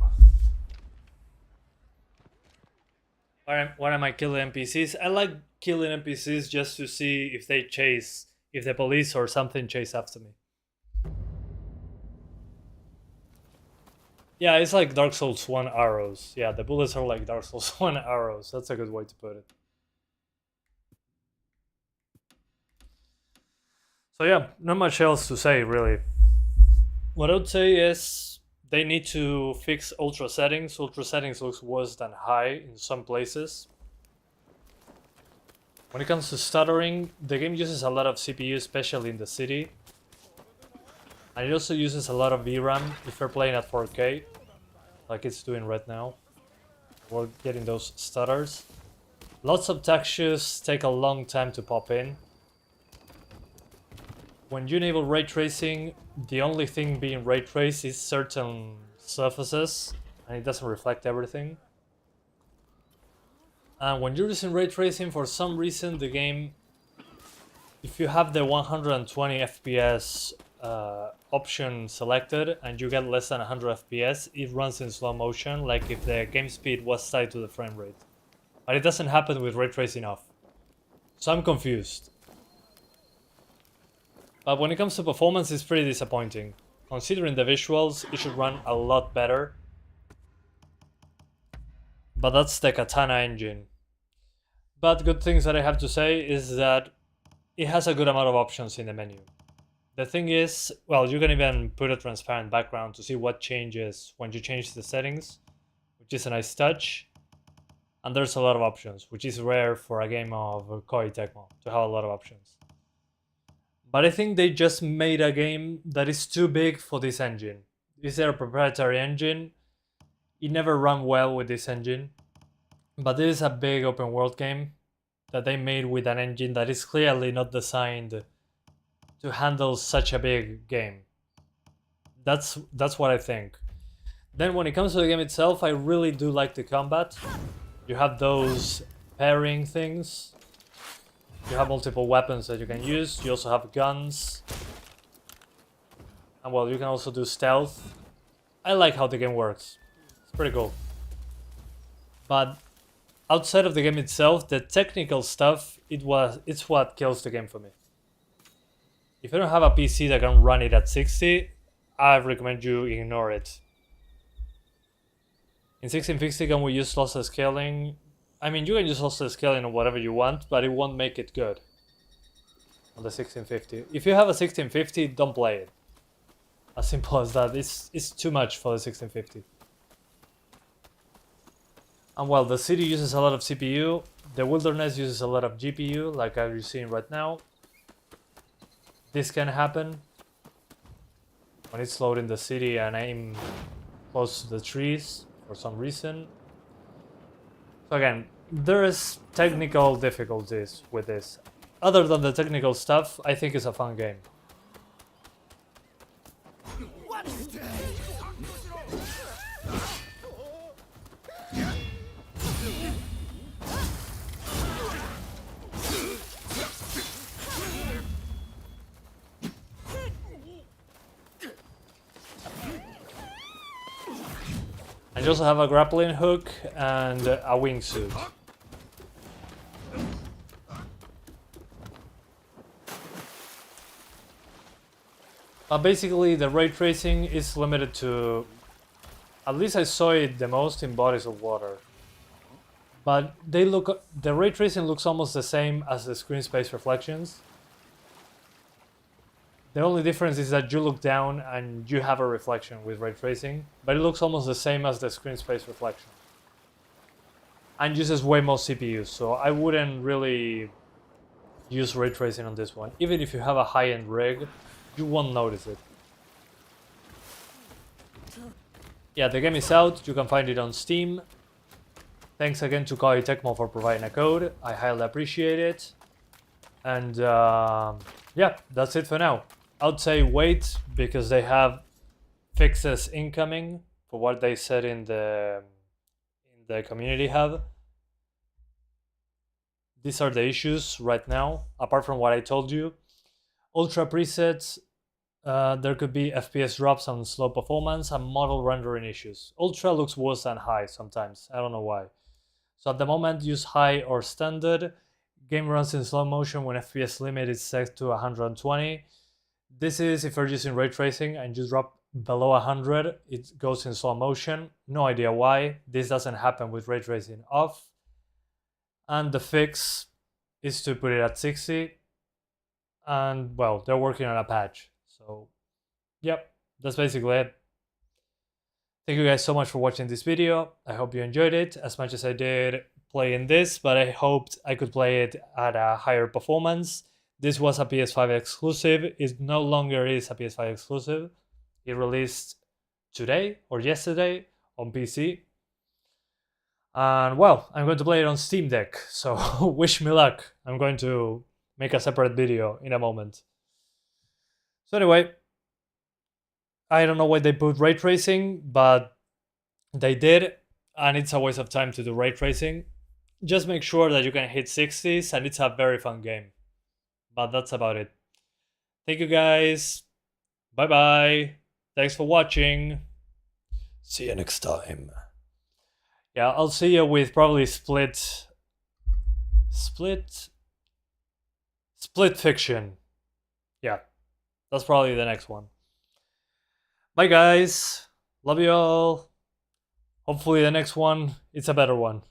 Why am I killing NPCs? I like killing NPCs just to see if they chase, if the police or something chase after me. Yeah, it's like Dark Souls 1 arrows. Yeah, the bullets are like Dark Souls 1 arrows. That's a good way to put it. So yeah, not much else to say, really. What I would say is they need to fix ultra settings. Ultra settings looks worse than high in some places. When it comes to stuttering, the game uses a lot of CPU, especially in the city. And it also uses a lot of VRAM if you're playing at 4K, like it's doing right now. We're getting those stutters. Lots of textures take a long time to pop in. When you enable ray tracing, the only thing being ray traced is certain surfaces, and it doesn't reflect everything. And when you're using ray tracing, for some reason the game, if you have the 120 FPS option selected and you get less than 100 FPS, it runs in slow motion, like if the game speed was tied to the frame rate. But it doesn't happen with ray tracing off. So I'm confused. But when it comes to performance, it's pretty disappointing. Considering the visuals, it should run a lot better. But that's the Katana engine. But good things that I have to say is that it has a good amount of options in the menu. The thing is, well, you can even put a transparent background to see what changes when you change the settings, which is a nice touch. And there's a lot of options, which is rare for a game of KOEI TECMO to have a lot of options. But I think they just made a game that is too big for this engine. This is their proprietary engine. It never ran well with this engine. But this is a big open world game that they made with an engine that is clearly not designed to handle such a big game. That's what I think. Then when it comes to the game itself, I really do like the combat. You have those pairing things. You have multiple weapons that you can use. You also have guns. And well, you can also do stealth. I like how the game works. It's pretty cool. But outside of the game itself, the technical stuff, it's what kills the game for me. If you don't have a PC that can run it at 60, I recommend you ignore it. In 1650, can we use lossless scaling? I mean, you can use lossless scaling on whatever you want, but it won't make it good on the 1650. If you have a 1650, don't play it. As simple as that. It's too much for the 1650. And well, the city uses a lot of CPU. The wilderness uses a lot of GPU, like you're seeing right now. This can happen when it's loading the city and aim close to the trees for some reason. So again, there is technical difficulties with this. Other than the technical stuff, I think it's a fun game. And you also have a grappling hook and a wingsuit. Basically, the ray tracing is limited to, at least I saw it the most in bodies of water. But the ray tracing looks almost the same as the screen space reflections. The only difference is that you look down and you have a reflection with ray tracing, but it looks almost the same as the screen space reflection. And uses way more CPUs, so I wouldn't really use ray tracing on this one. Even if you have a high-end rig, you won't notice it. Yeah, the game is out, you can find it on Steam. Thanks again to KOEI TECMO for providing a code, I highly appreciate it. And yeah, that's it for now. I'd say wait, because they have fixes incoming for what they said in the community hub. These are the issues right now, apart from what I told you. Ultra presets, there could be FPS drops and slow performance and model rendering issues. Ultra looks worse than high sometimes, I don't know why. So at the moment, use high or standard. Game runs in slow motion when FPS limit is set to 120. This is if you're using ray tracing and you drop below 100, it goes in slow motion. No idea why. This doesn't happen with ray tracing off. And the fix is to put it at 60. And well, they're working on a patch. So yep, that's basically it. Thank you guys so much for watching this video. I hope you enjoyed it as much as I did playing this, but I hoped I could play it at a higher performance. This was a PS5 exclusive. It no longer is a PS5 exclusive. It released today or yesterday on PC. And well, I'm going to play it on Steam Deck, so wish me luck. I'm going to make a separate video in a moment. So anyway, I don't know why they put ray tracing, but they did, and it's a waste of time to do ray tracing. Just make sure that you can hit 60s, and it's a very fun game. But that's about it. Thank you guys. Bye bye. Thanks for watching. See you next time. Yeah, I'll see you with probably Split Fiction. Yeah, that's probably the next one. Bye guys. Love you all. Hopefully the next one, it's a better one.